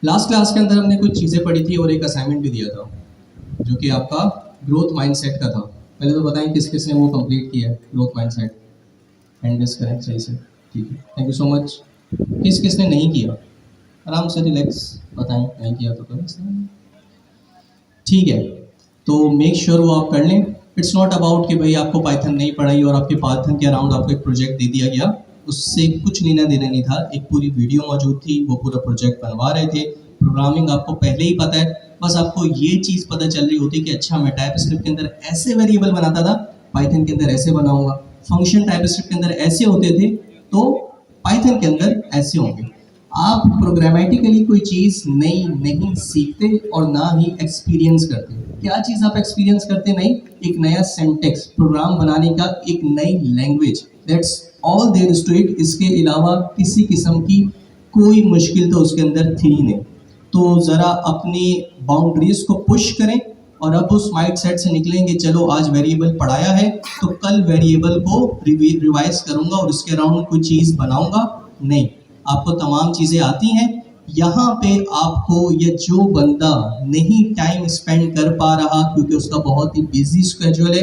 Last class के अंदर हमने कुछ चीज़ें पढ़ी थी और एक असाइनमेंट भी दिया था जो कि आपका ग्रोथ माइंडसेट का था। पहले तो बताएं किस किस ने वो कंप्लीट किया है ग्रोथ माइंडसेट। हैंड रेस करें सही से, ठीक है, थैंक यू सो मच। किस किस ने नहीं किया, आराम से रिलैक्स बताएं, नहीं किया तो करें, ठीक है। तो मेक श्योर वो आप कर लें। इट्स नॉट अबाउट कि भाई आपको पाइथन नहीं पढ़ाई और आपके पाइथन के अराउंड आपको एक प्रोजेक्ट दे दिया गया, उससे कुछ लेना देना नहीं था। एक पूरी वीडियो मौजूद थी, वो पूरा प्रोजेक्ट बनवा रहे थे। प्रोग्रामिंग आपको पहले ही पता है, बस आपको ये चीज़ पता चल रही होती कि अच्छा मैं टाइप स्क्रिप्ट के अंदर ऐसे वेरिएबल बनाता था, पाइथन के अंदर ऐसे बनाऊंगा। फंक्शन टाइप स्क्रिप्ट के अंदर ऐसे होते थे तो पाइथन के अंदर ऐसे होंगे। आप प्रोग्रामेटिकली कोई चीज़ नई नहीं सीखते और ना ही एक्सपीरियंस करते। क्या चीज़ आप एक्सपीरियंस करते? नहीं, एक नया सेंटेक्स, प्रोग्राम बनाने का एक नई language, that's all there is to it. इसके अलावा किसी किस्म की कोई मुश्किल तो उसके अंदर थी ही नहीं। तो ज़रा अपनी बाउंड्रीज को पुश करें और अब उस माइंड सेट से निकलेंगे, चलो आज वेरिएबल पढ़ाया है तो कल वेरिएबल को रिवाइज करूंगा और उसके अराउंड कोई चीज़ बनाऊंगा। नहीं, आपको तमाम चीज़ें आती हैं। यहाँ पे आपको ये जो बंदा नहीं टाइम स्पेंड कर पा रहा क्योंकि उसका बहुत ही बिजी स्केड्यूल है,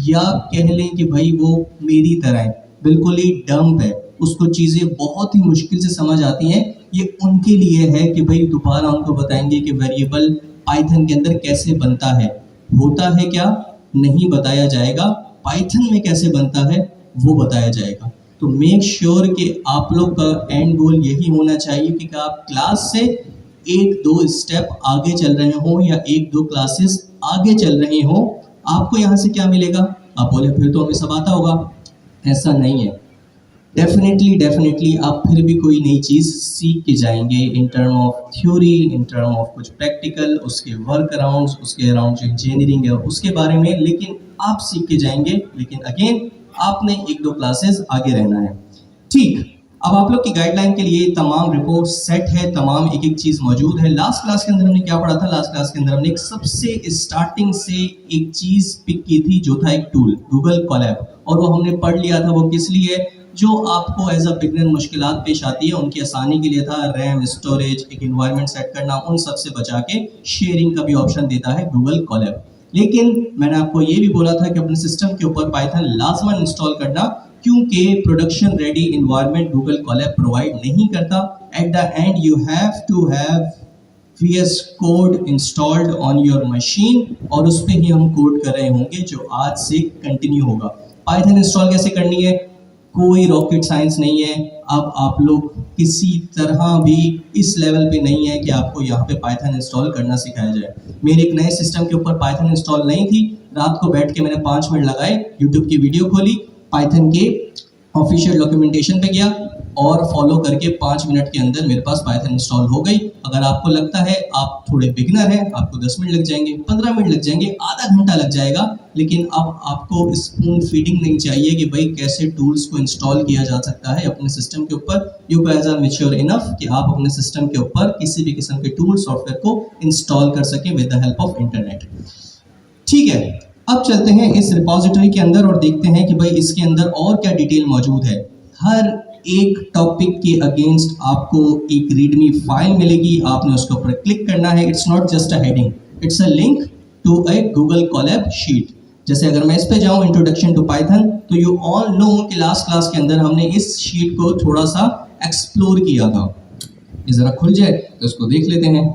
या कह लें कि भाई वो मेरी तरह है, बिल्कुल ही डम्प है, उसको चीज़ें बहुत ही मुश्किल से समझ आती हैं, ये उनके लिए है कि भाई दोबारा उनको बताएंगे कि वेरिएबल पाइथन के अंदर कैसे बनता है। होता है क्या नहीं बताया जाएगा, पाइथन में कैसे बनता है वो बताया जाएगा। तो मेक श्योर कि आप लोग का एंड गोल यही होना चाहिए कि आप क्लास से एक दो स्टेप आगे चल रहे हो या एक दो क्लासेस आगे चल रहे हो। आपको यहाँ से क्या मिलेगा? आप बोले फिर तो हमें सब आता होगा, ऐसा नहीं है। डेफिनेटली आप फिर भी कोई नई चीज़ सीख के जाएंगे in term of theory, in term of कुछ प्रैक्टिकल, उसके वर्क अराउंड, उसके अराउंड जो इंजीनियरिंग है उसके बारे में, लेकिन आप सीख के जाएंगे। लेकिन अगेन आपने एक दो क्लासेस आगे रहना है, ठीक। अब आप लोग की गाइडलाइन के लिए तमाम रिपोर्ट सेट है, तमाम एक एक चीज़ मौजूद है। लास्ट क्लास के अंदर हमने क्या पढ़ा था? लास्ट क्लास के अंदर हमने एक सबसे स्टार्टिंग से एक चीज़ पिक की थी जो था एक टूल, गूगल कोलैब, और वो हमने पढ़ लिया था। वो किस लिए? जो आपको एज अ बिगनर मुश्किलात पेश आती है उनकी आसानी के लिए था। रैम, स्टोरेज, एक इन्वायरमेंट सेट करना, उन सब से बचा के शेयरिंग का भी ऑप्शन देता है गूगल कोलैब। लेकिन मैंने आपको ये भी बोला था कि अपने सिस्टम के ऊपर पाइथन लाजमन इंस्टॉल करना, क्योंकि production ready environment Google Colab provide नहीं करता। At the end you have to have VS code installed on your machine, और उस पर ही हम कोड कर रहे होंगे जो आज से कंटिन्यू होगा। पाइथन इंस्टॉल कैसे करनी है? कोई रॉकेट साइंस नहीं है। अब आप लोग किसी तरह भी इस लेवल पे नहीं है कि आपको यहाँ पे पाइथन इंस्टॉल करना सिखाया जाए। मेरे एक नए सिस्टम के ऊपर पाइथन इंस्टॉल नहीं थी, रात को बैठ के मैंने 5 मिनट लगाए, यूट्यूब की वीडियो खोली, पाइथन के ऑफिशियल डॉक्यूमेंटेशन पे गया और फॉलो करके 5 मिनट के अंदर मेरे पास पाइथन इंस्टॉल हो गई। अगर आपको लगता है आप थोड़े बिगिनर हैं, आपको 10 मिनट लग जाएंगे, 15 मिनट लग जाएंगे, आधा घंटा लग जाएगा, लेकिन अब आपको स्पून फीडिंग नहीं चाहिए कि भाई कैसे टूल्स को इंस्टॉल किया जा सकता है अपने सिस्टम के ऊपर। You guys are mature enough कि आप अपने सिस्टम के ऊपर किसी भी किस्म के टूल सॉफ्टवेयर को इंस्टॉल कर सकें with the help of internet, ठीक है। अब चलते हैं इस रिपोजिटरी के अंदर और देखते हैं कि भाई इसके अंदर और क्या डिटेल मौजूद है। हर एक टॉपिक के अगेंस्ट आपको एक रीडमी फाइल मिलेगी, आपने उसके ऊपर क्लिक करना है। It's not just a heading, it's a link to a Google Colab sheet. जैसे अगर मैं इस पे जाऊं इंट्रोडक्शन टू पाइथन, तो यू ऑल नो कि लास्ट क्लास के अंदर हमने इस शीट को थोड़ा सा एक्सप्लोर किया था। ये जरा खुल जाए तो इसको देख लेते हैं।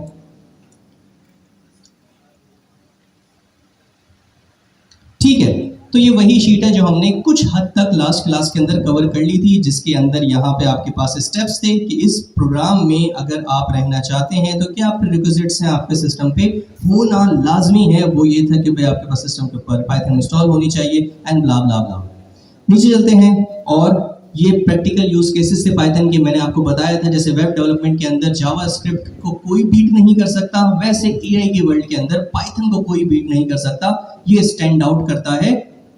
ठीक है, तो ये वही शीट है जो हमने कुछ हद तक लास्ट क्लास के अंदर कवर कर ली थी, जिसके अंदर यहाँ पे आपके पास स्टेप्स थे कि इस प्रोग्राम में अगर आप रहना चाहते हैं तो क्या प्रीरिक्विजिट्स हैं आपके सिस्टम पे, होना लाजमी है। वो ये था कि भाई आपके पास सिस्टम के ऊपर पाइथन इंस्टॉल होनी चाहिए एंड ब्ला ब्ला ब्ला। नीचे चलते हैं और ये प्रैक्टिकल यूज केसेस थे पाइथन के, मैंने आपको बताया था। जैसे वेब डेवलपमेंट के अंदर जावा स्क्रिप्ट को कोई बीट नहीं कर सकता, वैसे एआई के वर्ल्ड के अंदर पाइथन को कोई बीट नहीं कर सकता। ये स्टैंड आउट करता है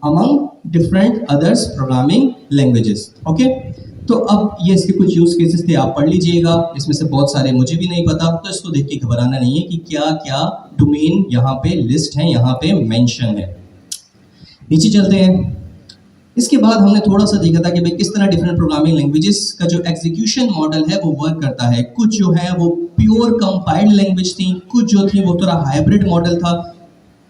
among different others programming languages. Okay, तो अब ये इसके कुछ यूज केसेस थे, आप पढ़ लीजिएगा। इसमें से बहुत सारे मुझे भी नहीं पता, तो इसको देख के घबराना नहीं है कि क्या क्या डोमेन यहाँ पे लिस्ट है, यहाँ पे मेंशन है। नीचे चलते हैं। इसके बाद हमने थोड़ा सा देखा था कि भाई किस तरह डिफरेंट प्रोग्रामिंग लैंग्वेजेस का जो एग्जीक्यूशन मॉडल है वो वर्क करता है। कुछ जो है वो प्योर कंपाइल्ड लैंग्वेज थी, कुछ जो थी वो थोड़ा हाइब्रिड मॉडल था।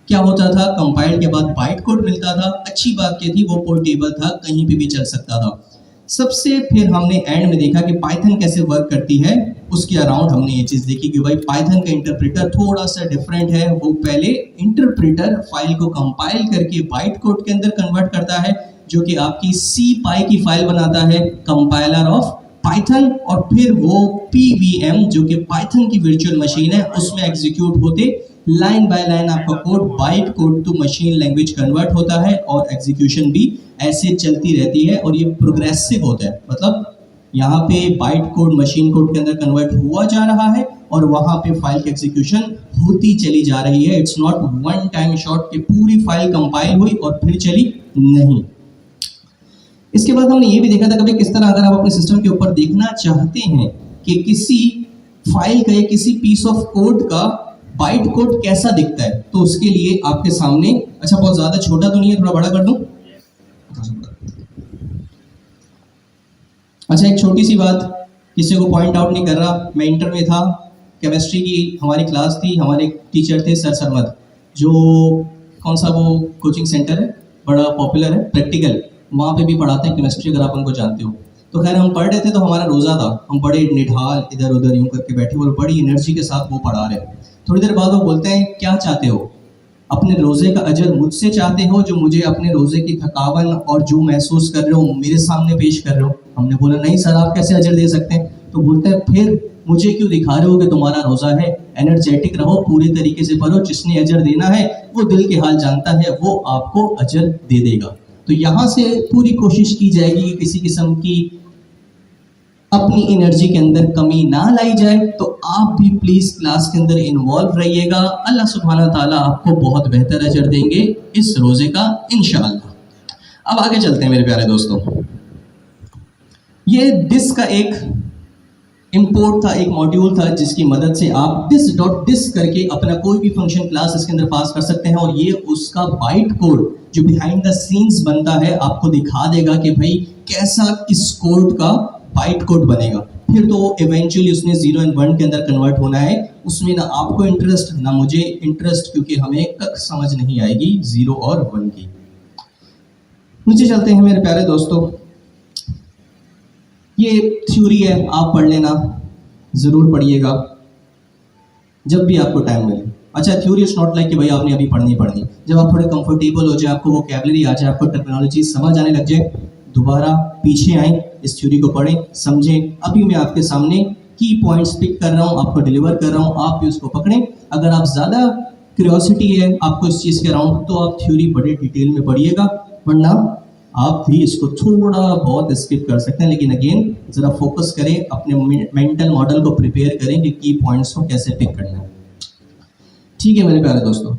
क्या होता था, कंपाइल्ड के बाद बाइट कोड मिलता था। अच्छी बात क्या थी, वो पोर्टेबल था, कहीं पे भी चल सकता था। सबसे फिर हमने एंड में देखा कि पाइथन कैसे वर्क करती है, उसके अराउंड हमने ये चीज़ देखी कि भाई पाइथन का इंटरप्रेटर थोड़ा सा डिफरेंट है। वो पहले इंटरप्रेटर फाइल को कंपाइल करके बाइट कोड के अंदर कन्वर्ट करता है, जो कि आपकी सी पाई की फाइल बनाता है, कंपाइलर ऑफ पाइथन, और फिर वो पीवीएम जो कि पाइथन की वर्चुअल मशीन है उसमें एग्जीक्यूट होते लाइन बाय लाइन आपका code byte code to machine language convert होता है, और एग्जीक्यूशन भी ऐसे चलती रहती है और ये प्रोग्रेसिव होता है। मतलब यहाँ पे बाइट कोड मशीन कोड के अंदर कन्वर्ट हुआ जा रहा है और वहां पे फाइल की एग्जीक्यूशन होती चली जा रही है। It's not one time shot कि पूरी फाइल कंपाइल हुई और फिर चली, नहीं। इसके बाद हमने ये भी देखा था कभी किस तरह अगर आप अपने सिस्टम के ऊपर देखना चाहते हैं कि किसी फाइल का या किसी पीस ऑफ कोड का बाइट कोड कैसा दिखता है, तो उसके लिए आपके सामने, अच्छा बहुत ज्यादा छोटा तो नहीं है, थोड़ा बड़ा कर दूं। अच्छा एक छोटी सी बात, किसी को पॉइंट आउट नहीं कर रहा, मैं इंटर में था, केमिस्ट्री की हमारी क्लास थी, हमारे टीचर थे सर सरमद, जो कौन सा वो कोचिंग सेंटर है बड़ा पॉपुलर है प्रैक्टिकल, वहाँ पे भी पढ़ाते हैं केमिस्ट्री, अगर आप उनको जानते हो। तो खैर हम पढ़ रहे थे तो हमारा रोज़ा था, हम बड़े निढाल इधर उधर यूँ करके बैठे और बड़ी एनर्जी के साथ वो पढ़ा रहे। थोड़ी देर बाद वो बोलते हैं क्या चाहते हो, अपने रोज़े का अजर मुझसे चाहते हो, जो मुझे अपने रोज़े की थकावन और जो महसूस कर रहे हो मेरे सामने पेश कर रहे हो। हमने बोला नहीं सर, आप कैसे अजर दे सकते हैं। तो बोलते हैं फिर मुझे क्यों दिखा रहे हो कि तुम्हारा रोज़ा है, एनर्जेटिक रहो, पूरे तरीके से पढ़ो, जिसने अजर देना है वो दिल के हाल जानता है, वो आपको अजर दे देगा। तो यहाँ से पूरी कोशिश की जाएगी कि किसी किस्म की अपनी एनर्जी के अंदर कमी ना लाई जाए। तो आप भी प्लीज क्लास के अंदर इन्वॉल्व रहिएगा, अल्लाह सुब्हाना ताला आपको बहुत बेहतर अजर देंगे इस रोजे का इंशाअल्लाह। अब आगे चलते हैं मेरे प्यारे दोस्तों। ये दिस का एक इंपोर्ट था, एक मॉड्यूल था जिसकी मदद से आप this.dis करके अपना कोई भी फंक्शन क्लास इसके अंदर पास कर सकते हैं, और ये उसका बाइट कोड जो बिहाइंड द सीन्स बनता है आपको दिखा देगा कि भाई कैसा इस कोड का बाइट कोड बनेगा। फिर तो इवेंचुअली उसने 0 और 1 के अंदर कन्वर्ट होना है, उसमें ना आपको इंटरेस्ट ना मुझे इंटरेस्ट, क्योंकि हमें कख समझ नहीं आएगी 0 और 1 की। नीचे चलते हैं मेरे प्यारे दोस्तों। ये थ्योरी है, आप पढ़ लेना, ज़रूर पढ़िएगा जब भी आपको टाइम मिले। अच्छा थ्योरी इज नॉट लाइक कि भाई आपने अभी पढ़नी पढ़नी, जब आप थोड़े कंफर्टेबल हो जाए, आपको वोकैबुलरी आ जाए, आपको टेक्नोलॉजी समझ आने लग जाए, दोबारा पीछे आए, इस थ्योरी को पढ़ें समझें। अभी मैं आपके सामने की पॉइंट्स पिक कर रहा हूँ, आपको डिलीवर कर रहा हूँ, आप भी उसको पकड़ें। अगर आप ज़्यादा क्यूरियोसिटी है आपको इस चीज़ के अराउंड, तो आप थ्योरी बड़े डिटेल में पढ़िएगा, वरना आप भी इसको थोड़ा बहुत स्किप कर सकते हैं। लेकिन अगेन ज़रा फोकस करें, अपने मेंटल मॉडल को प्रिपेयर करें कि की पॉइंट्स को कैसे पिक करना है। ठीक है मेरे प्यारे दोस्तों,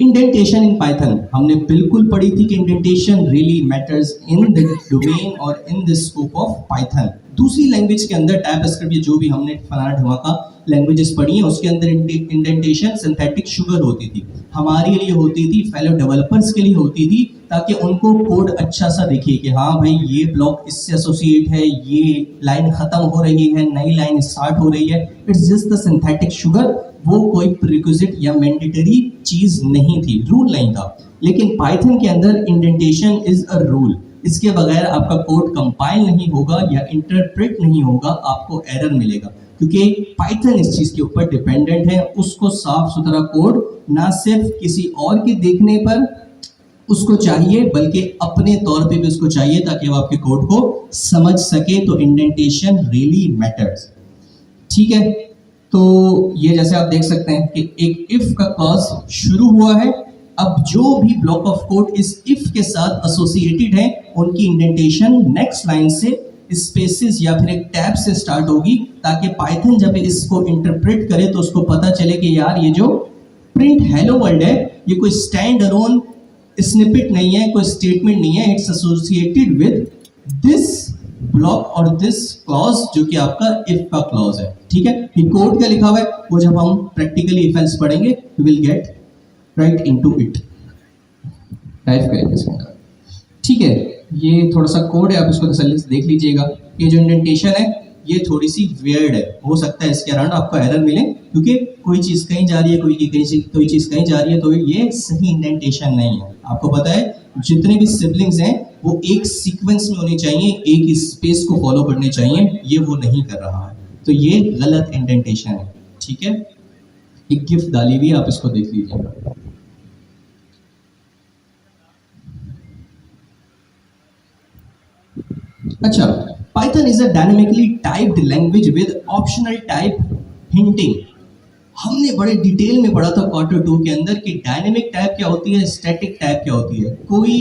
इंडेंटेशन इन पाइथन हमने बिल्कुल पढ़ी थी कि indentation really matters in the domain और in the scope of Python. दूसरी लैंग्वेज के अंदर टाइपस्क्रिप्ट, ये जो भी हमने फलाना ढमाका लैंग्वेजेस पढ़ी हैं, उसके अंदर इंडेंटेशन सिंथेटिक शुगर होती थी, हमारे लिए होती थी, फेलो डेवलपर्स के लिए होती थी, ताकि उनको कोड अच्छा सा दिखे कि हाँ भाई ये ब्लॉक इससे एसोसिएट है, ये लाइन खत्म हो रही है, नई लाइन स्टार्ट हो रही है। It's just the synthetic sugar, वो कोई प्रीरिक्विजिट या मैंडेटरी चीज नहीं थी, रूल नहीं था। लेकिन पाइथन के अंदर इंडेंटेशन इज अ रूल, इसके बगैर आपका कोड कंपाइल नहीं होगा या इंटरप्रेट नहीं होगा, आपको एरर मिलेगा, क्योंकि पाइथन इस चीज के ऊपर डिपेंडेंट है। उसको साफ सुथरा कोड ना सिर्फ किसी और के देखने पर उसको चाहिए, बल्कि अपने तौर पे भी उसको चाहिए, ताकि वो आपके कोड को समझ सके। तो इंडेंटेशन रियली मैटर्स। ठीक है, तो ये जैसे आप देख सकते हैं कि एक इफ का क्लॉज शुरू हुआ है, अब जो भी ब्लॉक ऑफ कोड इस इफ के साथ एसोसिएटेड है, उनकी इंडेंटेशन नेक्स्ट लाइन से स्पेसेस या फिर एक टैब से स्टार्ट होगी, ताकि पाइथन जब इसको इंटरप्रेट करे तो उसको पता चले कि यार ये जो प्रिंट हेलो वर्ल्ड है, ये कोई स्टैंड अलोन स्निपेट नहीं है, कोई स्टेटमेंट नहीं है, it's associated with this block और दिस क्लॉज जो कि आपका इफ का क्लॉज है। ठीक है, ये कोड क्या लिखा हुआ है वो जब हम प्रैक्टिकली इफ एल्स पढ़ेंगे we will get right into it, type करेंगे इसमें। ठीक है, ये थोड़ा सा कोड है, आप इसको तसल्ली से देख लीजिएगा। ये जो इंडेंटेशन है ये थोड़ी सी वियर्ड है, हो सकता है इसके अराउंड आपको एरर मिले, क्योंकि कोई चीज़ कहीं जा रही है, कोई चीज़ कहीं जा रही है, तो ये सही इंडेंटेशन नहीं है। आपको पता है जितने भी सिबलिंग्स हैं वो एक सीक्वेंस में होने चाहिए, एक स्पेस को फॉलो करने चाहिए, ये वो नहीं कर रहा है, तो ये गलत इंडेंटेशन है। ठीक है, एक गिफ्ट डाली हुई है, आप इसको देख लीजिएगा। अच्छा, Python is a dynamically typed language with optional type hinting. हमने बड़े डिटेल में पढ़ा था क्वार्टर 2 के अंदर कि डायनेमिक टाइप क्या होती है, स्टैटिक टाइप क्या होती है। कोई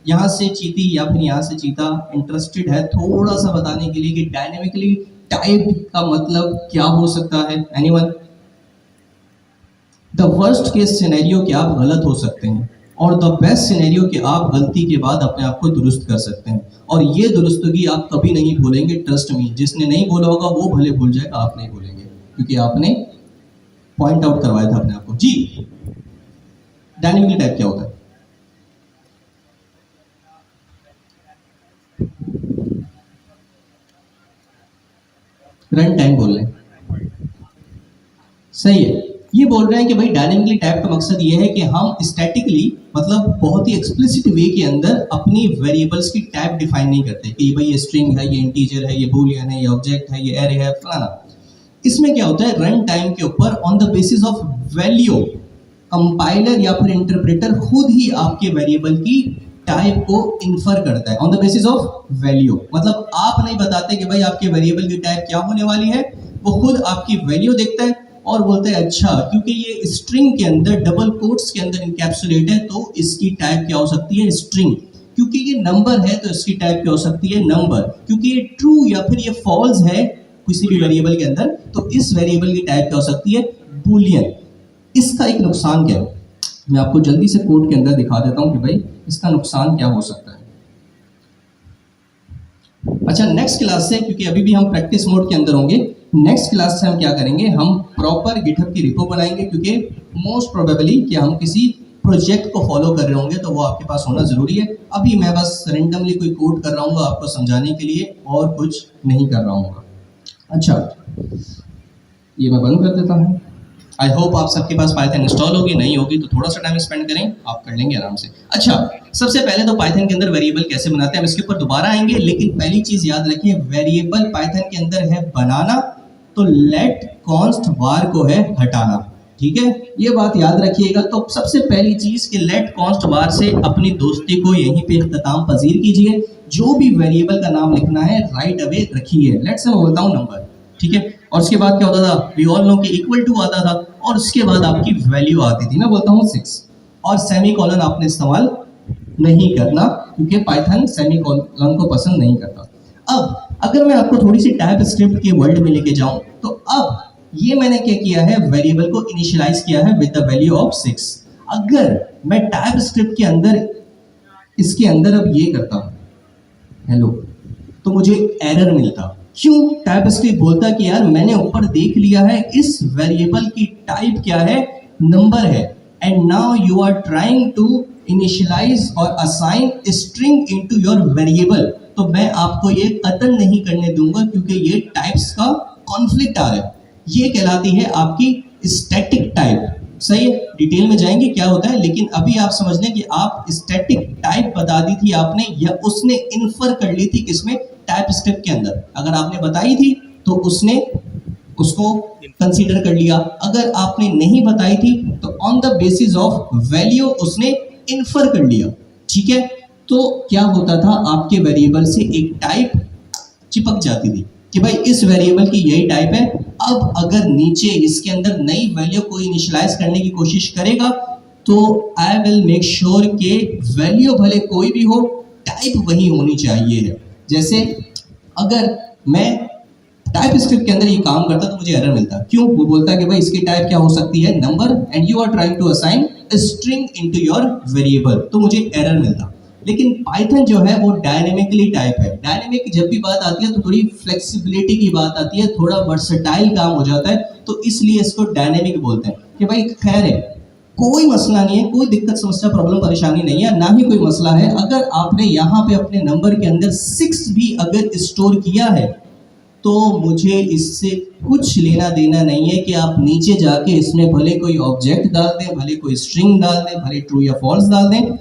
यहाँ से चीती या फिर यहाँ से चीता इंटरेस्टेड है थोड़ा सा बताने के लिए कि डायनेमिकली टाइप का मतलब क्या हो सकता है? Anyone? The worst case scenario कि आप गलत हो सकते हैं, और द बेस्ट सिनेरियो कि आप गलती के बाद अपने आप को दुरुस्त कर सकते हैं, और ये दुरुस्तगी आप कभी नहीं भूलेंगे। ट्रस्ट मी, जिसने नहीं बोला होगा वो भले भूल जाएगा, आप नहीं भूलेंगे, क्योंकि आपने पॉइंट आउट करवाया था अपने आप को। जी, डायनेमिक टाइप क्या होता है? रन टाइम बोल रहे हैं, सही है। ये बोल रहे हैं कि भाई डायनेमिकली टाइप का मकसद ये है कि हम स्टैटिकली, मतलब बहुत ही एक्सप्लिसिट वे के अंदर अपनी वेरिएबल्स की टाइप डिफाइन नहीं करते कि भाई ये स्ट्रिंग है, ये इंटीजर है, ये बूलियन है, ये ऑब्जेक्ट है, ये एरे है, फलाना। इसमें क्या होता है, रन टाइम के ऊपर on the basis of value compiler या फिर इंटरप्रेटर खुद ही आपके वेरिएबल की टाइप को इन्फर करता है on the basis of value. मतलब आप नहीं बताते कि भाई आपके वेरिएबल की टाइप क्या होने वाली है, वो खुद आपकी वैल्यू देखता है और बोलते हैं अच्छा क्योंकि ये स्ट्रिंग के अंदर डबल कोट्स के अंदर इनकैप्सुलेट है तो इसकी टाइप क्या हो सकती है, स्ट्रिंग। क्योंकि ये नंबर है तो इसकी टाइप क्या हो सकती है, नंबर। क्योंकि ये ट्रू या फिर ये फॉल्स है किसी भी वेरिएबल के अंदर, तो इस वेरिएबल की टाइप क्या हो सकती है, बूलियन। इसका एक नुकसान क्या है, मैं आपको जल्दी से कोड के अंदर दिखा देता हूं कि भाई इसका नुकसान क्या हो सकता है। अच्छा, नेक्स्ट क्लास से, क्योंकि अभी भी हम प्रैक्टिस मोड के अंदर होंगे, नेक्स्ट क्लास से हम क्या करेंगे, हम प्रॉपर गिटहब की रिपो बनाएंगे, क्योंकि मोस्ट प्रोबेबली कि हम किसी प्रोजेक्ट को फॉलो कर रहे होंगे तो वो आपके पास होना जरूरी है। अभी मैं बस रेंडमली कोई कोड कर रहा हूँ आपको समझाने के लिए, और कुछ नहीं कर रहा हूँ। अच्छा, ये मैं बंद कर देता हूँ। आई होप आप सबके पास पाइथन इंस्टॉल होगी, नहीं होगी तो थोड़ा सा टाइम स्पेंड करें, आप कर लेंगे आराम से। अच्छा, सबसे पहले तो पाइथन के अंदर वेरिएबल कैसे बनाते हैं हम इसके ऊपर दोबारा आएंगे, लेकिन पहली चीज याद रखिए, वेरिएबल पाइथन के अंदर है बनाना, तो लेट कॉन्स्ट var को है हटाना। ठीक है, ये बात याद रखिएगा। तो सबसे पहली चीज कि लेट कॉन्स्ट var से अपनी दोस्ती को यहीं पे इख्तिताम पजीर कीजिए। जो भी वेरिएबल का नाम लिखना है राइट अवे रखिए। लेट्स मैं बोलता हूँ नंबर, ठीक है, और उसके बाद क्या होता था, वी ऑल नो कि इक्वल टू आता था, और उसके बाद आपकी वैल्यू आती थी, मैं बोलता हूँ 6, और सेमीकोलन आपने इस्तेमाल नहीं करना, क्योंकि पाइथन सेमीकोलन को पसंद नहीं करता। अब अगर मैं आपको थोड़ी सी टाइप स्क्रिप्ट के वर्ल्ड में लेके जाऊं, तो अब ये मैंने क्या किया है, वेरिएबल को इनिशियलाइज किया है विद द वैल्यू ऑफ 6। अगर मैं टाइप स्क्रिप्ट के अंदर इसके अंदर अब ये करता हूं हेलो, तो मुझे एरर मिलता। क्यों? टाइप स्क्रिप्ट बोलता कि यार मैंने ऊपर देख लिया है इस वेरिएबल की टाइप क्या है, नंबर है, and now you are trying to initialise और assign string into your variable, तो मैं आपको ये कतन नहीं करने दूंगा, क्योंकि ये टाइप्स का कॉन्फ्लिक्ट आ रहा है। ये कहलाती है आपकी स्टैटिक टाइप। सही है, डिटेल में जाएंगे क्या होता है, लेकिन अभी आप समझ लें कि आप स्टैटिक टाइप बता दी थी आपने, या उसने इन्फर कर ली थी किसमें, टाइप स्क्रिप्ट के अंदर। अगर आपने बताई थी तो उसने उसको कंसीडर कर लिया, अगर आपने नहीं बताई थी तो on the basis of value उसने इन्फर कर लिया। ठीक है, तो क्या होता था, आपके वेरिएबल से एक टाइप चिपक जाती थी कि भाई इस वेरिएबल की यही टाइप है। अब अगर नीचे इसके अंदर नई वैल्यू को इनिशियलाइज करने की कोशिश करेगा, तो आई विल मेक श्योर कि वैल्यू भले कोई भी हो, टाइप वही होनी चाहिए। जैसे अगर मैं टाइप स्क्रिप्ट के अंदर ये काम करता तो मुझे एरर मिलता। क्यों? वो बोलता कि भाई इसकी टाइप क्या हो सकती है, number, and you are trying to assign string into your variable, तो मुझे एरर मिलता। लेकिन पाइथन जो है वो डायनेमिकली टाइप है। डायनेमिक जब भी बात आती है तो थोड़ी फ्लेक्सिबिलिटी की बात आती है, थोड़ा वर्सेटाइल काम हो जाता है, तो इसलिए इसको डायनेमिक बोलते हैं कि भाई खैर है, कोई मसला नहीं है, कोई दिक्कत समस्या प्रॉब्लम परेशानी नहीं है, ना ही कोई मसला है। अगर आपने यहाँ पे अपने नंबर के अंदर 6 भी अगर स्टोर किया है तो मुझे इससे कुछ लेना देना नहीं है कि आप नीचे जाके इसमें भले कोई ऑब्जेक्ट डाल दें, भले कोई स्ट्रिंग डाल दें, भले ट्रू या फॉल्स डाल दें,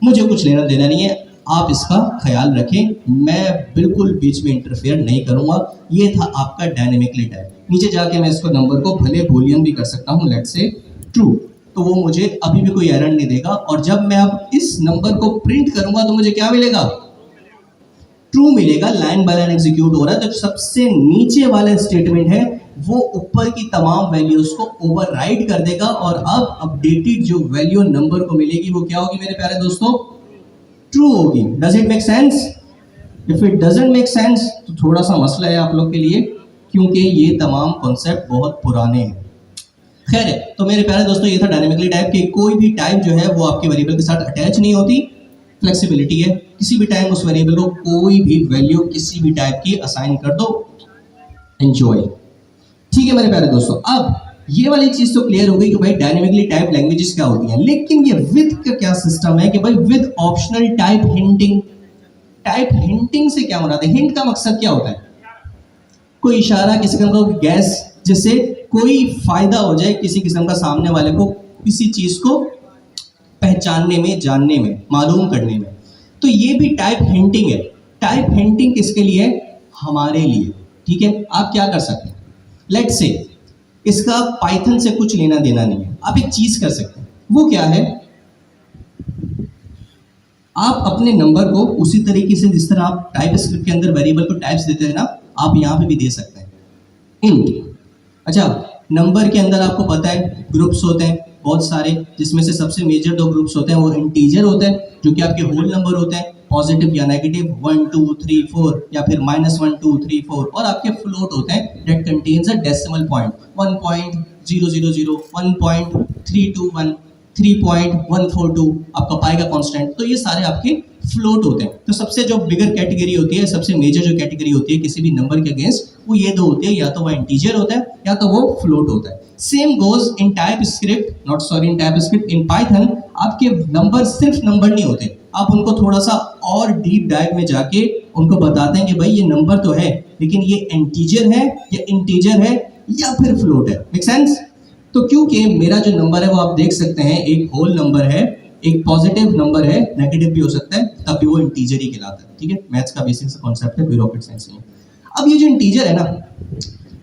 मुझे कुछ लेना देना नहीं है। आप इसका ख्याल रखें, मैं बिल्कुल बीच में इंटरफेयर नहीं करूंगा। ये था आपका डायनेमिकली टाइप। नीचे जाके मैं इसको नंबर को भले बूलियन भी कर सकता हूँ, लेट्स से ट्रू, तो वो मुझे अभी भी कोई एरर नहीं देगा। और जब मैं अब इस नंबर को प्रिंट करूंगा तो मुझे क्या मिलेगा? ट्रू मिलेगा। लाइन बाय लाइन एग्जीक्यूट हो रहा है, तो सबसे नीचे वाला स्टेटमेंट है वो ऊपर की तमाम वैल्यूज को ओवरराइड कर देगा और अब अपडेटेड जो वैल्यू नंबर को मिलेगी वो क्या होगी मेरे प्यारे दोस्तों? ट्रू होगी। Does it make sense? If it doesn't make sense तो थोड़ा सा मसला है आप लोग के लिए, क्योंकि ये तमाम कॉन्सेप्ट बहुत पुराने हैं। खैर है, तो मेरे प्यारे दोस्तों ये था डायनेमिकली टाइप के। कोई भी टाइप जो है वो आपके वेरिएबल के साथ अटैच नहीं होती, फ्लेक्सिबिलिटी है, किसी भी टाइम उस वेरिएबल को कोई भी वैल्यू किसी भी टाइप की असाइन कर दो, एंजॉय। ठीक है मेरे प्यारे दोस्तों, अब ये वाली चीज तो क्लियर हो गई कि भाई डायनेमिकली टाइप लैंग्वेजेस क्या होती हैं। लेकिन ये विद का क्या सिस्टम है कि भाई with optional type hinting. Type hinting से क्या मुराद है? हिंट का मकसद क्या होता है? कोई इशारा, किसी किस्म का गैस, जिससे कोई फायदा हो जाए किसी किस्म का सामने वाले को किसी चीज को पहचानने में, जानने में, मालूम करने में। तो ये भी टाइप हिंटिंग है। टाइप हिंटिंग किसके लिए? हमारे लिए। ठीक है, आप क्या कर सकते हैं, लेट्स से इसका पाइथन से कुछ लेना देना नहीं है, आप एक चीज कर सकते हैं। वो क्या है? आप अपने नंबर को उसी तरीके से जिस तरह आप टाइप स्क्रिप्ट के अंदर वेरिएबल को टाइप्स देते हैं ना, आप यहाँ पे भी दे सकते हैं इंट। अच्छा, नंबर के अंदर आपको पता है ग्रुप्स होते हैं बहुत सारे, जिसमें से सबसे मेजर 2 ग्रुप्स होते हैं वो इंटीजर होते हैं, जो कि आपके होल नंबर होते हैं, पॉजिटिव या नेगेटिव, 1 2 3 4 या फिर -1 2 3 4, और आपके फ्लोट होते हैं that contains a decimal point, 1.000, 1.321, 3.142 आपका पाई का कांस्टेंट। तो ये सारे आपके फ्लोट होते हैं। तो सबसे जो बिगर कैटेगरी होती है, सबसे मेजर जो कैटेगरी होती है किसी भी नंबर के अगेंस्ट, वो ये 2 होती है, या तो वो इंटीजर होता है या तो वो फ्लोट होता है। Same goes in type script, not sorry in type script, in Python आपके नंबर सिर्फ नंबर नहीं होते, आप उनको थोड़ा सा और डीप डाइव में जाके उनको बताते हैं कि भाई ये नंबर तो है, लेकिन ये इंटीजर है या इंटीजर है या फिर फ्लोट है। Make sense? तो क्योंकि मेरा जो नंबर है वो आप देख सकते हैं एक होल नंबर है, एक पॉजिटिव नंबर है, नेगेटिव भी हो सकता है, तब भी वो इंटीजर ही कहलाता है। ठीक है, मैथ्स का बेसिक सा कॉन्सेप्ट है, कोई रॉकेट साइंस नहीं है। अब ये जो इंटीजर है ना,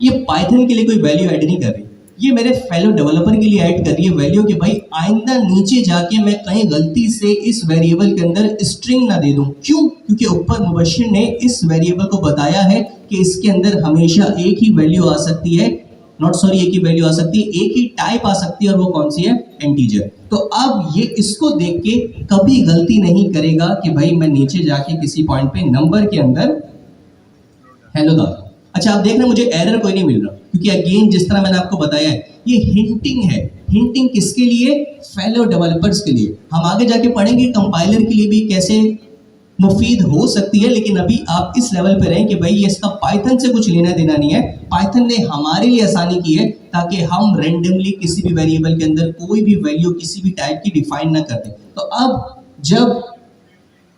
ये पाइथन के लिए कोई वैल्यू ऐड नहीं कर रही, ये मेरे फेलो डेवलपर के लिए ऐड कर रही है वैल्यू कि भाई आइंदा नीचे जाके मैं कहीं गलती से इस वेरिएबल के अंदर स्ट्रिंग ना दे दूं। क्यों? क्योंकि ऊपर मुबशिर ने इस वेरिएबल को बताया है कि इसके अंदर हमेशा एक ही वैल्यू आ सकती है, नॉट सॉरी एक ही वैल्यू आ सकती है, एक ही टाइप आ सकती है, और वो कौन सी है? इंटीजर। तो अब ये इसको देख के कभी गलती नहीं करेगा कि भाई मैं नीचे जाके किसी पॉइंट पे नंबर के अंदर हेलो डाल। अच्छा, आप देख रहे हैं मुझे एरर कोई नहीं मिल रहा, क्योंकि अगेन जिस तरह मैंने आपको बताया है ये हिंटिंग है। हिंटिंग किसके लिए? फेलो डेवलपर्स के लिए। हम आगे जाके पढ़ेंगे कंपाइलर के लिए भी कैसे मुफीद हो सकती है, लेकिन अभी आप इस लेवल पे रहें कि भाई ये इसका पाइथन से कुछ लेना देना नहीं है। पाइथन ने हमारे लिए आसानी की है ताकि हम रैंडमली किसी भी वेरिएबल के अंदर कोई भी वैल्यू किसी भी टाइप की डिफाइन ना कर दें। तो अब जब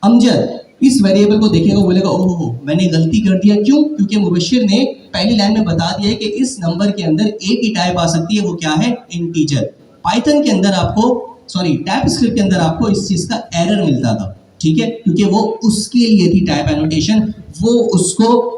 अमजद इस वेरिएबल को देखेगा वो बोलेगा ओहो मैंने गलती कर दिया। क्यों? क्योंकि मुबशिर ने पहली लाइन में बता दिया है कि इस नंबर के अंदर एक ही टाइप आ सकती है, वो क्या है? इंटीजर। पाइथन के अंदर आपको टाइप स्क्रिप्ट के अंदर आपको इस चीज का एरर मिलता था। ठीक है, क्योंकि वो उसके लिए थी टाइप एनोटेशन, वो उसको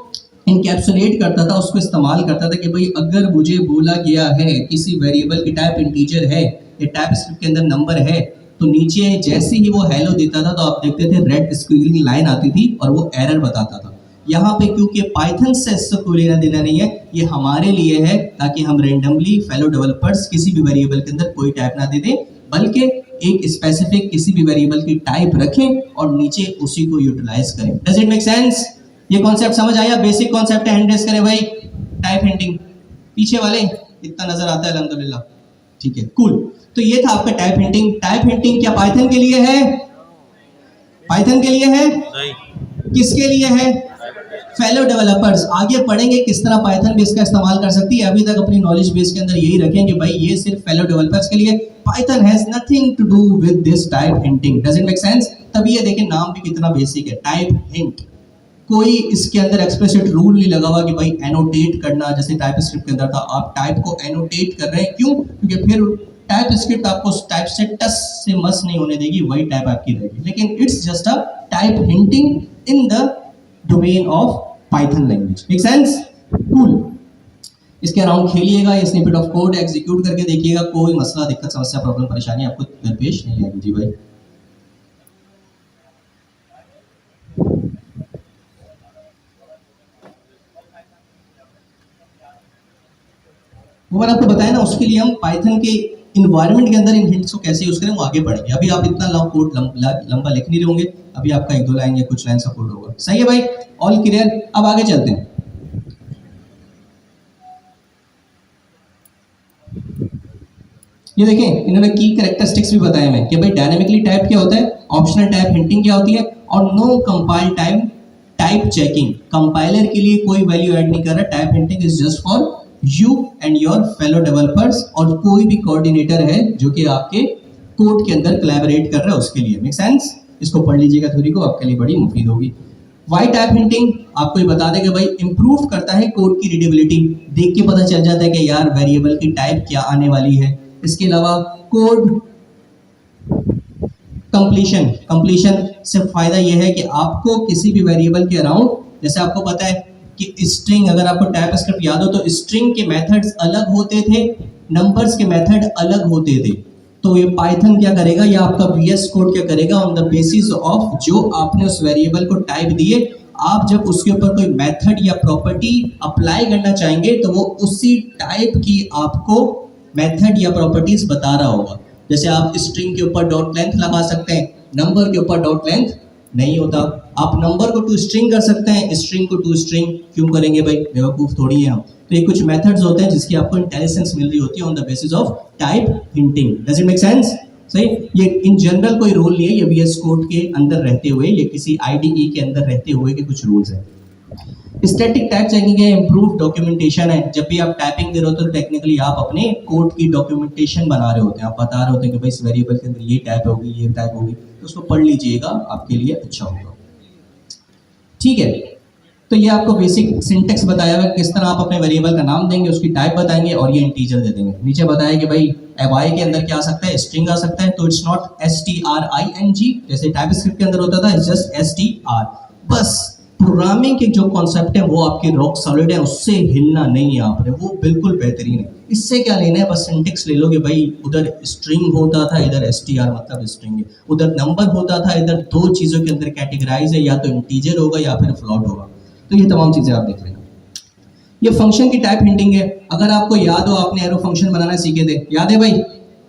इनकैप्सुलेट करता था, उसको इस्तेमाल करता था कि भाई अगर मुझे बोला गया है किसी वेरिएबल की टाइप इंटीजर है, ये टाइप स्क्रिप्ट के अंदर नंबर है, तो नीचे जैसे ही वो हेलो देता था तो आप देखते थे रेड स्क्रीन लाइन आती थी और वो एरर बताता था। यहाँ पे क्योंकि पाइथन से इससे कोई लेना देना नहीं है, ये हमारे लिए है ताकि हम रेंडमली फेलो डेवलपर्स किसी भी वेरिएबल के अंदर कोई टाइप ना दे दें, बल्कि एक स्पेसिफिक किसी भी वेरिएबल की टाइप रखें और नीचे उसी को यूटिलाइज करें। Does it make sense? ये कॉन्सेप्ट समझ आया? बेसिक कॉन्सेप्ट है, हैंड रेस करें भाई। टाइप हिंटिंग पीछे वाले इतना नजर आता है अल्हम्दुलिल्लाह। ठीक है, कूल। तो ये था आपका टाइप हिंटिंग। टाइप हिंटिंग क्या पाइथन के लिए है? पाइथन के लिए है? नहीं। किसके लिए है? फेलो डेवलपर्स आगे पढ़ेंगे किस तरह पाइथन भी इसका इस्तेमाल कर सकती है। अभी तक अपनी नॉलेज बेस के अंदर यही रखेंगे भाई ये सिर्फ फेलो डेवलपर्स के लिए, Python has nothing to do with this type hinting. Does it make sense? तभी ये देखें नाम भी कितना बेसिक है, टाइप हिंट। कोई इसके अंदर एक्सप्लिसिट रूल नहीं लगा हुआ कि भाई एनोटेट करना, जैसे टाइप स्क्रिप्ट के अंदर था आप टाइप को एनोटेट कर रहे हैं, क्यों? क्योंकि फिर टाइप स्क्रिप्ट आपको टाइप से टस से मस नहीं होने देगी, वही टाइप आपकी रहेगी। लेकिन it's just a type hinting in the domain of Python language. Make sense? Cool. इसके अराउंड खेलिएगा, ये स्निपेट ऑफ कोड एग्जीक्यूट करके देखिएगा, कोई मसला दिक्कत समस्या प्रॉब्लम परेशानी आपको दरपेश नहीं आएगी। जी भाई वो मैंने आपको बताया ना, उसके लिए हम पाइथन के इन्वायरमेंट के अंदर इन हिंट्स को कैसे यूज करें वो आगे पढ़ेंगे। अभी आप इतना लंबा कोड लंबा लिख नहीं रहोगे, अभी आपका एक दो लाइन या कुछ लाइन सपोर्ट होगा। सही है भाई, ऑल क्लियर? अब आगे चलते हैं। ये देखें इन्होंने की कैरेक्टरिस्टिक्स भी बताए हैं कि भाई डायनामिकली टाइप क्या होता है, ऑप्शनल टाइप हिंटिंग क्या होती है, और no compile type checking. Compiler के लिए कोई वैल्यू ऐड नहीं कर रहा, type hinting is just for you and your fellow developers, और कोई भी कोऑर्डिनेटर है जो कि आपके कोड के अंदर कोलैबोरेट कर रहा है उसके लिए। Make sense? इसको पढ़ लीजिएगा थ्योरी को, आपके लिए बड़ी मुफीद होगी। वाई टाइप हिंटिंग आपको ये बता देगा भाई इंप्रूव करता है कोड की रीडेबिलिटी, देख के पता चल जाता है कि यार वेरिएबल की टाइप क्या आने वाली है। इसके अलावा कोड कंप्लीशन से फायदा यह है कि आपको किसी भी वेरिएबल के अराउंड, जैसे आपको पता है कि स्ट्रिंग, अगर आपको टाइप स्क्रिप्ट याद हो तो स्ट्रिंग के मेथड्स अलग होते थे, नंबर्स के मेथड अलग होते थे। तो ये पाइथन क्या करेगा, या आपका VS कोड क्या करेगा, ऑन द बेसिस ऑफ जो आपने उस वेरिएबल को टाइप दिए, आप जब उसके ऊपर कोई मेथड या प्रॉपर्टी अप्लाई करना चाहेंगे तो वो उसी टाइप की आपको मेथड या प्रॉपर्टीज बता रहा होगा। जैसे आप स्ट्रिंग के ऊपर डॉट लेंथ लगा सकते हैं, नंबर के ऊपर डॉट लेंथ नहीं होता। आप नंबर को टू स्ट्रिंग कर सकते हैं, स्ट्रिंग को टू स्ट्रिंग क्यों करेंगे भाई, बेवकूफ थोड़ी है हम। तो ये कुछ मेथड्स होते हैं जिसकी आपको इंटेलिजेंस मिल रही होती है on the basis of type hinting. Does it make sense? सही। ये इन जनरल कोई रूल नहीं है, ये VS कोड के अंदर रहते हुए, ये किसी IDE के अंदर रहते हुए के कुछ रूल्स हैं। स्टैटिक टाइप चेकिंग है, इम्प्रूव डॉक्यूमेंटेशन है। जब भी आप टाइपिंग दे रहे होते हो तो टेक्निकली आप अपने कोड की डॉक्यूमेंटेशन बना रहे होते हैं, आप बता रहे होते हैं कि भाई इस वेरिएबल के अंदर ये टाइप होगी, ये टाइप होगी, तो उसको पढ़ लीजिएगा, आपके लिए अच्छा होगा। ठीक है, तो ये आपको बेसिक सिंटेक्स बताया हुआ है किस तरह आप अपने वेरिएबल का नाम देंगे, उसकी टाइप बताएंगे और ये इंटीजर दे देंगे। नीचे बताया कि भाई एवाई के अंदर क्या आ सकता है, स्ट्रिंग आ सकता है, तो इट्स नॉट string जैसे टाइप स्क्रिप्ट के अंदर होता था, इट्स जस्ट str। बस प्रोग्रामिंग के जो कॉन्सेप्ट है वो आपके रॉक सॉलिड है, उससे हिलना नहीं है आपने, वो बिल्कुल बेहतरीन है। इससे क्या लेना है, बस सिंटेक्स ले लो कि भाई उधर स्ट्रिंग होता था, इधर str मतलब स्ट्रिंग है, उधर नंबर होता था, इधर दो चीज़ों के अंदर कैटेगराइज है, या तो इंटीजर होगा या फिर फ्लॉट होगा। तो ये तमाम चीज़ें आप देख लेना। ये फंक्शन की टाइप हिंटिंग है। अगर आपको याद हो, आपने एरो फंक्शन बनाना सीखे थे, याद है भाई?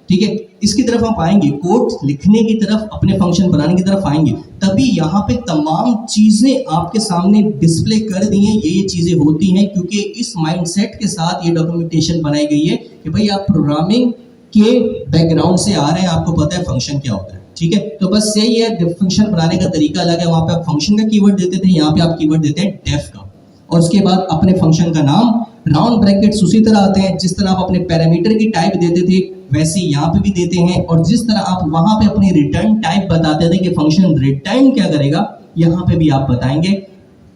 ठीक है, इसकी तरफ हम आएंगे, कोड लिखने की तरफ, अपने फंक्शन बनाने की तरफ आएंगे, तभी यहाँ पे तमाम चीजें आपके सामने डिस्प्ले कर दी हैं। ये चीजें होती हैं क्योंकि इस माइंडसेट के साथ ये डॉक्यूमेंटेशन बनाई गई है कि भाई आप प्रोग्रामिंग के बैकग्राउंड से आ रहे हैं, आपको पता है फंक्शन क्या होता है। ठीक है, तो बस यही है, फंक्शन बनाने का तरीका अलग है। वहां पे आप फंक्शन का कीवर्ड देते थे, यहाँ पे आप कीवर्ड देते हैं डेफ का, और उसके बाद अपने फंक्शन का नाम, राउंड ब्रैकेट्स उसी तरह आते हैं जिस तरह आप अपने पैरामीटर की टाइप देते थे वैसे यहाँ पे भी देते हैं, और जिस तरह आप वहां पे अपनी रिटर्न टाइप बताते थे कि फंक्शन रिटर्न क्या करेगा, यहाँ पे भी आप बताएंगे।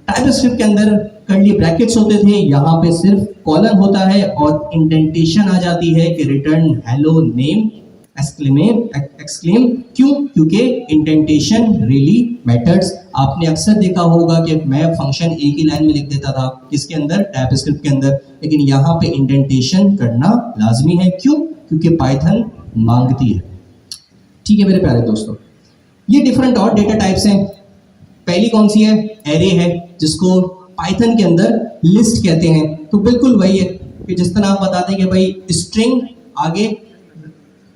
टाइप स्क्रिप्ट के अंदर कर्ली ब्रैकेट्स होते थे, यहाँ पे सिर्फ कॉलन होता है और इंडेंटेशन आ जाती है कि रिटर्न हेलो नेम एक्सक्लेम। क्यों? क्योंकि इंडेंटेशन रियली मैटर्स। आपने अक्सर देखा होगा कि मैं फंक्शन एक ही लाइन में लिख देता था, किसके अंदर, टाइप स्क्रिप्ट के अंदर, लेकिन यहाँ पे इंडेंटेशन करना लाजमी है। क्यों? क्योंकि पाइथन मांगती है। ठीक है मेरे प्यारे दोस्तों, ये डिफरेंट और डेटा टाइप्स हैं। पहली कौन सी है, एरे है, जिसको पाइथन के अंदर लिस्ट कहते हैं। तो बिल्कुल वही है कि जिस तरह आप बताते हैं कि भाई स्ट्रिंग आगे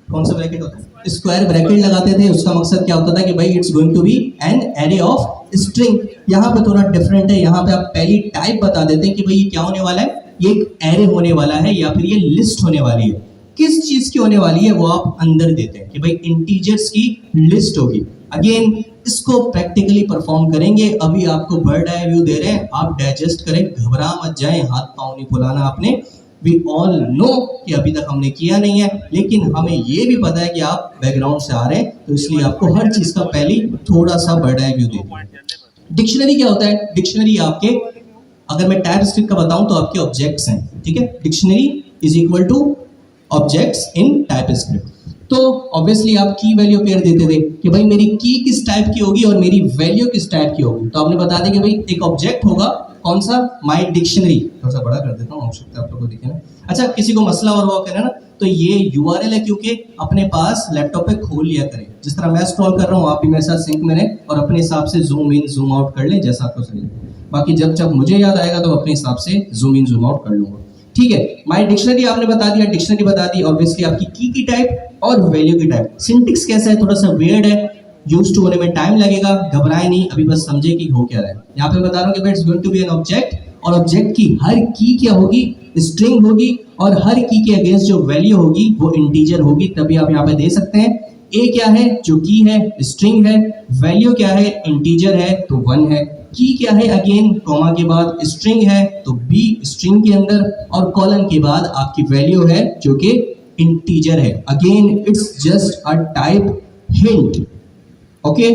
कौन सा ब्रैकेट होता है, स्क्वायर ब्रैकेट लगाते थे, उसका मकसद क्या होता था कि भाई it's going to be an array of string. यहाँ पे थोड़ा डिफरेंट है, यहाँ पे आप पहली टाइप बता देते हैं कि भाई ये क्या होने वाला है, ये एक एरे होने वाला है या फिर ये लिस्ट होने वाली है। किस चीज की होने वाली है वो आप अंदर देते हैं कि भाई इंटीजर्स की लिस्ट होगी। अगेन इसको प्रैक्टिकली परफॉर्म करेंगे। अभी आपको बर्ड आई व्यू दे रहे हैं, आप डाइजेस्ट करें, घबरा मत जाएं, हाथ पांव नहीं फुलाना आपने। वी ऑल नो कि अभी तक हमने किया नहीं है, लेकिन हमें ये भी पता है कि आप बैकग्राउंड से आ रहे हैं, तो इसलिए आपको हर चीज का पहले थोड़ा सा बर्ड आई व्यू दे। डिक्शनरी क्या होता है? डिक्शनरी आपके, अगर मैं टाइप स्क्रिप्ट का बताऊं तो आपके ऑब्जेक्ट्स हैं, ठीक है। Dictionary is equal two objects in type script. तो ऑब्वियसली आप की वैल्यू पेयर देते थे कि भाई मेरी की किस टाइप की होगी और मेरी वैल्यू किस टाइप की होगी। तो आपने बता दें कि भाई एक ऑब्जेक्ट होगा कौन सा, माई डिक्शनरी। थोड़ा सा बड़ा कर देता हूँ, आवश्यकता आप लोगों को दिखे ना। अच्छा, किसी को मसला और वो करे ना, तो ये यूआरएल है, क्योंकि अपने पास लैपटॉप पे खोल लिया करें। जिस तरह मैं स्क्रॉल कर रहा हूँ, आप भी मेरे साथ सिंक में रहें और अपने हिसाब से जूम इन जूम आउट कर लें जैसा आपको सही लगे। बाकी जब जब मुझे याद आएगा तो अपने हिसाब से जूम इन जूम आउट कर लूंगा, ठीक है। माई डिक्शनरी आपने बता दिया, डिक्शनरी बता दी, ऑब्वियसली आपकी की टाइप और वैल्यू की टाइप। सिंटेक्स कैसा है, थोड़ा सा वियर्ड है, यूज टू होने में टाइम लगेगा, घबराए नहीं, अभी बस समझे कि हो क्या रहा है। यहाँ पे बता रहा हूँ कि it's going to be an object, और ऑब्जेक्ट की हर की क्या होगी, स्ट्रिंग होगी, और हर की के अगेंस्ट जो वैल्यू होगी वो इंटीजर होगी। तभी आप यहाँ पे दे सकते हैं ए क्या है, जो की है स्ट्रिंग है, वैल्यू क्या है इंटीजर है तो 1 है, की क्या है अगेन कॉमा के बाद स्ट्रिंग है तो बी स्ट्रिंग के अंदर, और कॉलन के बाद आपकी वैल्यू है जो कि इंटीजर है। Again it's just a type hint, okay.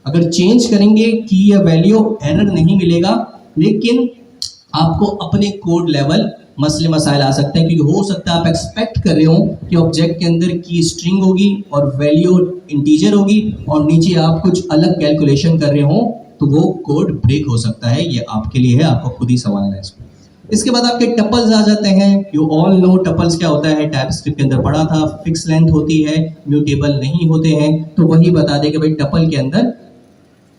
अगर चेंज करेंगे की या वैल्यू एरर नहीं मिलेगा, लेकिन आपको अपने कोड लेवल मसले मसाइल आ सकते हैं, क्योंकि हो सकता है आप एक्सपेक्ट कर रहे हो कि ऑब्जेक्ट के अंदर की स्ट्रिंग होगी और वैल्यू इंटीजर होगी, और नीचे आप कुछ अलग कैलकुलेशन कर रहे हो, तो वो कोड ब्रेक हो सकता है। ये आपके लिए है, आपको खुद ही संभालना है इसको। इसके बाद आपके टपल्स आ जाते हैं। यू ऑल नो टपल्स क्या होता है, टाइप स्क्रिप्ट के अंदर पढ़ा था। फिक्स लेंथ होती है, म्यूटेबल नहीं होते हैं। तो वही बता दे कि भाई टपल के अंदर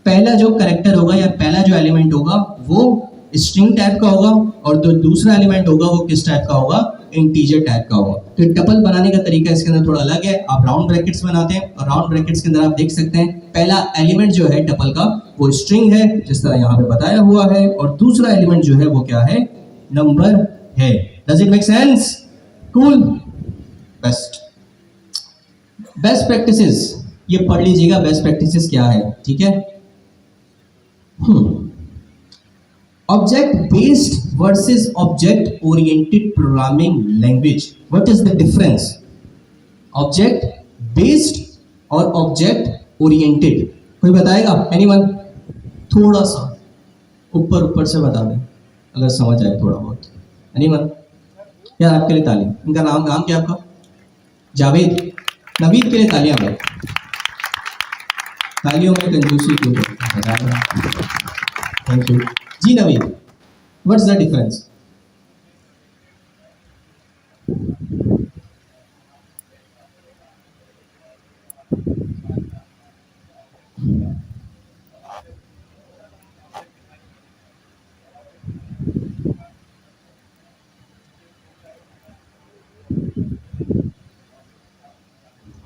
पहला जो कैरेक्टर होगा या पहला जो एलिमेंट होगा वो स्ट्रिंग टाइप का होगा, और जो दूसरा एलिमेंट होगा वो किस टाइप का होगा, इंटीजर टाइप का होगा। तो टपल बनाने का तरीका इसके अंदर थोड़ा अलग है। आप राउंड ब्रैकेट्स बनाते हैं, और राउंड ब्रैकेट्स के अंदर आप देख सकते हैं पहला एलिमेंट जो है टपल का वो स्ट्रिंग है, जिस तरह यहाँ पे बताया हुआ है, और दूसरा एलिमेंट जो है वो क्या है, नंबर है। Does it make sense? Cool. Best practices ये पढ़ लीजिएगा, बेस्ट प्रैक्टिसेस क्या है, ठीक है। Object based versus object oriented programming language. What is the difference? Object based और object oriented, कोई बताएगा? Anyone? थोड़ा सा ऊपर से बता दें अगर समझ आए थोड़ा बहुत। Anyone? यार आपके लिए तालियां। इनका नाम क्या आपका? जावेद। नवीद के लिए तालियां भाई। तालियों में कंजूसी क्यों करते? Thank you ji Naveed. What's the difference?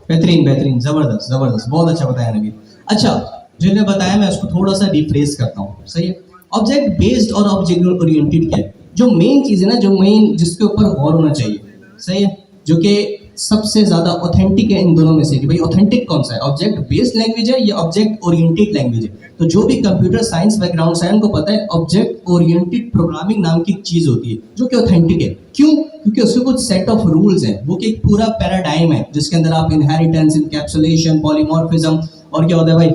बेहतरीन जबरदस्त बहुत अच्छा बताया नवीद। अच्छा, जो ने बताया मैं उसको थोड़ा सा रिफ्रेश करता हूँ, सही है। ऑब्जेक्ट बेस्ड और ऑब्जेक्ट ओरिएंटेड क्या है, जो मेन चीज है ना, जो मेन जिसके ऊपर गौर होना चाहिए, सही है, जो कि सबसे ज्यादा ऑथेंटिक है इन दोनों में से, कि भाई ऑथेंटिक कौन सा है, ऑब्जेक्ट बेस्ड लैंग्वेज है या ऑब्जेक्ट ओरिएंटेड लैंग्वेज है। तो जो भी कंप्यूटर साइंस बैकग्राउंड से है उनको पता है ऑब्जेक्ट ओरिएंटेड प्रोग्रामिंग नाम की चीज होती है जो कि ऑथेंटिक है। क्यों? क्योंकि उसके कुछ सेट ऑफ रूल्स हैं, वो कि एक पूरा पैराडाइम है जिसके अंदर आप इनहेरिटेंस, इनकैप्सुलेशन, पॉलीमॉर्फिज्म और क्या होता है भाई,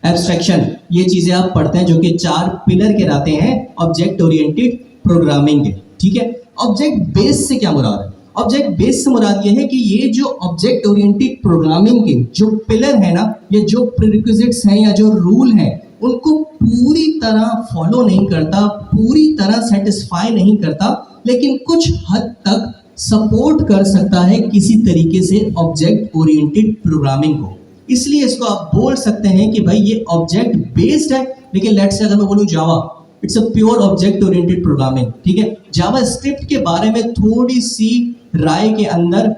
एब्स्ट्रैक्शन, ये चीजें आप पढ़ते हैं, जो कि 4 पिलर कहलाते हैं ऑब्जेक्ट ओरिएंटेड प्रोग्रामिंग के, ठीक है। ऑब्जेक्ट बेस से क्या मुराद है? ऑब्जेक्ट बेस से मुराद ये है कि ये जो ऑब्जेक्ट ओरिएंटेड प्रोग्रामिंग के जो पिलर है ना, ये जो प्रीरिक्विजिट्स हैं या जो रूल हैं, उनको पूरी तरह फॉलो नहीं करता, पूरी तरह सेटिस्फाई नहीं करता, लेकिन कुछ हद तक सपोर्ट कर सकता है किसी तरीके से ऑब्जेक्ट ओरिएंटेड प्रोग्रामिंग को। इसलिए इसको आप बोल सकते हैं कि भाई ये ऑब्जेक्ट बेस्ड है। लेकिन लेट्स से अगर मैं बोलूं Java, it's a pure object oriented programming, ठीक है। जावा स्क्रिप्ट के बारे में थोड़ी सी राय के अंदर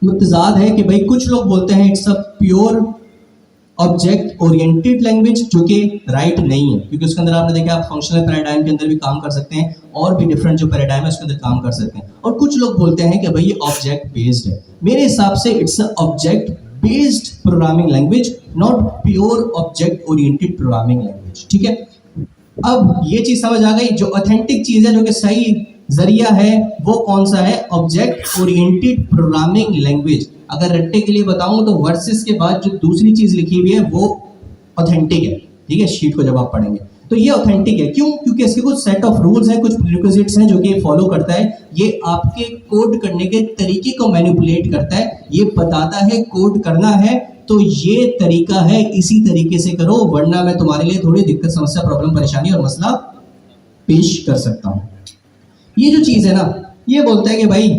मुतजाद है कि भाई कुछ लोग बोलते हैं it's a pure object oriented language, जो कि राइट नहीं है, क्योंकि उसके अंदर आपने देखा आप फंक्शनल पैराडाइम के अंदर भी काम कर सकते हैं, और भी डिफरेंट जो पैराडाइम है उसके अंदर काम कर सकते हैं। और कुछ लोग बोलते हैं कि भाई ये ऑब्जेक्ट बेस्ड है। मेरे हिसाब से it's a object based programming language. Not pure object oriented programming language. ठीक है, अब ये चीज समझ आ गई। जो ऑथेंटिक चीज है, जो कि सही जरिया है, वो कौन सा है? Object oriented programming language. अगर रट्टे के लिए बताऊं तो वर्सेस के बाद जो दूसरी चीज लिखी हुई है वो ऑथेंटिक है। ठीक है, शीट को जब आप पढ़ेंगे तो ये ऑथेंटिक है। क्यों? क्योंकि इसके कुछ सेट ऑफ रूल्स हैं, कुछ प्रीरिक्विजिट्स हैं जो कि फॉलो करता है। ये आपके कोड करने के तरीके को मैनिपुलेट करता है। ये बताता है कोड करना है तो ये तरीका है, इसी तरीके से करो, वरना मैं तुम्हारे लिए थोड़ी दिक्कत, समस्या, प्रॉब्लम, परेशानी और मसला पेश कर सकता हूं। ये जो चीज है ना, ये बोलता है कि भाई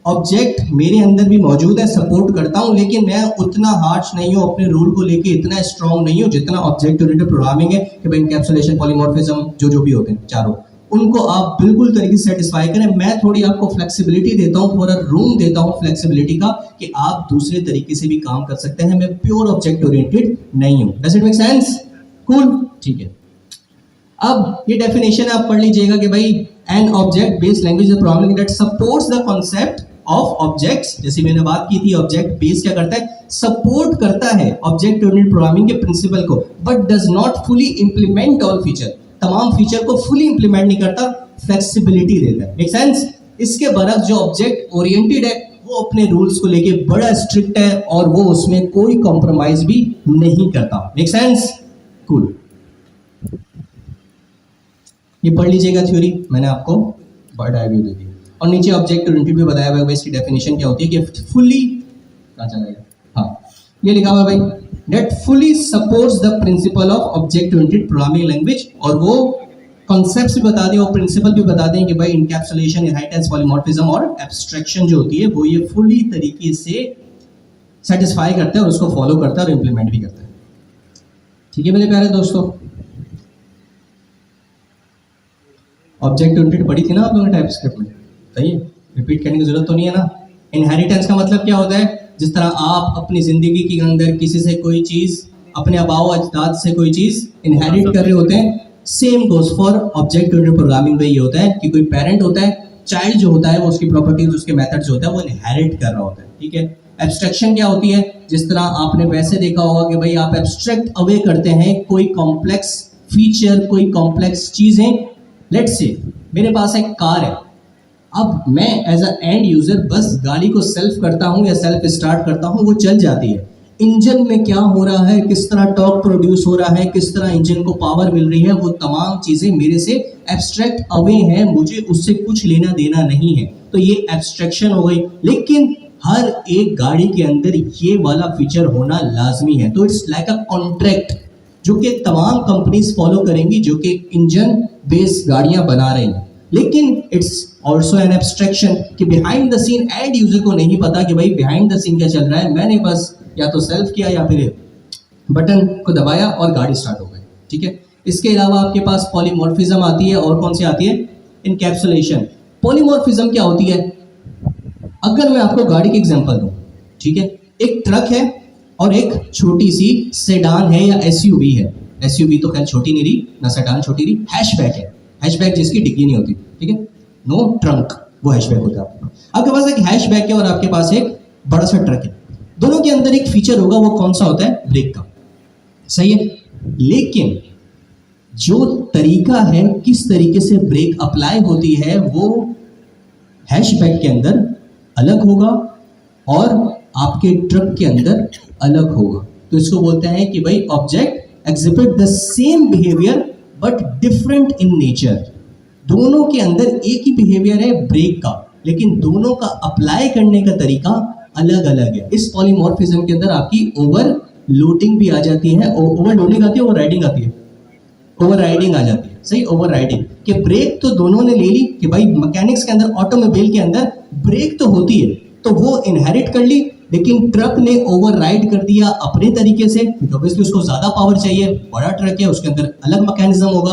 ऑब्जेक्ट मेरे अंदर भी मौजूद है, सपोर्ट करता हूं, लेकिन मैं उतना हार्श नहीं हूं, अपने रूल को लेके इतना स्ट्रांग नहीं हूं जितना ऑब्जेक्ट ओरिएंटेड प्रोग्रामिंग है कि भाई एनकैप्सुलेशन, पॉलीमॉर्फिज्म, जो भी होते हैं चारों, उनको आप बिल्कुल तरीके से सेटिस्फाई करें। मैं थोड़ी आपको फ्लेक्सिबिलिटी देता हूं, थोड़ा रूम देता हूं फ्लेक्सिबिलिटी का, कि आप दूसरे तरीके से भी काम कर सकते हैं। मैं प्योर ऑब्जेक्ट ओरिएंटेड नहीं हूं। Does it make sense? Cool, ठीक है। अब ये डेफिनेशन आप पढ़ लीजिएगा कि भाई an object based language programming that supports the concept of objects. जैसे मैंने बात की थी, ऑब्जेक्ट बेस क्या करता है? सपोर्ट करता है ऑब्जेक्ट ओरिएंटेड प्रोग्रामिंग के प्रिंसिपल को, but does not fully implement all feature. तमाम फीचर को फुली इंप्लीमेंट नहीं करता, फ्लेक्सिबिलिटी देता है। Make sense? इसके बरक्स जो ऑब्जेक्ट ओरिएंटेड है वो अपने रूल्स को लेके बड़ा स्ट्रिक्ट है और वो उसमें कोई कॉम्प्रोमाइज भी नहीं करता। Make sense? कूल। ये पढ़ लीजिएगा थ्योरी, मैंने आपको बर्ड आई व्यू दे दी और नीचे ऑब्जेक्ट ओरिएंटेड भी बताया हुआ है। इसकी डेफिनेशन क्या होती है कि फुली, कहाँ चला गया? हाँ, ये लिखा हुआ है भाई, that fully supports the principle of object oriented programming language. और वो कॉन्सेप्ट्स भी बता दें और प्रिंसिपल भी बता दें कि भाई इनकैप्सुलेशन, इनहेरिटेंस, पॉलीमॉर्फिज्म और एब्स्ट्रैक्शन जो होती है वो ये फुली तरीके से सेटिस्फाई करता है और उसको फॉलो करता है और इम्प्लीमेंट भी करता है। ठीक है मेरे प्यारे दोस्तों, ऑब्जेक्ट ओरिएंटेड पढ़ी थी ना आप लोगों ने टाइपस्क्रिप्ट में, सही है, रिपीट करने की जरूरत तो नहीं है ना। इनहेरिटेंस का मतलब क्या होता है? जिस तरह आप अपनी जिंदगी के अंदर किसी से कोई चीज, अपने आबाओ अजदाद से कोई चीज इनहेरिट कर रहे होते हैं, same goes for object oriented programming में। ये होता है कि कोई पेरेंट होता है, चाइल्ड जो होता है वो उसकी प्रॉपर्टीज, उसके मेथड्स होता है वो इनहेरिट कर रहा होता है। ठीक है। एब्स्ट्रैक्शन क्या होती है? जिस तरह आपने वैसे देखा होगा कि भाई आप एब्स्ट्रैक्ट अवे करते हैं कोई कॉम्प्लेक्स फीचर, कोई कॉम्प्लेक्स चीजें। लेट्स से मेरे पास एक कार है, अब मैं एज अ एंड यूजर बस गाड़ी को सेल्फ करता हूँ या सेल्फ स्टार्ट करता हूँ, वो चल जाती है। इंजन में क्या हो रहा है, किस तरह टॉर्क प्रोड्यूस हो रहा है, किस तरह इंजन को पावर मिल रही है, वो तमाम चीजें मेरे से एब्स्ट्रैक्ट अवे हैं, मुझे उससे कुछ लेना देना नहीं है। तो ये एब्स्ट्रैक्शन हो गई। लेकिन हर एक गाड़ी के अंदर ये वाला फीचर होना लाजमी है। तो इट्स लाइक अ कॉन्ट्रैक्ट जो कि तमाम कंपनीज फॉलो करेंगी जो कि इंजन बेस्ड गाड़ियां बना रही हैं। लेकिन इट्स ऑल्सो एन एब्स्ट्रैक्शन कि behind the scene and user को नहीं पता कि भाई बिहाइंड द सीन क्या चल रहा है। मैंने बस या तो सेल्फ किया या फिर बटन को दबाया और गाड़ी स्टार्ट हो गई। ठीक है। इसके अलावा आपके पास पॉलीमॉर्फिज्म आती है, और कौन सी आती है? इनकैप्सुलेशन। पॉलीमॉर्फिज्म क्या होती है? अगर मैं आपको गाड़ी की एग्जांपल दूं, ठीक है, एक ट्रक है और एक छोटी सी सेडान है या एसयूवी है। एसयूवी तो खैर छोटी नहीं रही, ना सेडान छोटी रही, हैचबैक है। हैचबैक जिसकी डिग्गी नहीं होती, ठीक है, नो ट्रंक, वो हैचबैक होता है। आपके पास एक हैचबैक है और आपके पास एक बड़ा सा ट्रक है। दोनों के अंदर एक फीचर होगा, वो कौन सा होता है? ब्रेक का। सही है। लेकिन जो तरीका है किस तरीके से ब्रेक अप्लाई होती है वो हैचबैक के अंदर अलग होगा और आपके ट्रक के अंदर अलग होगा। तो इसको बोलते हैं कि भाई object exhibit the same behaviour but different in nature. दोनों के अंदर एक ही बिहेवियर है ब्रेक का, लेकिन दोनों का अप्लाई करने का तरीका अलग अलग है। इस पॉलीमॉर्फिज्म के अंदर आपकी ओवरलोडिंग भी आ जाती है। ओवरलोडिंग आती है, ओवर राइडिंग आती है, ओवर राइडिंग आ जाती है। सही, ओवर राइडिंग कि ब्रेक तो दोनों ने ले ली कि भाई मैकेनिक्स के अंदर, ऑटोमोबाइल के अंदर ब्रेक तो होती है तो वो इनहेरिट कर ली, लेकिन ट्रक ने ओवर राइड कर दिया अपने तरीके से, ऑब्वियसली उसको ज्यादा पावर चाहिए, बड़ा ट्रक है, उसके अंदर अलग मैकेनिज्म होगा,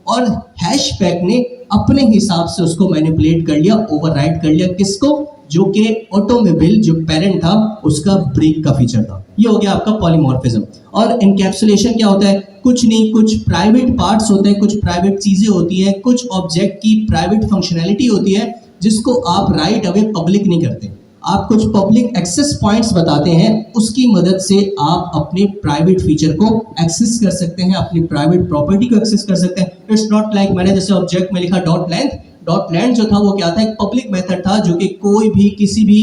और हैचबैक ने अपने हिसाब से उसको मैनिपुलेट कर लिया, ओवर राइड कर लिया। किसको? जो कि ऑटोमोबाइल जो पेरेंट था उसका ब्रेक का फीचर था। ये हो गया आपका पॉलीमॉर्फिज्म। और इनकैप्सुलेशन क्या होता है? कुछ नहीं, कुछ प्राइवेट पार्ट्स होते हैं, कुछ प्राइवेट चीजें होती हैं, कुछ ऑब्जेक्ट की प्राइवेट फंक्शनैलिटी होती है जिसको आप राइट अवे पब्लिक नहीं करते। आप कुछ पब्लिक एक्सेस पॉइंट्स बताते हैं, उसकी मदद से आप अपने प्राइवेट फीचर को एक्सेस कर सकते हैं, अपनी प्राइवेट प्रॉपर्टी को एक्सेस कर सकते हैं। इट्स नॉट लाइक मैंने जैसे ऑब्जेक्ट में लिखा डॉट लेंथ जो था वो क्या था, एक पब्लिक मेथड था जो कि कोई भी किसी भी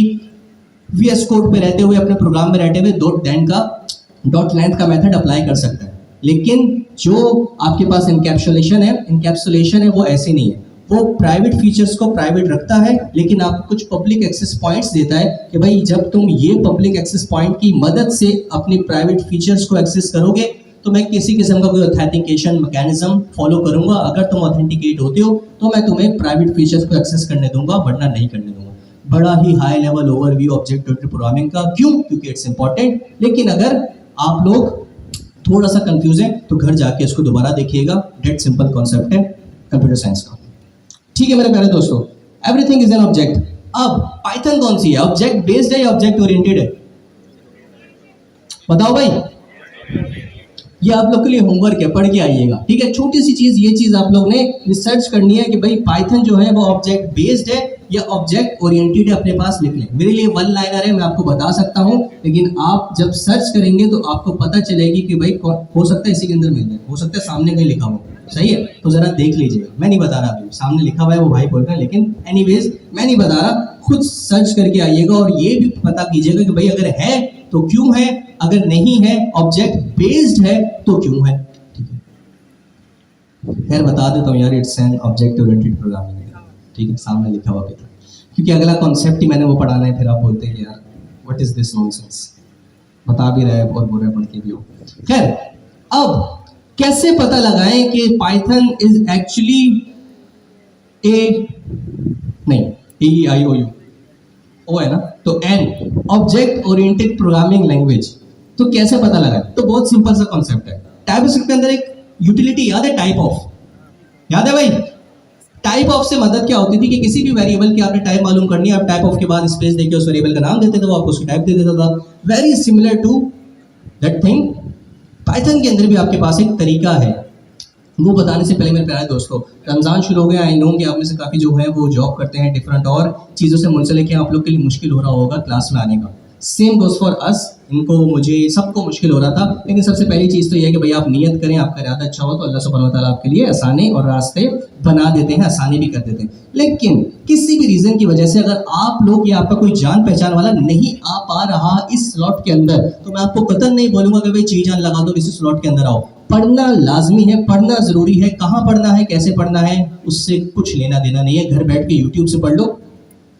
VS कोड पे रहते हुए अपने प्रोग्राम में रहते हुए डॉट लेंथ का मेथड अप्लाई कर सकता है। लेकिन जो आपके पास इनकैप्सुलेशन है वो ऐसे नहीं है, वो प्राइवेट फीचर्स को प्राइवेट रखता है, लेकिन आपको कुछ पब्लिक एक्सेस पॉइंट्स देता है कि भाई जब तुम ये पब्लिक एक्सेस पॉइंट की मदद से अपनी प्राइवेट फीचर्स को एक्सेस करोगे तो मैं किसी किस्म का कोई ऑथेंटिकेशन मैकेनिज्म फॉलो करूंगा। अगर तुम ऑथेंटिकेट होते हो तो मैं तुम्हें प्राइवेट फीचर्स को एक्सेस करने दूंगा, वरना नहीं करने दूंगा। बड़ा ही high level overview object oriented programming का, क्यों? क्योंकि इट्स इंपॉर्टेंट। लेकिन अगर आप लोग थोड़ा सा कंफ्यूज है तो घर जाके इसको दोबारा देखिएगा, डेट सिंपल कॉन्सेप्ट है कंप्यूटर साइंस का। ठीक है मेरे प्यारे दोस्तों, एवरीथिंग इज एन ऑब्जेक्ट। अब पाइथन कौन सी है, ऑब्जेक्ट बेस्ड है या ऑब्जेक्ट ओरिएंटेड है? बताओ भाई, ये आप लोग के लिए होमवर्क है, पढ़ के आइएगा। ठीक है, छोटी सी चीज, ये चीज आप लोग ने रिसर्च करनी है कि भाई पाइथन जो है वो ऑब्जेक्ट बेस्ड है या ऑब्जेक्ट ओरिएंटेड है, अपने पास लिख लें। मेरे लिए वन लाइनर है, मैं आपको बता सकता हूं, लेकिन आप जब सर्च करेंगे तो आपको पता चलेगी कि भाई हो सकता है इसी के अंदर मिल जाए, हो सकता है सामने कहीं लिखा हो। सही है, तो जरा देख लीजिएगा, मैं नहीं बता रहा, अभी सामने लिखा हुआ है वो भाई बोल रहे हैं, लेकिन एनीवेज मैं नहीं बता रहा, खुद सर्च करके आइएगा और ये भी पता कीजिएगा कि भाई अगर है तो क्यों है, अगर नहीं है ऑब्जेक्ट बेस्ड है तो क्यों है। ठीक है, खैर बता देता हूँ यार, it's an object oriented programming. ठीक है, सामने लिखा हुआ भी था, क्योंकि अगला कॉन्सेप्ट ही मैंने वो पढ़ाना है, फिर आप बोलते हैं यार व्हाट इज दिस नॉनसेंस, बता भी रहा है और बोल रहा है पढ़ के भी हो। खैर, अब कैसे पता लगाएं कि पाइथन इज एक्चुअली ओ है ना, तो an object oriented programming language. तो कैसे पता लगाएं? तो बहुत सिंपल सा कॉन्सेप्ट है। टाइपस्क्रिप्ट के अंदर एक यूटिलिटी याद है, टाइप ऑफ, याद है भाई? टाइप ऑफ से मदद क्या होती थी कि किसी भी वेरिएबल की आपने टाइप मालूम करनी है, आप टाइप ऑफ के बाद स्पेस देके उस वेरिएबल का नाम देते थे, वो आपको उसकी टाइप दे देता था। Very similar to that thing Python के अंदर भी आपके पास एक तरीका है। वो बताने से पहले मेरे प्यारे दोस्तों, रमज़ान शुरू हो गया, आई नो कि आप में से काफ़ी जो है वो जॉब करते हैं, डिफरेंट और चीज़ों से मुंसलिक है, आप लोग के लिए मुश्किल हो रहा होगा क्लास में आने का। सेम गोज फॉर अस, इनको मुझे सबको मुश्किल हो रहा था। लेकिन सबसे पहली चीज़ तो ये है कि भाई आप नियत करें, आपका इरादा अच्छा हो तो अल्लाह सुब्हानहू व तआला आपके लिए आसानी और रास्ते बना देते हैं, आसानी भी कर देते हैं। लेकिन किसी भी रीज़न की वजह से अगर आप लोग या आपका कोई जान पहचान वाला नहीं आ पा रहा इस स्लॉट के अंदर, तो मैं आपको कतई नहीं बोलूँगा कि भाई जी जान लगा दो इसी स्लॉट के अंदर आओ। पढ़ना लाजमी है, पढ़ना ज़रूरी है। कहाँ पढ़ना है, कैसे पढ़ना है, उससे कुछ लेना देना नहीं है। घर बैठ के यूट्यूब से पढ़ लो,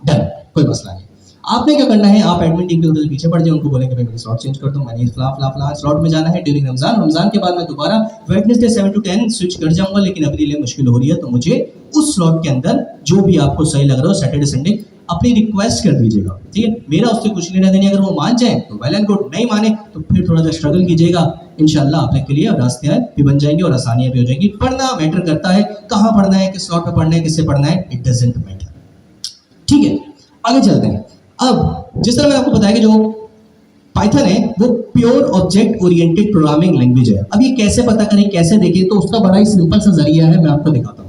डन, कोई मसला नहीं। आपने क्या करना है, आप एडमिन टीम के उधर पीछे पड़ जाए, उनको बोलेंगे भाई मेरी स्लॉट चेंज कर दो, मैंने फला स्लॉट में जाना है ड्यूरिंग रमजान। रमजान के बाद मैं दोबारा वेडनेसडे 7 to 10 स्विच कर जाऊंगा, लेकिन अभी लिए मुश्किल हो रही है, तो मुझे उस स्लॉट के अंदर जो भी आपको सही लग रहा हो सैटरडे संडे अपनी रिक्वेस्ट कर दीजिएगा। ठीक है, मेरा उससे कुछ लेना देना, अगर वो मान जाए तो वेल एंड गुड, नहीं माने तो फिर थोड़ा सा स्ट्रगल कीजिएगा, इंशाल्लाह आपके के लिए रास्ते भी बन जाएंगे और आसानियां भी हो जाएंगी। पढ़ना मैटर करता है, कहाँ पढ़ना है, किस स्लॉट पे पढ़ना है, किससे पढ़ना है, इट डजंट मैटर। ठीक है, आगे चलते हैं। अब जिस तरह मैंने आपको बताया कि जो पाइथन है वो pure object oriented programming language है। अब ये कैसे पता करें, कैसे देखें, तो उसका बड़ा ही सिंपल सा जरिया है, मैं आपको दिखाता हूँ।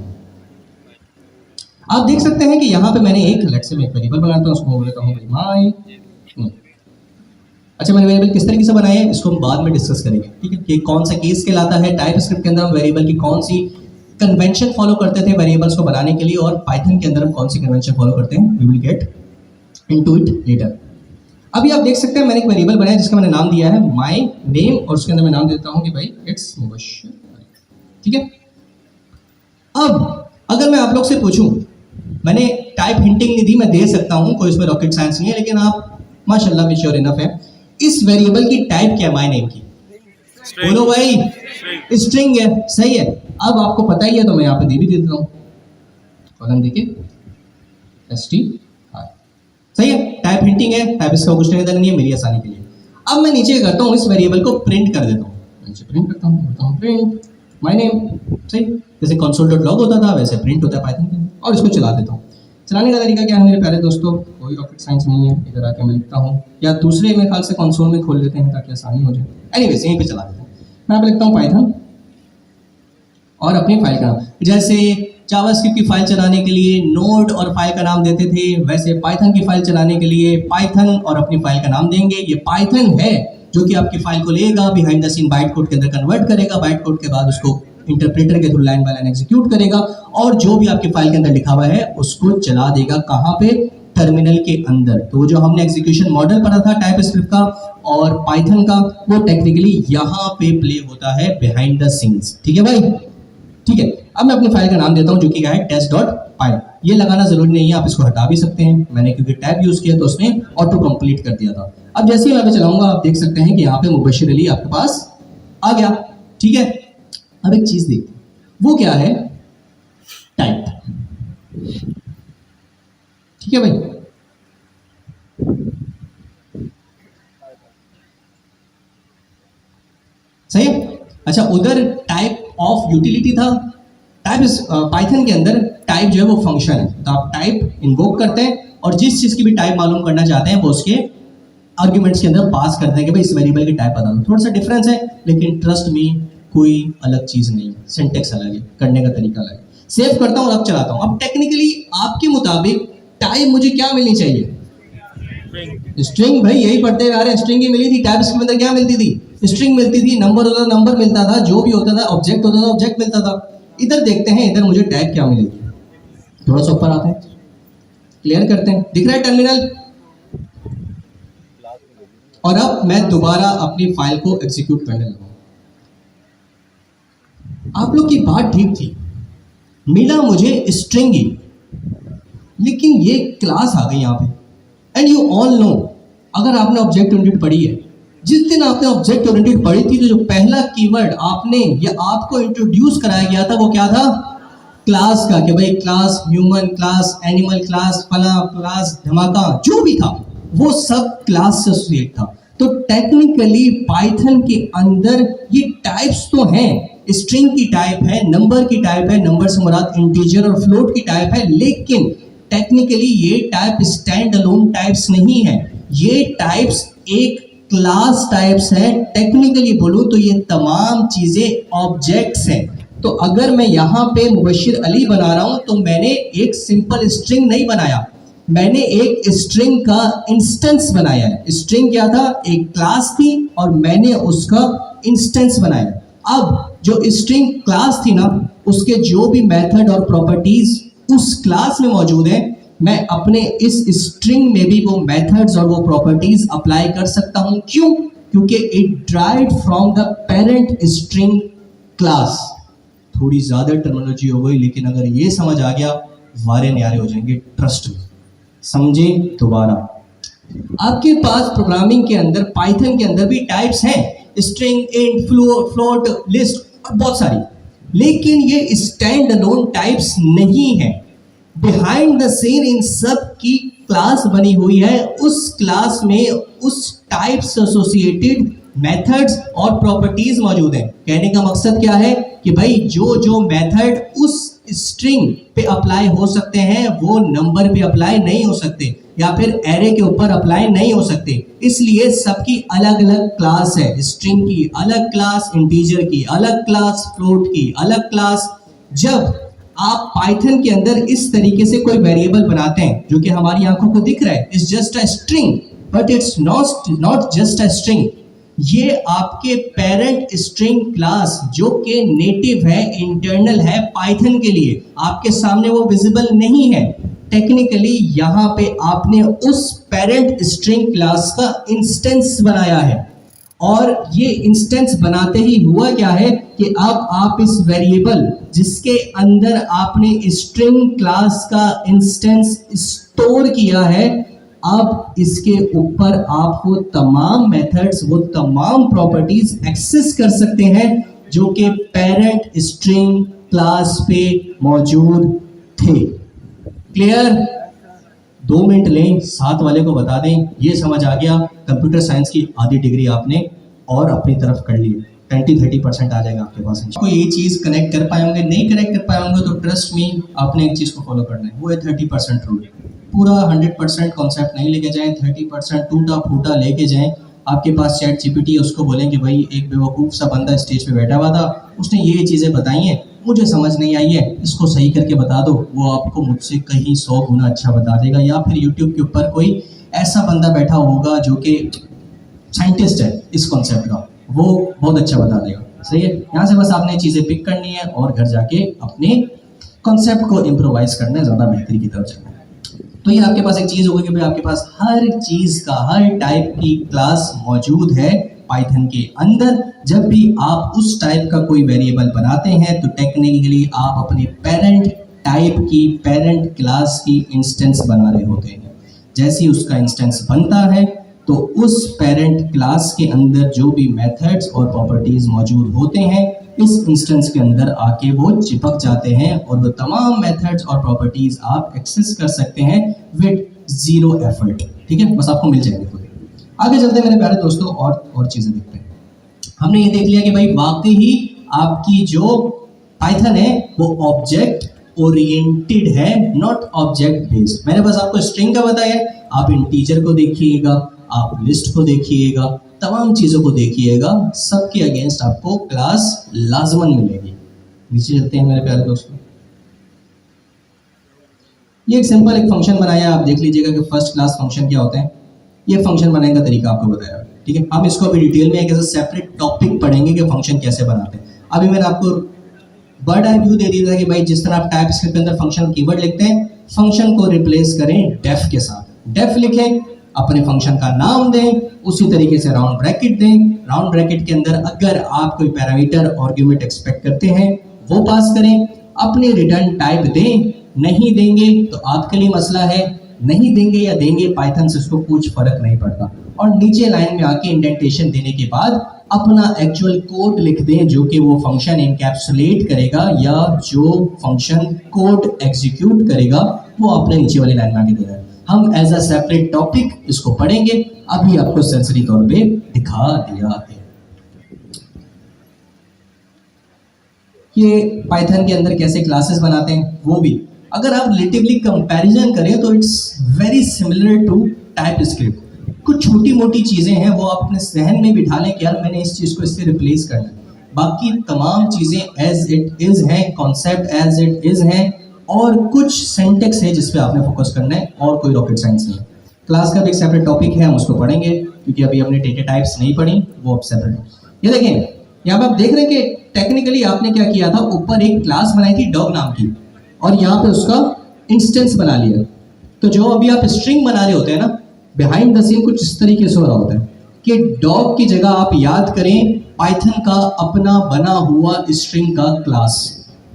आप देख सकते हैं कि यहाँ पे मैंने एक लेट्स से मैं एक वेरिएबल बनाता हूँ, उसको बोल देता हूँ माय। अच्छा, मैंने वेरिएबल किस तरीके से बनाया है इसको हम बाद में डिस्कस करेंगे। ठीक है, कि कौन सा केस कहलाता है, टाइपस्क्रिप्ट के अंदर हम वेरिएबल की कौन सी कन्वेंशन फॉलो करते थे वेरिएबल्स को बनाने के लिए, और पाइथन के अंदर हम कौन सी कन्वेंशन फॉलो करते हैं, we will get into it later. अभी आप देख सकते हैं मैंने एक वेरिएबल बनाया जिसका मैंने नाम दिया है माय नेम, और उसके अंदर मैं नाम देता हूं कि भाई इट्स मुबश्शिर। ठीक है, अब अगर मैं आप लोग से पूछूं, मैंने टाइप हिंटिंग नहीं दी, मैं दे सकता हूं, कोई इसमें रॉकेट साइंस नहीं है, लेकिन आप माशाल्लाह में श्योर इनफ है। इस वेरिएबल की टाइप क्या है माय नेम की? बोलो भाई, स्ट्रिंग है, सही है। अब आपको पता ही है तो मैं यहाँ पे दे भी देता हूँ, कॉलम देखिए ST, सही है। टाइप हिंटिंग है, टाइप इसका कुछ नहीं नहीं है, मेरी आसानी के लिए। अब मैं नीचे करता हूँ, इस वेरिएबल को प्रिंट कर देता हूँ, नीचे प्रिंट करता हूँ प्रिंट माय नेम, सही। जैसे console.log होता था वैसे प्रिंट होता है पाइथन के अंदर, और इसको चला देता हूँ। चलाने का तरीका क्या है मेरे प्यारे दोस्तों, कोई रॉकेट साइंस नहीं है। इधर आके मैं लिखता हूँ, या दूसरे मेरे ख्याल से कंसोल में खोल लेते हैं ताकि आसानी हो जाए। एनीवेज यहीं पे चला देता हूँ, मैं यहाँ पे लिखता हूँ पाइथन और अपनी फाइल का नाम, जैसे जावास्क्रिप्ट की फाइल चलाने के लिए नोड और फाइल का नाम देते थे, वैसे पाइथन की फाइल चलाने के लिए पाइथन और अपनी फाइल का नाम देंगे। ये पाइथन है जो कि आपकी फाइल को लेगा, behind the scene byte code के अंदर कन्वर्ट करेगा, बाइट कोड के बाद उसको इंटरप्रेटर के through line by line execute करेगा और जो भी आपकी फाइल के अंदर लिखा हुआ है उसको चला देगा। कहाँ पे? टर्मिनल के अंदर। तो जो हमने एग्जीक्यूशन मॉडल पढ़ा था टाइप स्क्रिप्ट का और पाइथन का, वो टेक्निकली यहाँ पे प्ले होता है बिहाइंड द सीन्स। ठीक है भाई? ठीक है, अब मैं अपनी फाइल का नाम देता हूँ जो कि क्या है, test.py। ये लगाना जरूरी नहीं है, आप इसको हटा भी सकते हैं। मैंने क्योंकि टैब यूज किया तो उसने ऑटो कंप्लीट कर दिया था। अब जैसे ही मैं पे चलाऊंगा आप देख सकते हैं कि यहाँ पे मुबशिर अली आपके पास आ गया। ठीक है, अब एक चीज देखते हैं, वो क्या है? टाइप। ठीक है भाई, सही है। अच्छा, उधर टाइप ऑफ यूटिलिटी था। टाइप पाइथन के अंदर टाइप जो है वो फंक्शन है, तो आप टाइप इन्वोक करते हैं और जिस चीज की भी टाइप मालूम करना चाहते हैं वो उसके आर्ग्यूमेंट्स के अंदर पास करते हैं कि भाई इस वेरिएबल की टाइप बता दो। थोड़ा सा डिफरेंस है, लेकिन ट्रस्ट मी कोई अलग चीज नहीं है, सिंटेक्स अलग है, करने का तरीका अलग है। सेव करता हूँ और अब चलाता हूँ। अब टेक्निकली आपके मुताबिक टाइप मुझे क्या मिलनी चाहिए? स्ट्रिंग। भाई यही पढ़ते हुए आ रहे हैं, स्ट्रिंग ही मिली थी। टाइप के अंदर क्या मिलती थी? स्ट्रिंग मिलती थी। नंबर होता था नंबर मिलता था, जो भी होता था ऑब्जेक्ट होता था ऑब्जेक्ट मिलता था। इधर देखते हैं, इधर मुझे टाइप क्या मिलेगी। थोड़ा सा ऊपर आते हैं, क्लियर करते हैं। दिख रहा है टर्मिनल? और अब मैं दोबारा अपनी फाइल को एग्जीक्यूट करने लगा। आप लोग की बात ठीक थी, मिला मुझे स्ट्रिंग ही, लेकिन ये क्लास आ गई यहाँ पे। एंड यू ऑल नो, अगर आपने ऑब्जेक्ट ओरिएंटेड पढ़ी है, जिस दिन आपने ऑब्जेक्ट ओरिएंटेड पढ़ी थी तो जो पहला कीवर्ड आपने या आपको इंट्रोड्यूस कराया गया था वो क्या था? क्लास का। कि भाई class human, class animal, class फला, क्लास धमाका, जो भी था वो सब क्लास से एसोसिएट था। तो टेक्निकली पाइथन के अंदर ये टाइप्स तो हैं, स्ट्रिंग की टाइप है, नंबर की टाइप है, नंबर से मुराद इंटीजर और फ्लोट की टाइप है, लेकिन टेक्निकली ये टाइप स्टैंड अलोन टाइप्स नहीं है। ये टाइप्स एक क्लास टाइप्स है। टेक्निकली बोलूं तो ये तमाम चीजें ऑब्जेक्ट्स हैं। तो अगर मैं यहाँ पे मुबशिर अली बना रहा हूं तो मैंने एक सिंपल स्ट्रिंग नहीं बनाया, मैंने एक स्ट्रिंग का इंस्टेंस बनाया है। स्ट्रिंग क्या था? एक क्लास थी और मैंने उसका इंस्टेंस बनाया। अब जो स्ट्रिंग क्लास थी ना, उसके जो भी मेथड और प्रॉपर्टीज उस क्लास में मौजूद है, मैं अपने इस स्ट्रिंग में भी वो मेथड्स और वो प्रॉपर्टीज अप्लाई कर सकता हूं। क्यों? क्योंकि it derived from the parent string class. थोड़ी ज्यादा टर्मिनोलॉजी हो गई, लेकिन अगर ये समझ आ गया वारे न्यारे हो जाएंगे, ट्रस्ट में। समझे? दोबारा, आपके पास प्रोग्रामिंग के अंदर, पाइथन के अंदर भी टाइप्स हैं, स्ट्रिंग, इंट, फ्लोट, लिस्ट और बहुत सारी, लेकिन ये स्टैंड अलोन टाइप्स नहीं है। बिहाइंड द सीन इन सब की क्लास बनी हुई है। उस क्लास में उस टाइप से एसोसिएटेड मेथड्स और प्रॉपर्टीज मौजूद हैं। कहने का मकसद क्या है कि भाई जो जो मेथड उस स्ट्रिंग पे अप्लाई हो सकते हैं वो नंबर पे अप्लाई नहीं हो सकते, या फिर एरे के ऊपर अप्लाई नहीं हो सकते। इसलिए सबकी अलग अलग क्लास है। स्ट्रिंग की अलग क्लास, इंटीजर की अलग क्लास, फ्लोट की अलग क्लास। जब आप पाइथन के अंदर इस तरीके से कोई वेरिएबल बनाते हैं जो कि हमारी आंखों को दिख रहा है, it's just a string, but it's not just a string. ये आपके पेरेंट स्ट्रिंग क्लास जो कि नेटिव है, इंटरनल है पाइथन के लिए, आपके सामने वो विजिबल नहीं है। टेक्निकली यहाँ पे आपने उस पेरेंट स्ट्रिंग क्लास का इंस्टेंस बनाया है, और ये इंस्टेंस बनाते ही हुआ क्या है कि अब आप इस वेरिएबल जिसके अंदर आपने स्ट्रिंग क्लास का इंस्टेंस स्टोर किया है, अब इसके ऊपर आप वो तमाम मेथड्स, वो तमाम प्रॉपर्टीज एक्सेस कर सकते हैं जो कि पेरेंट स्ट्रिंग क्लास पे मौजूद थे। क्लियर? 2 मिनट लें, साथ वाले को बता दें, ये समझ आ गया, कंप्यूटर साइंस की आधी डिग्री आपने और अपनी तरफ कर ली। 20-30% आ जाएगा आपके पास। आपको ये चीज़ कनेक्ट कर पाए होंगे, नहीं कनेक्ट कर पाए होंगे तो ट्रस्ट मी, आपने एक चीज़ को फॉलो करना है, वो है 30% रूल। पूरा 100% कॉन्सेप्ट नहीं लेके जाएं, 30% टूटा फूटा लेके जाएं। आपके पास चैट जीपीटी, उसको बोलें कि भाई एक बेवकूफ़ सा बंदा स्टेज पे बैठा हुआ था, उसने ये चीज़ें बताई हैं, मुझे समझ नहीं आई है, इसको सही करके बता दो, वो आपको मुझसे कहीं 100 गुना अच्छा बता देगा। या फिर यूट्यूब के ऊपर कोई ऐसा बंदा बैठा होगा जो कि साइंटिस्ट है इस कॉन्सेप्ट का, वो बहुत अच्छा बता देगा। सही है, यहाँ से बस आपने चीज़ें पिक करनी है और घर जाके अपने कॉन्सेप्ट को इम्प्रोवाइज करना है, ज़्यादा बेहतरी की तरफ चलना है। तो ये आपके पास एक चीज़ होगी कि भाई आपके पास हर चीज़ का, हर टाइप की क्लास मौजूद है पाइथन के अंदर। जब भी आप उस टाइप का कोई वेरिएबल बनाते हैं तो टेक्निकली आप अपने पेरेंट टाइप की, पेरेंट क्लास की इंस्टेंस बना रहे होते हैं। जैसे ही उसका इंस्टेंस बनता है तो उस पेरेंट क्लास के अंदर जो भी मेथड्स और प्रॉपर्टीज मौजूद होते हैं इस इंस्टेंस के अंदर आके वो चिपक जाते हैं और वो तमाम मेथड्स और प्रॉपर्टीज आप एक्सेस कर सकते हैं विद जीरो एफर्ट। ठीक है, बस आपको मिल जाएंगे। खुद आगे चलते हैं मेरे प्यारे दोस्तों और चीजें देखते हैं। हमने ये देख लिया कि भाई वाकई ही आपकी जो पाइथन है वो ऑब्जेक्ट ओरिएंटेड है, नॉट ऑब्जेक्ट बेस्ड। मैंने बस आपको स्ट्रिंग का बताया, आप इंटीजर को देखिएगा, आप लिस्ट को देखिएगा, तमाम चीज़ों को देखिएगा, सबके अगेंस्ट आपको क्लास लाजमन मिलेगी। नीचे चलते हैं मेरे प्यारे दोस्तों। ये एक सिंपल एक फंक्शन बनाया, आप देख लीजिएगा कि फर्स्ट क्लास फंक्शन क्या होता है। ये फंक्शन बनाने का तरीका आपको बताया। ठीक है, हम इसको अभी डिटेल में एक ऐसा सेपरेट टॉपिक पढ़ेंगे कि फंक्शन कैसे बनाते हैं। अभी मैंने आपको बर्ड आई व्यू दे दिया था कि भाई जिस तरह आप टाइप स्क्रिप्ट के अंदर फंक्शन कीवर्ड लिखते हैं, फंक्शन को रिप्लेस करें डेफ के साथ। डेफ लिखें, अपने फंक्शन का नाम दें, उसी तरीके से राउंड ब्रैकेट दें। राउंड ब्रैकेट के अंदर अगर आप कोई पैरामीटर आर्गुमेंट एक्सपेक्ट करते हैं वो पास करें, अपने रिटर्न टाइप दें। नहीं देंगे तो आपके लिए मसला है, नहीं देंगे या देंगे पाइथन से उसको कुछ फर्क नहीं पड़ता। और नीचे लाइन में आके इंडेंटेशन देने के बाद अपना एक्चुअल कोड लिख दें जो कि वो फंक्शन इनकैप्सुलेट करेगा या जो फंक्शन कोड एग्जीक्यूट करेगा वो आपने नीचे वाली लाइन में आके देना है। हम एज अ सेपरेट टॉपिक इसको पढ़ेंगे, अभी आपको सेंसरी तौर पे दिखा दिया है। ये पाइथन के अंदर कैसे क्लासेस बनाते हैं वो भी अगर आप रिलेटिवली कंपैरिजन करें तो it's very similar to TypeScript. कुछ छोटी मोटी चीज़ें हैं वो आप अपने जहन में बिठा लें कि यार मैंने इस चीज़ को इससे रिप्लेस करना है। बाकी तमाम चीज़ें एज इट इज़ हैं, कॉन्सेप्ट एज इट इज़ हैं, और कुछ सिंटेक्स है जिस पे आपने फोकस करना है और कोई रॉकेट साइंस नहीं है। क्लास का भी एक सेपरेट टॉपिक है, हम उसको पढ़ेंगे क्योंकि अभी हमने डेटा टाइप्स नहीं पढ़ी, वो अब सेपरेट है। ये देखें, यहाँ पे आप देख रहे हैं कि टेक्निकली आपने क्या किया था, ऊपर एक क्लास बनाई थी डॉग नाम की और यहाँ पे उसका इंस्टेंस बना लिया। तो जो अभी आप स्ट्रिंग बना रहे होते हैं ना, बिहाइंड द सीन कुछ इस तरीके से हो रहा होता है कि डॉग की जगह आप याद करें पाइथन का अपना बना हुआ स्ट्रिंग का क्लास।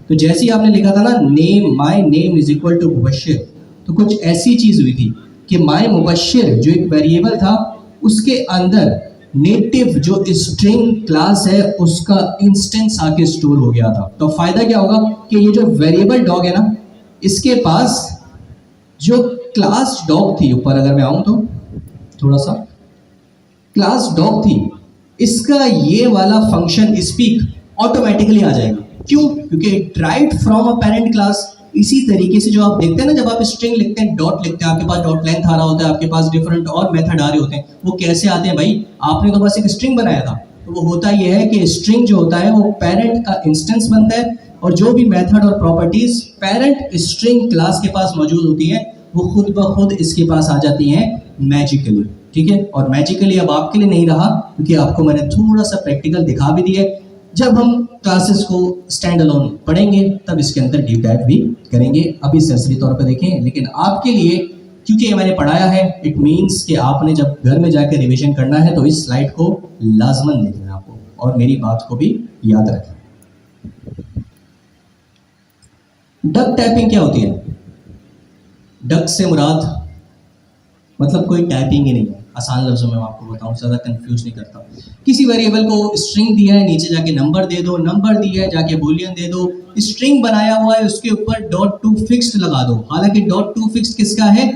तो जैसे ही आपने लिखा था ना name, my name is equal to Mubashir, तो कुछ ऐसी चीज हुई थी कि माई मुबशिर जो एक वेरिएबल था उसके अंदर नेटिव जो स्ट्रिंग क्लास है उसका इंस्टेंस आके स्टोर हो गया था। तो फायदा क्या होगा कि ये जो वेरिएबल डॉग है ना, इसके पास जो क्लास डॉग थी, ऊपर अगर मैं आऊं तो थोड़ा सा क्लास डॉग थी, इसका ये वाला फंक्शन स्पीक ऑटोमेटिकली आ जाएगा। क्यों? क्योंकि it right from a parent class. इसी तरीके से जो आप देखते हैं ना, जब आप स्ट्रिंग लिखते हैं, डॉट लिखते हैं, आपके पास डॉट लेंथ आ रहा होता है, आपके पास डिफरेंट और मेथड आ रहे होते हैं। वो कैसे आते हैं भाई? आपने तो बस एक स्ट्रिंग बनाया था। तो वो होता ये है कि स्ट्रिंग जो होता है वो पेरेंट का इंस्टेंस बनता है और जो भी मेथड और प्रॉपर्टीज पेरेंट स्ट्रिंग क्लास के पास मौजूद होती है वो खुद ब खुद इसके पास आ जाती हैं मैजिकली। ठीक है, और मैजिकली अब आपके लिए नहीं रहा क्योंकि आपको मैंने थोड़ा सा प्रैक्टिकल दिखा भी दिया। जब हम क्लासेस को स्टैंड अलोन पढ़ेंगे तब इसके अंदर डीप डाइव भी करेंगे, अभी सरसरी तौर पर देखें। लेकिन आपके लिए क्योंकि ये मैंने पढ़ाया है, इट मीन्स कि आपने जब घर में जाकर रिवीजन करना है तो इस स्लाइड को लाजमन देखना है आपको और मेरी बात को भी याद रखें। डक टाइपिंग क्या होती है? डक से मुराद मतलब कोई टाइपिंग ही नहीं है, आसान लफ्जों में आपको बताऊं, ज़्यादा कंफ्यूज नहीं करता। किसी वेरिएबल को स्ट्रिंग दिया है, नीचे जाके नंबर दे दो, नंबर दिया है जाके बूलियन दे दो, स्ट्रिंग बनाया हुआ है उसके ऊपर डॉट टू फिक्स्ड लगा दो। हालांकि डॉट टू फिक्स्ड किसका है?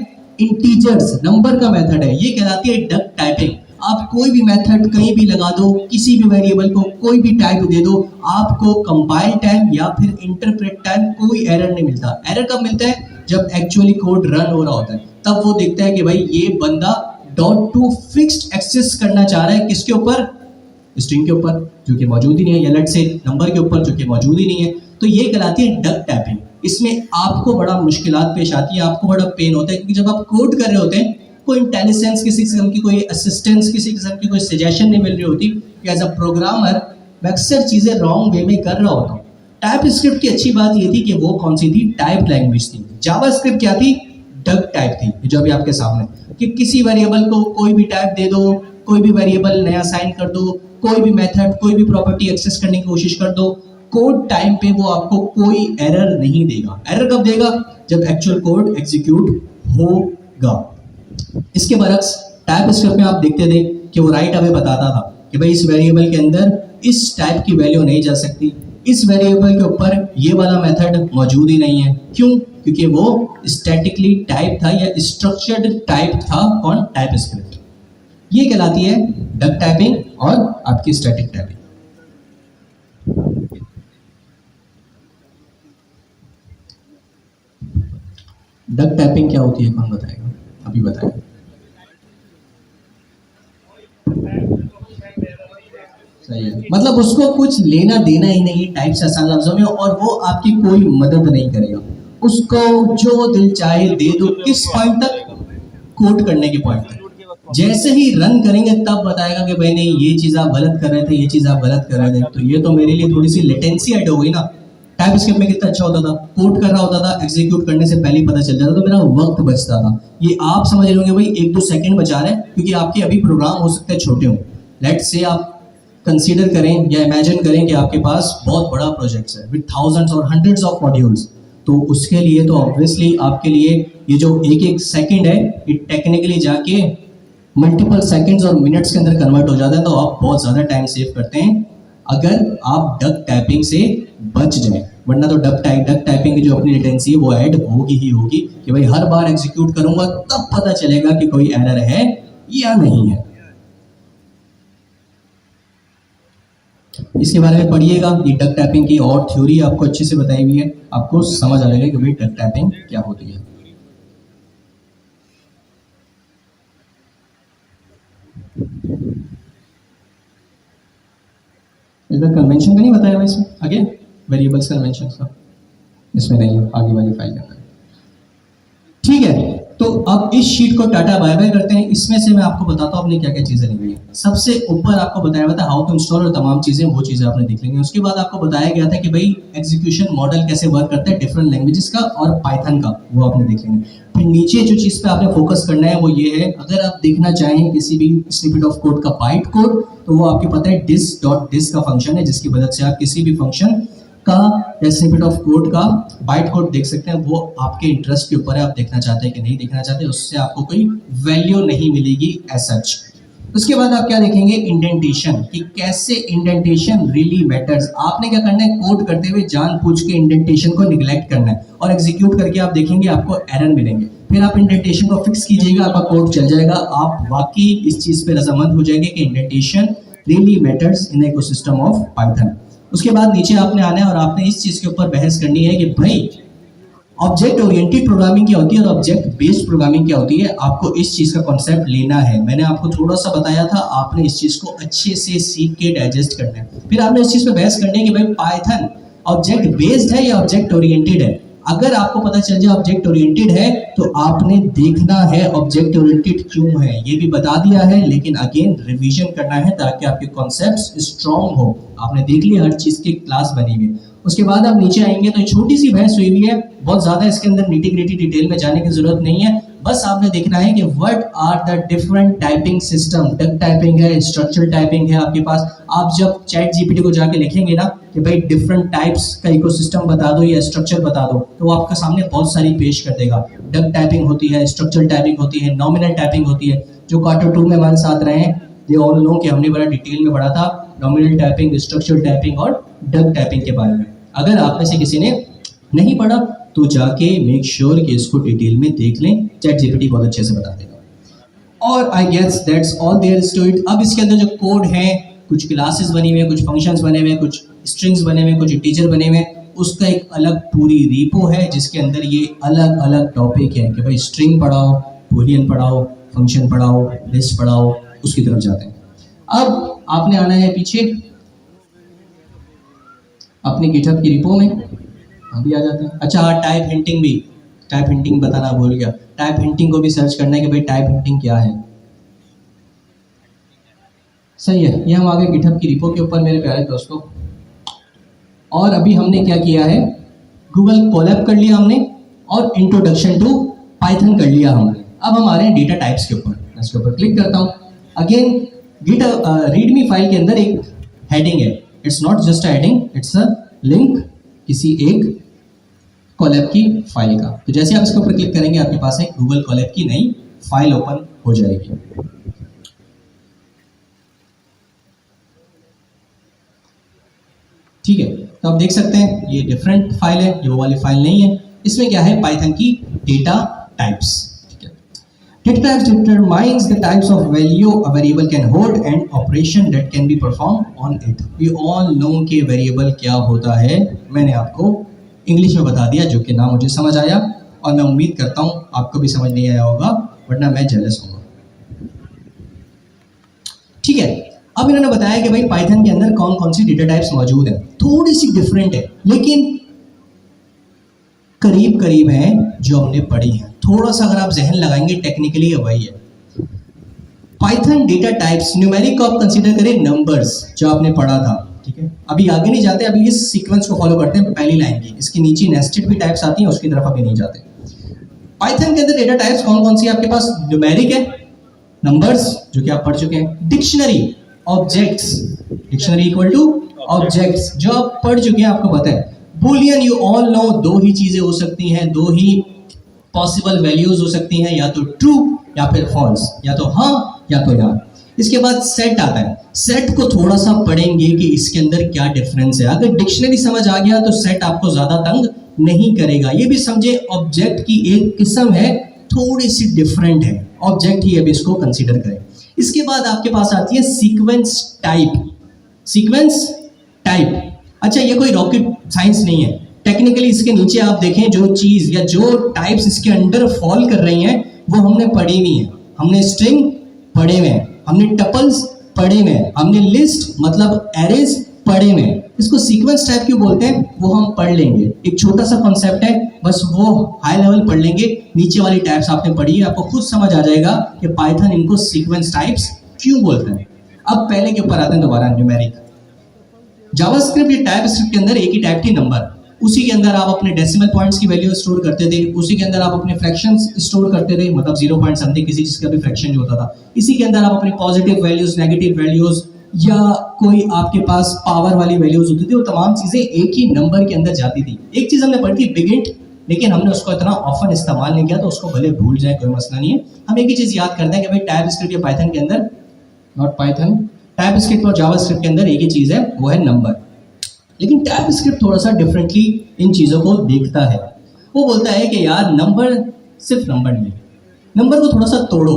इंटीजर्स, नंबर का मेथड है। ये कहलाती है डक टाइपिंग। आप कोई भी मेथड कहीं भी लगा दो, किसी भी वेरिएबल को कोई भी टाइप दे दो, आपको कंपाइल टाइम या फिर इंटरप्रेट टाइम कोई एरर नहीं मिलता। एरर कब मिलता है? जब एक्चुअली कोड रन हो रहा होता है, तब वो देखता है कि भाई ये बंदा डॉट टू फिक्स्ड एक्सेस करना चाह रहा है। किसके ऊपर? स्ट्रिंग के ऊपर जो कि मौजूद ही नहीं है, या लेट से नंबर के ऊपर जो कि मौजूद ही नहीं है। तो ये कहलाती है डक टाइपिंग। इसमें आपको बड़ा मुश्किलात पेश आती है, आपको बड़ा पेन होता है, क्योंकि जब आप कोड कर रहे होते हैं कोई इंटेलिजेंस किसी किस्म की, कोई असिस्टेंस किसी किस्म की, कोई सजेशन नहीं मिल रही होती। एज अ प्रोग्रामर मैं अक्सर चीज़ें रॉन्ग वे में कर रहा होता हूँ। टाइप स्क्रिप्ट की अच्छी बात ये थी कि वो कौन सी थी, टाइप लैंग्वेज थी। जावा स्क्रिप्ट क्या थी, डक टाइप थी, जो अभी आपके सामने, कि किसी वेरिएबल को कोई भी टाइप दे दो, कोई भी वेरिएबल नया साइन कर दो, कोई भी मेथड, कोई भी प्रॉपर्टी एक्सेस करने की कोशिश कर दो, कोड टाइम पे वो आपको कोई एरर नहीं देगा। एरर कब देगा, जब एक्चुअल कोड एग्जीक्यूट होगा। इसके बरक्स टाइप स्क्रिप्ट में आप देखते थे कि वो राइट अवे बताता था कि भाई इस वेरिएबल के अंदर इस टाइप की वैल्यू नहीं जा सकती, इस वेरिएबल के ऊपर ये वाला मेथड मौजूद ही नहीं है। क्यों, क्योंकि वो स्टैटिकली टाइप था या स्ट्रक्चर्ड टाइप था। कौन, टाइप स्क्रिप्ट। ये कहलाती है डक टाइपिंग और आपकी स्टैटिक टाइपिंग। डक टाइपिंग क्या होती है, कौन बताएगा, अभी बताएगा। सही है, मतलब उसको कुछ लेना देना ही नहीं टाइप से आसान लफ्जों में, और वो आपकी कोई मदद नहीं करेगा। उसको जो दिल चाहे दे दो, किस पॉइंट तक, कोड करने के पॉइंट तक। जैसे ही रन करेंगे तब बताएगा कि भाई नहीं ये चीज़ आप गलत कर रहे थे, ये चीज़ आप गलत कर रहे थे। तो ये तो मेरे लिए थोड़ी सी लेटेंसी ऐड हो गई ना। टाइप स्क्रिप्ट में कितना अच्छा होता था, कोड कर रहा होता था, एग्जीक्यूट करने से पहले ही पता चल जाता, तो मेरा वक्त बचता था। ये आप समझ रहे होंगे भाई 1-2 सेकंड बचा रहे हैं, क्योंकि आपके अभी प्रोग्राम हो सकते हैं छोटे हों। लेट्स से आप कंसीडर करें या इमेजिन करें कि आपके पास बहुत बड़ा प्रोजेक्ट है विद थाउजेंड्स और हंड्रेड्स ऑफ मॉड्यूल्स। तो उसके लिए तो ऑब्वियसली आपके लिए ये जो एक एक सेकंड है, ये टेक्निकली जाके मल्टीपल सेकंड्स और मिनट्स के अंदर कन्वर्ट हो जाता है। तो आप बहुत ज़्यादा टाइम सेव करते हैं अगर आप डक टाइपिंग से बच जाए, वरना तो डक टाइपिंग की जो अपनी लेटेंसी है वो ऐड होगी ही होगी, कि भाई हर बार एग्जीक्यूट करूंगा तब पता चलेगा कि कोई एरर है या नहीं है। इसके बारे में पढ़िएगा, ये डक टाइपिंग की और थ्योरी आपको अच्छे से बताई हुई है, आपको समझ आ जाएगा कि भाई डक टाइपिंग क्या होती है। इधर कन्वेंशन का नहीं बताया हुआ इसमें, आगे वेरिएबल्स कन्वेंशन का इसमें नहीं है, आगे वाली फाइल के अंदर। ठीक है, तो अब इस शीट को टाटा बाय बाय करते हैं। इसमें से मैं आपको बताता हूँ आपने क्या क्या चीजें ली है। सबसे ऊपर आपको बताया हुआ था हाउ टू इंस्टॉल, और तमाम चीजें वो चीजें आपने देख लेंगे। उसके बाद आपको बताया गया था कि भाई एग्जीक्यूशन मॉडल कैसे वर्क करता है डिफरेंट लैंग्वेजेस का और पाइथन का, वो आपने देख लेंगे। फिर नीचे जो चीज पे आपने फोकस करना है वो ये है, अगर आप देखना चाहें किसी भी स्निपेट ऑफ कोड का बाइट कोड, तो वो आपको पता है dis.dis का फंक्शन है, जिसकी मदद से आप किसी भी फंक्शन का या स्निपेट ऑफ कोड का बाइट कोड देख सकते हैं। वो आपके इंटरेस्ट के ऊपर है, आप देखना चाहते हैं कि नहीं देखना चाहते, उससे आपको कोई वैल्यू नहीं मिलेगी एज सच। उसके बाद आप क्या देखेंगे, इंडेंटेशन, कि कैसे इंडेंटेशन रियली मैटर्स। आपने क्या करना है, कोड करते हुए जानबूझ के इंडेंटेशन को निगलेक्ट करना है, और एग्जीक्यूट करके आप देखेंगे आपको एरर मिलेंगे। फिर आप इंडेंटेशन को फिक्स कीजिएगा, आपका कोड चल जाएगा। आप वाकई इस चीज पे रजामंद हो जाएंगे कि indentation really matters in ecosystem of Python. उसके बाद नीचे आपने आना है और आपने इस चीज के ऊपर बहस करनी है कि भाई ऑब्जेक्ट ओरिएंटेड प्रोग्रामिंग क्या होती है और ऑब्जेक्ट बेस्ड प्रोग्रामिंग क्या होती है। आपको इस चीज का कॉन्सेप्ट लेना है। मैंने आपको थोड़ा सा बताया था, आपने इस चीज को अच्छे से सीख के डाइजेस्ट करना है। फिर आपने इस चीज पे बहस करनी है कि भाई पाइथन ऑब्जेक्ट बेस्ड है या ऑब्जेक्ट ओरिएंटेड है। अगर आपको पता चल जाए ऑब्जेक्ट ओरिएंटेड है, तो आपने देखना है ऑब्जेक्ट ओरिएंटेड क्यों है, ये भी बता दिया है, लेकिन अगेन रिवीजन करना है ताकि आपके कॉन्सेप्ट्स स्ट्रांग हो। आपने देख लिया, हर चीज की क्लास बनी हुई है। उसके बाद आप नीचे आएंगे तो छोटी सी बहस हुई हुई है, बहुत ज्यादा इसके अंदर नीटी ग्रिटी डिटेल में जाने की जरूरत नहीं है। बस आपने देखना है कि what are the different typing system. Duck typing है, स्ट्रक्चरल टाइपिंग है आपके पास। आप जब चैट जीपीटी को जाके लिखेंगे ना कि भाई डिफरेंट टाइप्स का इकोसिस्टम बता दो या स्ट्रक्चर बता दो, तो वो आपके सामने बहुत सारी पेश कर देगा। डक टाइपिंग होती है, स्ट्रक्चरल टाइपिंग होती है, नॉमिनल टाइपिंग होती है। जो क्वार्टर 2 में हमारे साथ रहे हैं दे ऑल नो कि हमने बड़ा डिटेल में पढ़ा था नॉमिनल टाइपिंग, स्ट्रक्चरल टाइपिंग और डक टाइपिंग के बारे में। अगर आप में से किसी ने नहीं पढ़ा तो जाके मेक श्योर कि इसको डिटेल में देख लें, चैट जीपीटी बहुत अच्छे से बता देगा। और I guess that's all there is to it. अब इसके अंदर जो कोड है, कुछ क्लासेस बनी हुई है, कुछ फंक्शंस बने हुए हैं, कुछ स्ट्रिंग्स बने हुए हैं, कुछ इंटीजर बने हुए हैं, उसका एक अलग पूरी रीपो है जिसके अंदर ये अलग अलग टॉपिक है कि भाई स्ट्रिंग पढ़ाओ, बूलियन पढ़ाओ, फंक्शन पढ़ाओ, लिस्ट पढ़ाओ, उसकी तरफ जाते हैं। अब आपने आना है पीछे, अपनी गिटहब की रिपो में अभी आ जाता है। अच्छा हाँ, टाइप हिंटिंग भी, टाइप हिंटिंग बताना भूल गया, टाइप हिंटिंग को भी सर्च करना है कि भाई टाइप हिंटिंग क्या है। सही है, ये हम आ गए गिटहब की रिपो के ऊपर मेरे प्यारे दोस्तों। और अभी हमने क्या किया है, गूगल कोलैब कर लिया हमने और इंट्रोडक्शन टू पाइथन कर लिया हमने। अब हम आ रहे हैं डेटा टाइप्स के ऊपर। मैं इसके ऊपर क्लिक करता हूँ। अगेन गिट रीडमी फाइल के अंदर एक हेडिंग है, it's not just a heading, it's a link किसी एक कोलैब की फाइल का। तो जैसे आप इसके ऊपर क्लिक करेंगे आपके पास एक गूगल कोलैब की नई फाइल ओपन हो जाएगी। ठीक है, तो आप देख सकते हैं ये डिफरेंट फाइल है, ये वो वाली फाइल नहीं है। इसमें क्या है, पाइथन की data types. Data types determines the types of value a variable can hold and operation that can be performed on it. We all know कि variable क्या होता है, मैंने आपको इंग्लिश में बता दिया, जो कि ना मुझे समझ आया और मैं उम्मीद करता हूँ आपको भी समझ नहीं आया होगा, वरना मैं जेलस हूँगा। ठीक है, अब इन्होंने बताया कि भाई पाइथन के अंदर कौन कौन सी डेटा टाइप्स मौजूद है, थोड़ी सी डिफरेंट है लेकिन करीब करीब है जो हमने पढ़ी है। थोड़ा सा अगर आप जहन लगाएंगे टेक्निकली वही है। पाइथन डेटा टाइप्स, न्यूमेरिक को आप कंसीडर करें नंबर्स जो आपने पढ़ा था। ठीक है, अभी आगे नहीं जाते, अभी इस सीक्वेंस को फॉलो करते हैं पहली लाइन की, इसके नीचे नेस्टेड भी टाइप्स आती हैं, उसकी तरफ अभी नहीं जाते। पाइथन के अंदर डेटा टाइप्स कौन कौन सी आपके पास, न्यूमेरिक है, नंबर्स जो कि आप पढ़ चुके हैं, dictionary, objects, dictionary equal two objects जो आप पढ़ चुके हैं, आपको पता है। बुलियन, यू ऑल नो, दो ही चीजें हो सकती हैं, दो ही पॉसिबल वैल्यूज हो सकती हैं, या तो ट्रू या फिर फॉल्स, या तो हाँ या तो यार। इसके बाद सेट आता है, सेट को थोड़ा सा पढ़ेंगे कि इसके अंदर क्या डिफरेंस है। अगर डिक्शनरी समझ आ गया तो सेट आपको ज्यादा तंग नहीं करेगा। ये भी समझे ऑब्जेक्ट की एक किस्म है, थोड़ी सी डिफरेंट है, ऑब्जेक्ट ही अभी इसको कंसीडर करें। इसके बाद आपके पास आती है सीक्वेंस टाइप। सीक्वेंस टाइप, अच्छा ये कोई रॉकेट साइंस नहीं है, टेक्निकली इसके नीचे आप देखें जो चीज या जो टाइप्स इसके अंडर फॉल कर रही हैं वो हमने पढ़ी हुई है। हमने स्ट्रिंग पढ़े हुए हैं, हमने टपल्स पढ़े हुए हैं, हमने लिस्ट मतलब एरेज पढ़े हुए हैं। इसको सीक्वेंस टाइप क्यों बोलते हैं वो हम पढ़ लेंगे, एक छोटा सा कॉन्सेप्ट है, बस वो हाई लेवल पढ़ लेंगे। नीचे वाली टाइप्स आपने पढ़ी है, आपको खुद समझ आ जाएगा कि पाइथन इनको सीक्वेंस टाइप्स क्यों बोलते हैं। अब पहले के ऊपर आते हैं दोबारा, न्यूमेरिक। जावास्क्रिप्ट या टाइप स्क्रिप्ट के अंदर एक ही टाइप थी, नंबर। उसी के अंदर आप अपने डेसिमल पॉइंट्स की वैल्यू स्टोर करते थे, उसी के अंदर आप अपने फ्रैक्शंस स्टोर करते थे, मतलब 0 पॉइंट समथिंग किसी चीज का भी फ्रैक्शन जो होता था। इसी के अंदर आप अपनी पॉजिटिव वैल्यूज, नेगेटिव वैल्यूज या कोई आपके पास पावर वाली वैल्यूज होती थी, वो तमाम चीजें एक ही नंबर के अंदर जाती थी। एक चीज हमने पढ़ी थी बिगिट, लेकिन हमने उसको इतना ऑफन इस्तेमाल नहीं किया, तो उसको भले भूल जाए कोई मसला नहीं है। हम एक ही चीज याद करते हैं कि भाई टाइप स्क्रिप्ट या पाइथन के अंदर, नॉट पाइथन, टाइप स्क्रिप्ट और जावास्क्रिप्ट के अंदर एक ही चीज है, वो है नंबर। लेकिन टाइप स्क्रिप्ट थोड़ा सा डिफरेंटली इन चीज़ों को देखता है। वो बोलता है कि यार नंबर सिर्फ नंबर नहीं, नंबर को थोड़ा सा तोड़ो,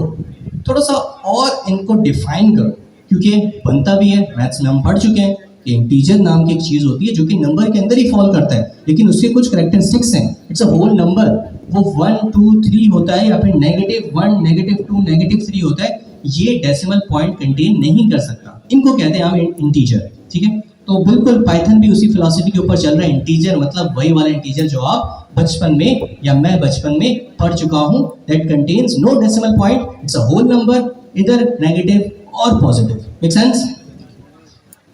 थोड़ा सा और इनको डिफाइन करो, क्योंकि बनता भी है, मैथ्स में हम पढ़ चुके हैं कि इंटीजर नाम की एक चीज़ होती है जो कि नंबर के अंदर ही फॉल करता है, लेकिन उसके कुछ कैरेक्टरिस्टिक्स हैं। इट्स अ होल नंबर, वो 1 2 3 होता है या फिर -1 -2 -3 होता है। ये डेसिमल पॉइंट कंटेन नहीं कर सकता, इनको कहते हैं हम इंटीजर। ठीक है, तो बिल्कुल पाइथन भी उसी फिलॉसफी के ऊपर चल रहा है। इंटीजर मतलब वही वाला इंटीजर जो आप बचपन में या मैं बचपन में पढ़ चुका हूं, that contains no decimal point, it's a whole number, इधर नेगेटिव और पॉजिटिव। Make sense?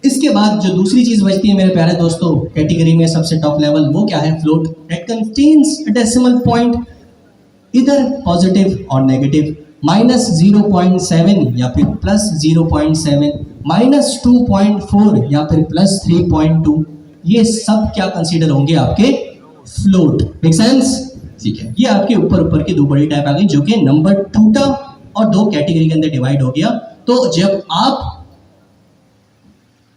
इसके बाद जो दूसरी चीज बचती है मेरे प्यारे दोस्तों कैटेगरी में सबसे टॉप लेवल, वो क्या है, float, that contains a decimal point, इधर पॉजिटिव और नेगेटिव, -0.7 या फिर +0.7, -2.4 या फिर +3.2, ये सब क्या कंसीडर होंगे आपके फ्लोट। Make sense? ठीक है, ये आपके ऊपर ऊपर की दो बड़ी टाइप आ गई, जो कि नंबर टूटा और दो कैटेगरी के अंदर डिवाइड हो गया। तो जब आप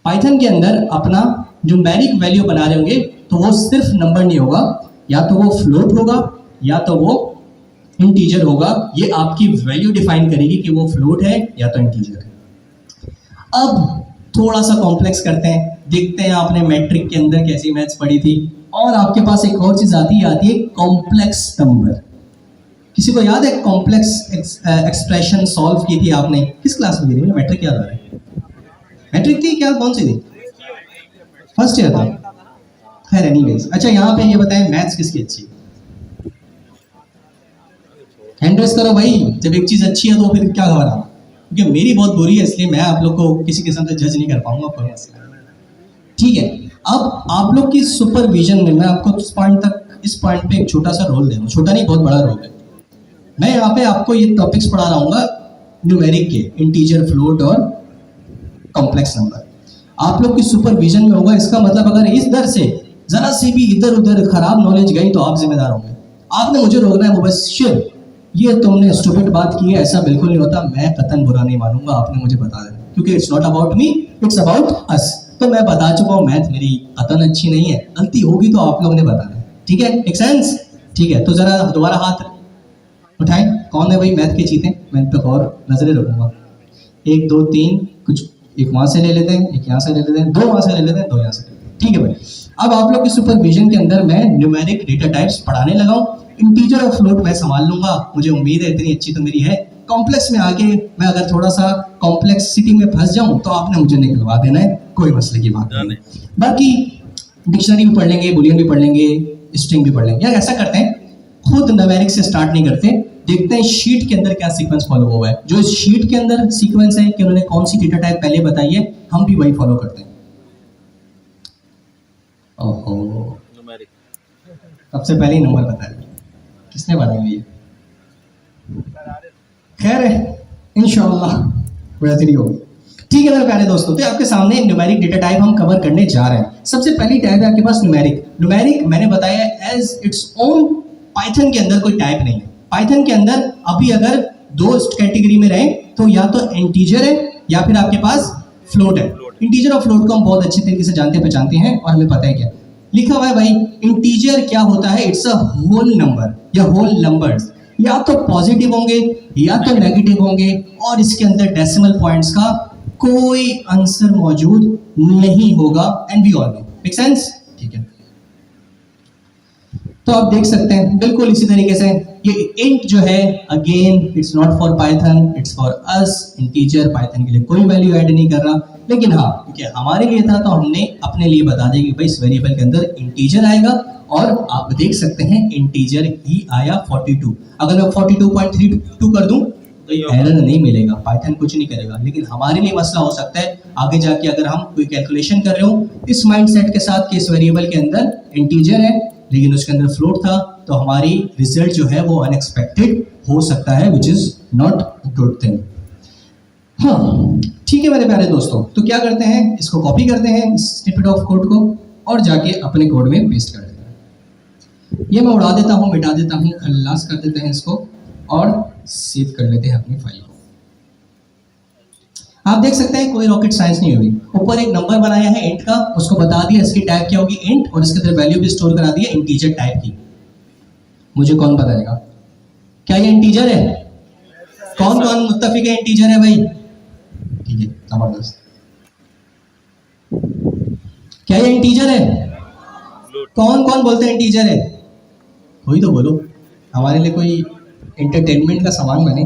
पाइथन के अंदर अपना न्यूमेरिक वैल्यू बना रहे होंगे तो वो सिर्फ नंबर नहीं होगा, या तो वो फ्लोट होगा या तो वो इंटीजर होगा। ये आपकी वैल्यू डिफाइन करेगी कि वो फ्लोट है या तो इंटीजर है। अब थोड़ा सा कॉम्प्लेक्स करते हैं, देखते हैं आपने मैट्रिक के अंदर कैसी मैथ्स पढ़ी थी, और आपके पास एक और चीज आती है कॉम्प्लेक्स नंबर। किसी को याद है कॉम्प्लेक्स एक्सप्रेशन सॉल्व की थी आपने किस क्लास में की थी? मैट्रिक याद आ रहा है? मैट्रिक थी क्या, कौन सी थी? फर्स्ट ईयर था। खैर एनीवेज, अच्छा यहाँ पे ये बताएं मैथ्स किसकी अच्छी है? हैंड रेस करो भाई, जब एक चीज अच्छी है तो फिर क्या घबराना, क्योंकि मेरी बहुत बुरी है इसलिए मैं आप लोग को किसी किस्म से जज नहीं कर पाऊंगा, कोई मसला नहीं। ठीक है, अब आप लोग की सुपरविजन में मैं आपको इस पॉइंट पे एक छोटा सा रोल दे रहा हूँ, छोटा नहीं बहुत बड़ा रोल है। मैं यहाँ पे आपको ये टॉपिक्स पढ़ा रहा हूँ न्यूमेरिक के, इंटीजर, फ्लोट और कॉम्प्लेक्स नंबर। आप लोग की सुपरविजन में होगा, इसका मतलब अगर इस दर से जरा सी भी इधर उधर खराब नॉलेज गई तो आप जिम्मेदार होंगे। आपने मुझे रोकना है मुबश्शिर, ये तुमने स्टूपिड बात की है, ऐसा बिल्कुल नहीं होता। मैं कतन बुरा नहीं मानूंगा, आपने मुझे बता देना, क्योंकि it's not about me, it's about us. तो मैं बता चुका हूँ मैथ मेरी कतन अच्छी नहीं है, गलती होगी तो आप लोग ने बताना है, ठीक है? Make sense? ठीक है, तो जरा दोबारा हाथ उठाएं, कौन है भाई मैथ के चीते? मैं पे और नजरें रखूंगा। 1 2 3, कुछ एक वहां से ले लेते हैं, एक यहाँ से ले लेते हैं, 2 वहां से ले लेते हैं, 2 यहाँ से ले लेते हैं, ठीक है भाई। अब आप लोग की सुपरविजन के अंदर मैं न्यूमेरिक डेटा टाइप्स पढ़ाने लगा हूँ। इंटीजर और फ्लोट मैं संभाल लूंगा, मुझे उम्मीद है, इतनी अच्छी तो मेरी है। कॉम्प्लेक्स में आके मैं अगर थोड़ा सा कॉम्प्लेक्सिटी में फंस जाऊं तो आपने मुझे निकलवा देना है, कोई मसले की बात नहीं। बाकी डिक्शनरी भी पढ़ लेंगे, बुलियन भी पढ़ लेंगे, स्ट्रिंग भी पढ़ लेंगे। यार ऐसा करते हैं, खुद न्यूमेरिक से स्टार्ट नहीं करते, देखते हैं शीट के अंदर क्या सीक्वेंस फॉलो हुआ है। जो इस शीट के अंदर सीक्वेंस है कि उन्होंने कौन सी डेटा टाइप पहले बताई है, हम भी वही फॉलो करते हैं। ओहो, सबसे पहले ही नंबर बताया, किसने बताया ये? खैर है, इंशाल्लाह बेहतरी होगी। ठीक है मेरे प्यारे दोस्तों, तो आपके सामने न्यूमेरिक डेटा टाइप हम कवर करने जा रहे हैं। सबसे पहली टाइप है आपके पास न्यूमेरिक। न्यूमेरिक मैंने बताया एज इट्स ओन, पाइथन के अंदर कोई टाइप नहीं है। पाइथन के अंदर अभी अगर 2 कैटेगरी में रहे तो या तो इंटीजर है या फिर आपके पास फ्लोट है। इंटीजर और फ्लोट को हम बहुत अच्छी तरीके से जानते पहचानते हैं और हमें पता है क्या लिखा हुआ है भाई। इंटीजर क्या होता है? इट्स अ होल नंबर या होल नंबर्स, या तो पॉजिटिव होंगे या तो नेगेटिव होंगे, और इसके अंदर डेसिमल पॉइंट्स का कोई आंसर मौजूद नहीं होगा। And we all know, make sense? ठीक है, तो आप देख सकते हैं बिल्कुल इसी तरीके से ये इंट जो है, again it's not for Python, it's for us. Integer Python के लिए कोई वैल्यू ऐड नहीं कर रहा, लेकिन हाँ क्योंकि हमारे लिए था तो हमने अपने लिए बता दें कि भाई इस वेरिएबल के अंदर इंटीजर आएगा, और आप देख सकते हैं इंटीजर ही आया 42। अगर मैं 42.32 कर दूं तो एरर नहीं मिलेगा, पाइथन कुछ नहीं करेगा। लेकिन हमारे लिए मसला हो सकता है आगे जाके, अगर हम कोई कैलकुलेशन कर रहे हो इस माइंडसेट के साथ कि इस वेरिएबल के अंदर इंटीजर है लेकिन उसके अंदर फ्लोट था, तो हमारी रिजल्ट जो है वो अनएक्सपेक्टेड हो सकता है, which is not good thing. हाँ ठीक है मेरे प्यारे दोस्तों, तो क्या करते हैं, इसको कॉपी करते हैं इस स्निपेट ऑफ कोड को और जाके अपने कोड में पेस्ट कर देते हैं। ये मैं उड़ा देता हूँ, मिटा देता हूँ, खल्लास कर देते हैं इसको और सेव कर लेते हैं अपनी फाइल को। आप देख सकते हैं कोई रॉकेट साइंस नहीं हुई। ऊपर एक नंबर बनाया है इंट का, उसको बता दिया इसकी टाइप क्या होगी इंट, और इसके अंदर वैल्यू भी स्टोर करा दी है इंटीजर टाइप की। मुझे कौन बताएगा क्या ये इंटीजर है? कौन कौन मुत्तफिक है इंटीजर है भाई? ठीक है, जबरदस्त। क्या ये इंटीजर है? कौन कौन बोलते हैं इंटीजर है? कोई तो बोलो, हमारे लिए कोई एंटरटेनमेंट का सामान बने।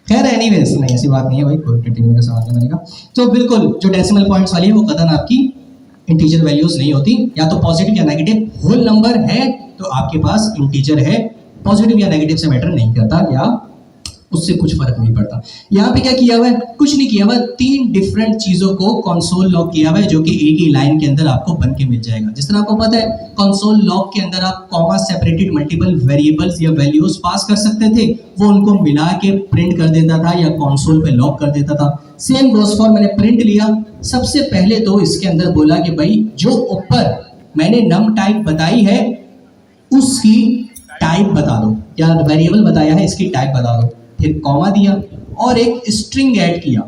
खैर एनीवेज, नहीं ऐसी बात नहीं है भाई, कोई एंटरटेनमेंट का सामान नहीं बनेगा। तो बिल्कुल जो डेसिमल पॉइंट्स वाली है वो कतन आपकी इंटीजर वैल्यूज नहीं होती, या तो पॉजिटिव या नेगेटिव। होल नंबर है तो आपके पास इंटीजर है, पॉजिटिव या नेगेटिव से मैटर नहीं करता, या उससे कुछ फर्क नहीं पड़ता। यहाँ पे क्या किया हुआ है? कुछ नहीं किया हुआ, 3 डिफरेंट चीजों को कंसोल लॉग किया हुआ है, जो कि एक ही लाइन के अंदर आपको बन के मिल जाएगा। जिस तरह आपको पता है कंसोल लॉग के अंदर आप कॉमा सेपरेटेड मल्टीपल वेरिएबल्स या वैल्यूज पास कर सकते थे, वो उनको मिला के प्रिंट कर देता था या कंसोल पे लॉक कर देता था। सेम गोस फॉर, मैंने प्रिंट लिया, सबसे पहले तो इसके अंदर बोला कि भाई जो ऊपर मैंने नम टाइप बताई है उसकी टाइप बता दो, या वेरिएबल बताया है इसकी टाइप बता दो। फिर कॉमा दिया और एक स्ट्रिंग ऐड किया।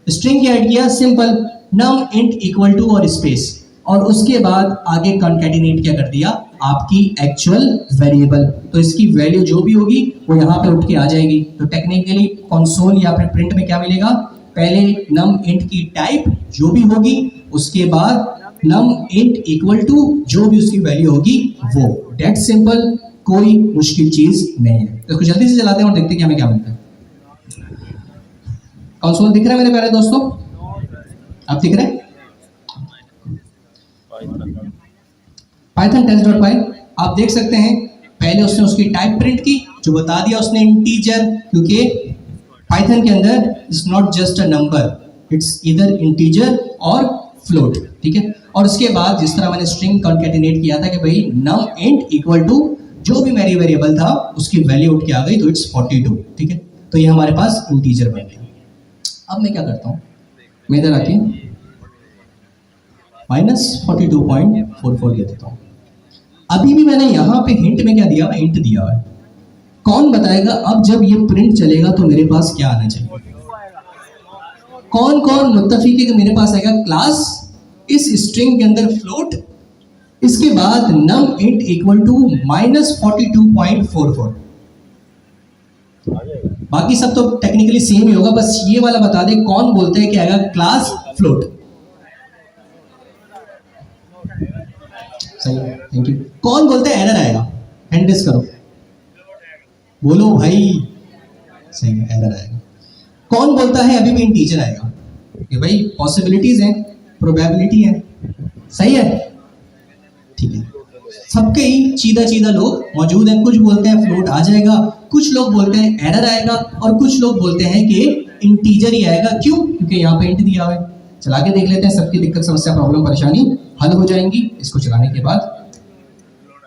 स्ट्रिंग ऐड किया simple, num int equal to और स्पेस, और उसके बाद आगे कॉन्कैटिनेट क्या कर दिया, आपकी एक्चुअल वेरिएबल। तो इसकी वैल्यू जो भी होगी वो यहाँ पे उठ के आ जाएगी। तो टेक्निकली कंसोल या फिर प्रिंट में क्या मिलेगा, पहले नम इंट की टाइप जो भी होगी, उसके बाद नम इंट इक्वल टू जो भी उसकी वैल्यू होगी वो। दैट सिंपल, कोई मुश्किल चीज नहीं है। तो इसको जल्दी से चलाते हैं और देखते हैं कि हमें क्या मिलता है। कंसोल दिख रहा है मेरे प्यारे दोस्तों? आप दिख रहे हैं? पाइथन टेस्ट.py आप देख सकते हैं, पहले उसने उसकी टाइप प्रिंट की जो बता दिया उसने इंटीजर, क्योंकि पाइथन के अंदर it's not just a number, it's इधर इंटीजर और फ्लोट, ठीक है। और उसके बाद जिस तरह मैंने स्ट्रिंग कॉन्केटिनेट किया था कि भाई नम इंट इक्वल टू जो भी मेरी वेरिएबल था उसकी वैल्यू उठ के आ गई, तो इट्स 42, ठीक है। तो ये हमारे पास इंटीजर बन गया। अब मैं क्या करता हूँ, मैं इधर आके -42.44 दे देता हूँ। अभी भी मैंने यहाँ पे हिंट में क्या दिया हुआ, इंट दिया हुआ है। कौन बताएगा अब जब ये प्रिंट चलेगा तो मेरे पास क्या आना चाहिए? कौन कौन मुत्तफिक है कि मेरे पास आएगा क्लास, इस स्ट्रिंग के अंदर फ्लोट, इसके बाद नम इंट इक्वल टू -42.44। बाकी सब तो टेक्निकली सेम ही होगा, बस ये वाला बता दे कौन बोलते हैं कि आएगा क्लास फ्लोट। सही है, थैंक यू। कौन बोलते हैं एरर आएगा? हैंड रेज करो, बोलो भाई। सही है, एरर आएगा। कौन बोलता है अभी भी इंटीजर आएगा? कि भाई पॉसिबिलिटीज हैं, प्रोबेबिलिटी है। सही है, ठीक है। सबके ही चीदा लोग मौजूद हैं। कुछ बोलते हैं फ्लोट आ जाएगा, कुछ लोग बोलते हैं एरर आएगा, और कुछ लोग बोलते हैं कि इंटीजर ही आएगा। क्यों? क्योंकि यहाँ पे इंट दिया हुआ है। चला के देख लेते हैं, सबकी दिक्कत समस्या प्रॉब्लम परेशानी हल हो जाएंगी। इसको चलाने के बाद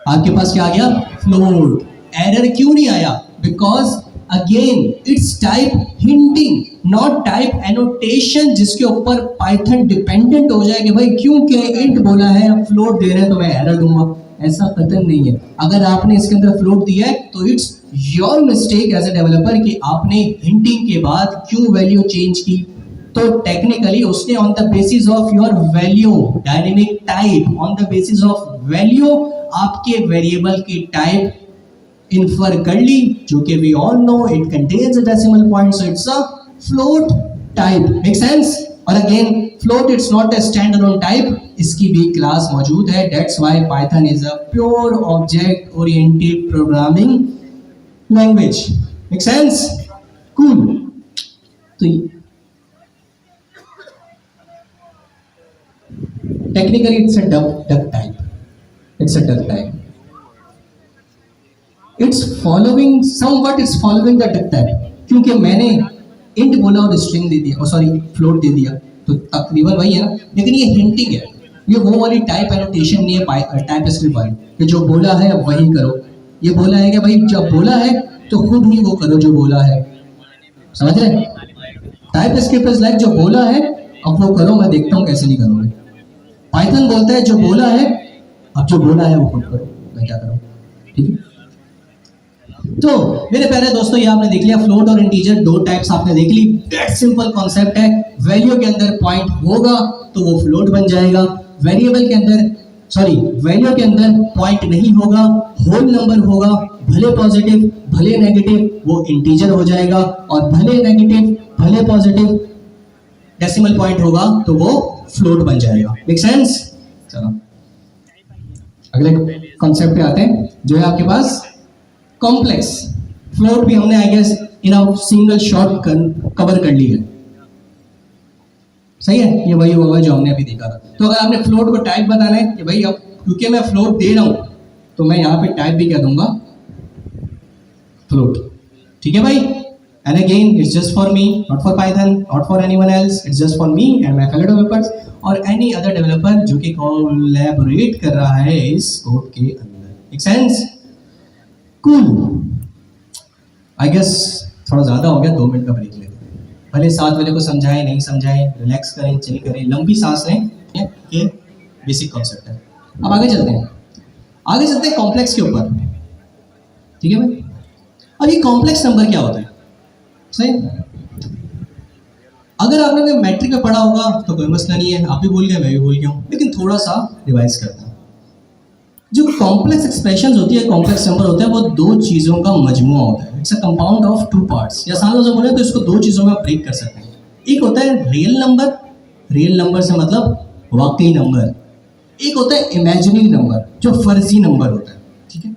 आपके पास क्या आ गया? फ्लोट। एरर क्यों नहीं आया? Because again it's type hinting, not type annotation, जिसके ऊपर पाइथन डिपेंडेंट हो जाए कि भाई क्योंकि इंट बोला है, फ्लोट दे रहे हैं तो मैं एरर दूंगा। ऐसा कतई नहीं है। अगर आपने इसके अंदर फ्लोट दिया है तो it's your mistake as a developer कि आपने हिंटिंग के बाद क्यों वैल्यू चेंज की। तो टेक्निकली उसने on the basis of your value dynamic type, on the basis of value आपके वेरिएबल की टाइप इन्फर कर ली, जो कि we all know it contains a decimal point, so it's a float type. Make sense? और again float it's not a stand alone type, इसकी भी class मौजूद है। That's why Python is a pure object oriented programming language. Make sense? Cool. तो technically it's a duck type, it's a duck type. It's following somewhat, it's following the duck type, क्योंकि मैंने int बोला और string दे दिया, sorry float दे दिया, तो तकरीबन वही है ना। लेकिन ये हिंटिंग है, ये वो वाली टाइप एनोटेशन नहीं है टाइप स्क्रिप्ट वाली कि जो बोला है वही करो। ये बोला है कि भाई जब बोला है तो खुद ही वो करो जो बोला है। समझ रहे? टाइप स्क्रिप्ट इज लाइक जो बोला है अब वो करो, मैं देखता हूँ कैसे नहीं करोगे। पाइथन बोलता है जो बोला है, अब जो बोला है वो खुद करो, मैं क्या करूँ। ठीक है, तो मेरे प्यारे दोस्तों ये आपने देख लिया फ्लोट और इंटीजर, दो टाइप्स आपने देख ली। दैट सिंपल कॉन्सेप्ट है। वैल्यू के अंदर पॉइंट होगा तो वो फ्लोट बन जाएगा, वेरिएबल के अंदर वैल्यू के अंदर पॉइंट नहीं होगा, होल नंबर होगा, भले पॉजिटिव भले नेगेटिव, वो इंटीजर हो जाएगा, और भले नेगेटिव भले पॉजिटिव डेसिमल पॉइंट होगा तो वो फ्लोट बन जाएगा। Make sense? चलो अगले कॉन्सेप्ट पे आते हैं, जो है आपके पास कॉम्प्लेक्स। फ्लोट भी हमने I guess in a single shot cover कर ली है। सही है, ये वही होगा जो हमने अभी देखा था। तो अगर आपने फ्लोट को टाइप बताना है कि भाई अब क्योंकि मैं फ्लोट दे रहा हूं तो मैं यहाँ पे टाइप भी क्या दूंगा? फ्लोट। ठीक है भाई? And again it's just for me, not for Python, not for anyone else, it's just for me and my fellow developers और एनी अदर डेवलपर जो कि कोलैबोरेट कर रहा है इस कोड के अंदर। Make sense? Cool. I guess थोड़ा ज़्यादा हो गया, 2 मिनट का ब्रेक लेते हैं। भले 7 बजे को समझाएं नहीं समझाएं, रिलैक्स करें, चिल करें, लंबी सांस लें। ये बेसिक कॉन्सेप्ट है। अब आगे चलते हैं कॉम्प्लेक्स के ऊपर। ठीक है भाई? अब ये कॉम्प्लेक्स नंबर क्या होता है? सही, अगर आपने मैट्रिक में पढ़ा होगा तो कोई मसला नहीं है, आप भी भूल गए मैं भी भूल गया हूँ, लेकिन थोड़ा सा रिवाइज करता हूँ। जो कॉम्प्लेक्स एक्सप्रेशन होती है, कॉम्प्लेक्स नंबर होता है, वो 2 चीज़ों का मजमुआ होता है। It's a compound of 2 parts, या आसान से बोले तो इसको 2 चीज़ों में ब्रेक कर सकते हैं। एक होता है रियल नंबर, रियल नंबर से मतलब वाकई नंबर। एक होता है इमेजिनरी नंबर, जो फर्जी नंबर होता है। ठीक है,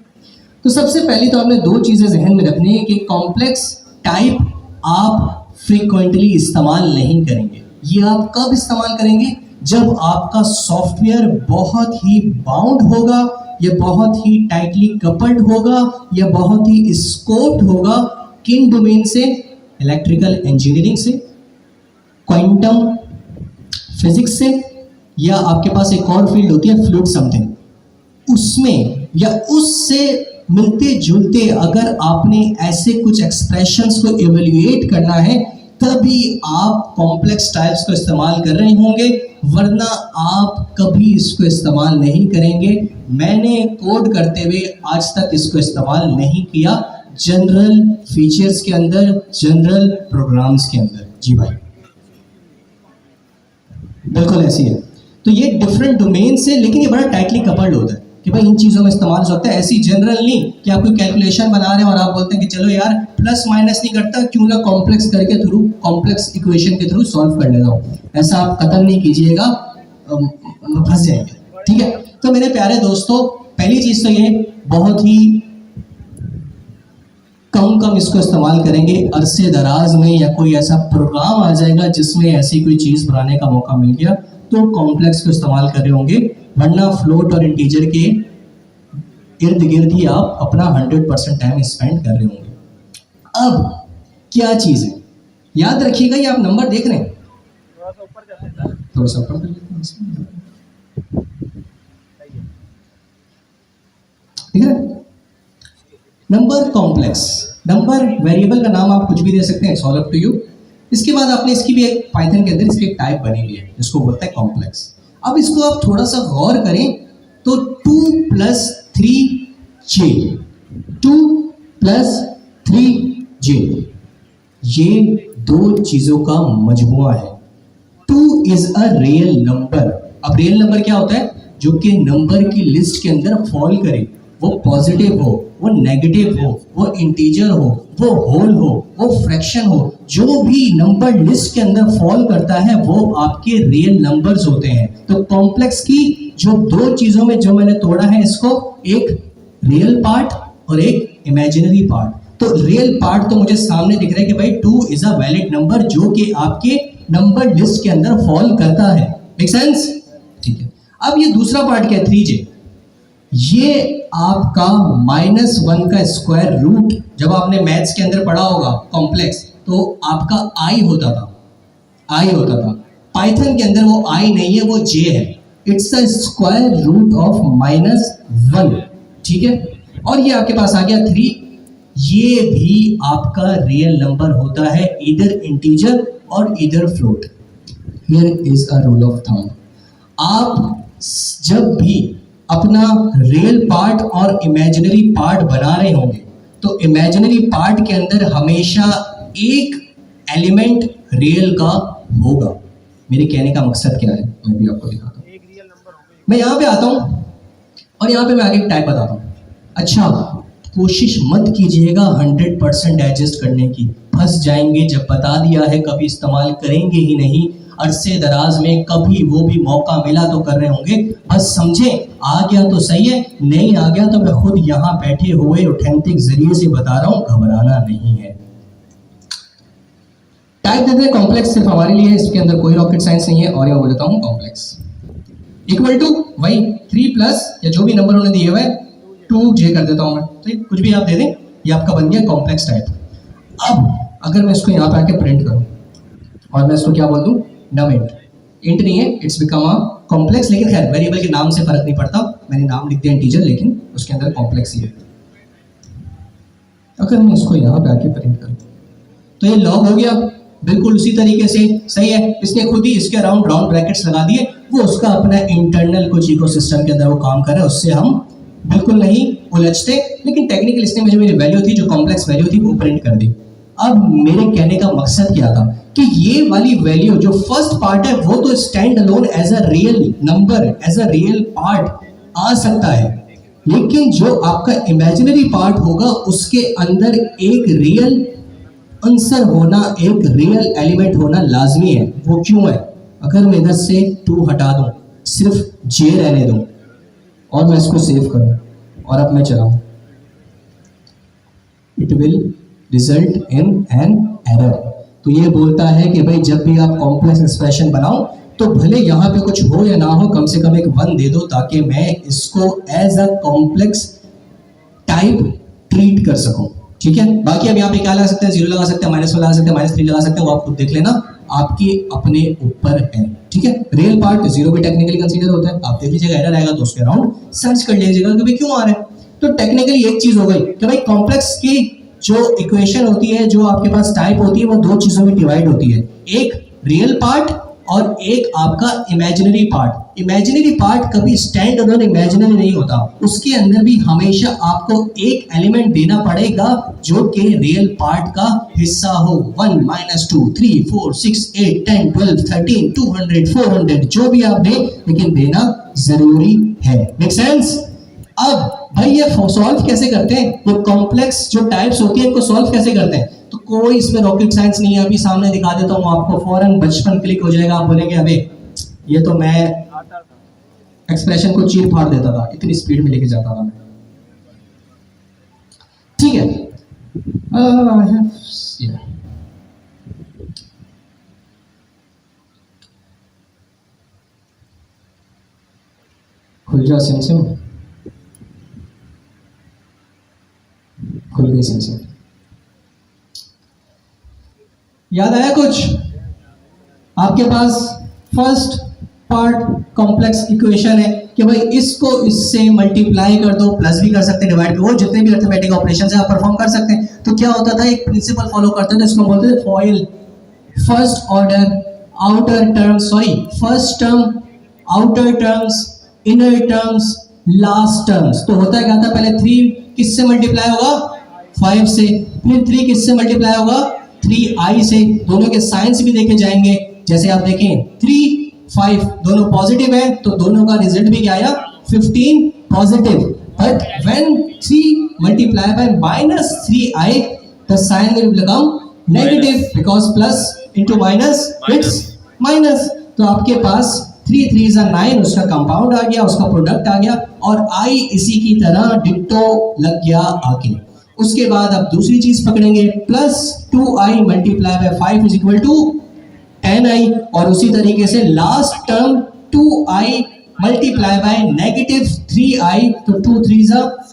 तो सबसे पहले तो आपने 2 चीज़ें जहन में रखनी है कि कॉम्प्लेक्स टाइप आप फ्रीक्वेंटली इस्तेमाल नहीं करेंगे। ये आप कब इस्तेमाल करेंगे? जब आपका सॉफ्टवेयर बहुत ही बाउंड होगा, या बहुत ही टाइटली कपल्ड होगा, या बहुत ही स्कोप्ड होगा। किन डोमेन से? इलेक्ट्रिकल इंजीनियरिंग से, क्वांटम फिजिक्स से, या आपके पास एक और फील्ड होती है फ्लूइड समथिंग, उसमें या उससे मिलते जुलते अगर आपने ऐसे कुछ एक्सप्रेशंस को इवेल्युएट करना है, तभी आप कॉम्प्लेक्स टाइप्स को इस्तेमाल कर रहे होंगे, वरना आप कभी इसको इस्तेमाल नहीं करेंगे। मैंने कोड करते हुए आज तक इसको इस्तेमाल नहीं किया जनरल फीचर्स के अंदर, जनरल प्रोग्राम्स के अंदर। जी भाई, बिल्कुल ऐसी है। तो ये डिफरेंट डोमेन से, लेकिन ये बड़ा टाइटली कपल्ड होता है कि भाई इन चीज़ों में इस्तेमाल हो सकता है। ऐसी जनरल नहीं कि आप कोई कैलकुलेशन बना रहे हैं और आप बोलते हैं कि चलो यार प्लस माइनस नहीं करता, क्यों ना कॉम्प्लेक्स करके थ्रू कॉम्प्लेक्स इक्वेशन के थ्रू सॉल्व कर लेता हूँ। ऐसा आप कतई नहीं कीजिएगा, फंस जाएंगे। ठीक है, तो मेरे प्यारे दोस्तों, पहली चीज़ तो ये बहुत ही कम इसको इस्तेमाल करेंगे। अरसे दराज में या कोई ऐसा प्रोग्राम आ जाएगा जिसमें ऐसी कोई चीज़ बनाने का मौका मिल गया तो कॉम्प्लेक्स को इस्तेमाल कर रहे होंगे, वरना फ्लोट और इंटीजर के इर्द गिर्द ही आप अपना 100% टाइम स्पेंड कर रहे होंगे। अब क्या चीज़ है, याद रखिएगा, ये आप नंबर देख रहे हैं, थोड़ा सा ऊपर कर लेते हैं, ठीक है। नंबर कॉम्प्लेक्स, नंबर वेरिएबल का नाम आप कुछ भी दे सकते हैं, it's all up to you. इसके बाद आपने इसकी भी एक पाइथन के अंदर इसकी एक टाइप बनी हुई है जिसको बोलता है कॉम्प्लेक्स। अब इसको आप थोड़ा सा गौर करें तो 2 + 3j, 2 + 3j, ये दो चीजों का मजमुआ है। 2 इज अ रियल नंबर। अब रियल नंबर क्या होता है? जो कि नंबर की लिस्ट के अंदर फॉल करे, वो पॉजिटिव हो, वो नेगेटिव हो, वो इंटीजर हो, वो होल हो, वो फ्रैक्शन हो, जो भी नंबर लिस्ट के अंदर फॉल करता है वो आपके रियल नंबर्स होते हैं। तो कॉम्प्लेक्स की जो दो चीजों में जो मैंने तोड़ा है इसको, एक रियल पार्ट और एक इमेजिनरी पार्ट। तो रियल पार्ट तो मुझे सामने दिख रहा है कि भाई 2 इज अ वैलिड नंबर जो कि आपके नंबर लिस्ट के अंदर फॉल करता है। Make sense? ठीक है। अब ये दूसरा पार्ट क्या है? 3j, ये आपका -1 का स्क्वायर रूट। जब आपने मैथ्स के अंदर पढ़ा होगा कॉम्प्लेक्स, तो आपका आई होता था, आई होता था। पाइथन के अंदर वो आई नहीं है, वो जे है। It's a square root of -1। ठीक है, और ये आपके पास आ गया 3। ये भी आपका रियल नंबर होता है, इधर इंटीजर और इधर float. Here is a rule of thumb. आप जब भी अपना रियल पार्ट और इमेजिनरी पार्ट बना रहे होंगे तो इमेजिनरी पार्ट के अंदर हमेशा एक एलिमेंट रियल का होगा। मेरे कहने का मकसद क्या है मैं भी आपको दिखाता हूँ। मैं यहाँ पे आता हूँ और यहाँ पे मैं आगे टाइप बताता हूँ। अच्छा, कोशिश मत कीजिएगा 100% एडजस्ट करने की, फंस जाएंगे। जब बता दिया है कभी इस्तेमाल करेंगे ही नहीं, अरसे दराज में कभी वो भी मौका मिला तो कर रहे होंगे। बस समझें, आ गया तो सही है, नहीं आ गया तो मैं खुद यहाँ बैठे हुए ऑथेंटिक जरिए से बता रहा हूँ, घबराना नहीं है। टाइप देते हैं कॉम्प्लेक्स, सिर्फ हमारे लिए, इसके अंदर कोई रॉकेट साइंस नहीं है। और मैं बोलता हूँ कॉम्प्लेक्स इक्वल टू वही 3 प्लस या जो भी नंबर उन्होंने दिए हुए 2j कर देता हूँ मैं। तो कुछ भी आप दे दें, ये आपका बन गया कॉम्प्लेक्स टाइप। अब अगर मैं इसको यहाँ पे आके प्रिंट करूँ और मैं इसको क्या बोल दूँ, नम इंट नहीं है, इट्स बिकम अ कॉम्प्लेक्स। लेकिन खैर वेरिएबल के नाम से फर्क नहीं पड़ता, मैंने नाम लिख दिया इंटीजर, लेकिन उसके अंदर कॉम्प्लेक्स ही है। अगर मैं इसको यहाँ पे आके प्रिंट करूँ तो ये लॉग हो गया बिल्कुल उसी तरीके से, सही है। इसने खुद ही इसके अराउंड राउंड ब्रैकेट्स लगा दिए, वो उसका अपना इंटरनल कुछ इकोसिस्टम के अंदर वो काम कर रहा है, उससे हम बिल्कुल नहीं उलझते। लेकिन टेक्निकल इसने मुझे मेरी वैल्यू थी, जो कॉम्प्लेक्स वैल्यू थी, वो प्रिंट कर दी। अब मेरे कहने का मकसद क्या था कि ये वाली वैल्यू जो फर्स्ट पार्ट है वो तो stand alone as a real number, as a real part आ सकता है, लेकिन जो आपका इमेजिनरी पार्ट होगा उसके अंदर एक रियल आंसर होना, एक रियल एलिमेंट होना लाजमी है। वो क्यों है? अगर मैं इधर से 2 हटा दूं, सिर्फ j रहने दूं और मैं इसको सेव करूं और अब मैं चलाऊं, it will result in an error. तो ये बोलता है कि भाई जब भी आप कॉम्प्लेक्स एक्सप्रेशन बनाओ तो भले यहाँ पे कुछ हो या ना हो, कम से कम एक 1 दे दो ताकि मैं इसको as a complex type treat कर सकूं। ठीक है, बाकी अब यहाँ पे क्या लगा सकते हैं, 0 लगा सकते हैं, -1 लगा सकते हैं, -3 लगा सकते हैं, वो आप खुद देख लेना, आपके अपने ऊपर है। ठीक है, रियल पार्ट 0 भी टेक्निकली कंसीडर होता है, आप देख लीजिएगा, एरर आएगा तो उसके अराउंड सर्च कर लीजिएगा कि भाई क्यों आ रहा है। तो टेक्निकली एक चीज हो गई कि भाई कॉम्प्लेक्स की जो इक्वेशन होती है, जो आपके पास टाइप होती है, वो 2 चीजों में डिवाइड होती है, एक रियल पार्ट और एक आपका इमेजिनरी पार्ट। इमेजिनरी पार्ट कभी स्टैंड अलोन इमेजिनरी नहीं होता, उसके अंदर भी हमेशा आपको एक एलिमेंट देना पड़ेगा जो कि रियल पार्ट का हिस्सा हो। 1 -2 3 4 6 8 10 12 13 200 400 जो भी आप दें, लेकिन देना जरूरी है। Make sense? अब भाई ये सॉल्व कैसे करते हैं, ये कॉम्प्लेक्स जो टाइप्स होती है इनको सॉल्व कैसे करते हैं? तो कोई इसमें रॉकेट साइंस नहीं है, अभी सामने दिखा देता हूं आपको, फौरन बचपन क्लिक हो जाएगा, आप बोलेंगे अबे ये तो मैं एक्सप्रेशन को चीर फाड़ देता था, इतनी स्पीड में लेके जाता था मैं। ठीक है, खुल जा सिम खुल गई सिम। याद आया कुछ? आपके पास फर्स्ट पार्ट कॉम्प्लेक्स इक्वेशन है कि भाई इसको इससे मल्टीप्लाई कर दो, प्लस भी कर सकते हैं, डिवाइड भी, वो जितने भी अर्थमेटिक ऑपरेशन है आप परफॉर्म कर सकते हैं। तो क्या होता था, एक प्रिंसिपल फॉलो करते थे, इसको बोलते थे foil, first order outer terms, sorry first term outer terms inner terms last terms. तो होता क्या था, पहले 3 किससे मल्टीप्लाई होगा, 5 से, फिर 3 किससे मल्टीप्लाई होगा, 3i से। दोनों के साइंस भी देखे जाएंगे, जैसे आप देखें 3 5 दोनों पॉजिटिव है, तो दोनों का रिजल्ट भी क्या आया, 15 positive. But when 3 multiply by -3i the sign will become negative, because plus into minus it's minus. तो आपके पास 3 3 9, उसका कंपाउंड आ गया, उसका प्रोडक्ट आ गया, और i इसी की तरह डिट्टो लग गया आगे। उसके बाद अब दूसरी चीज पकड़ेंगे, plus 2i multiply by 5 is equal to 10i, और उसी तरीके से last term 2i multiply by negative 3i, तो 2 3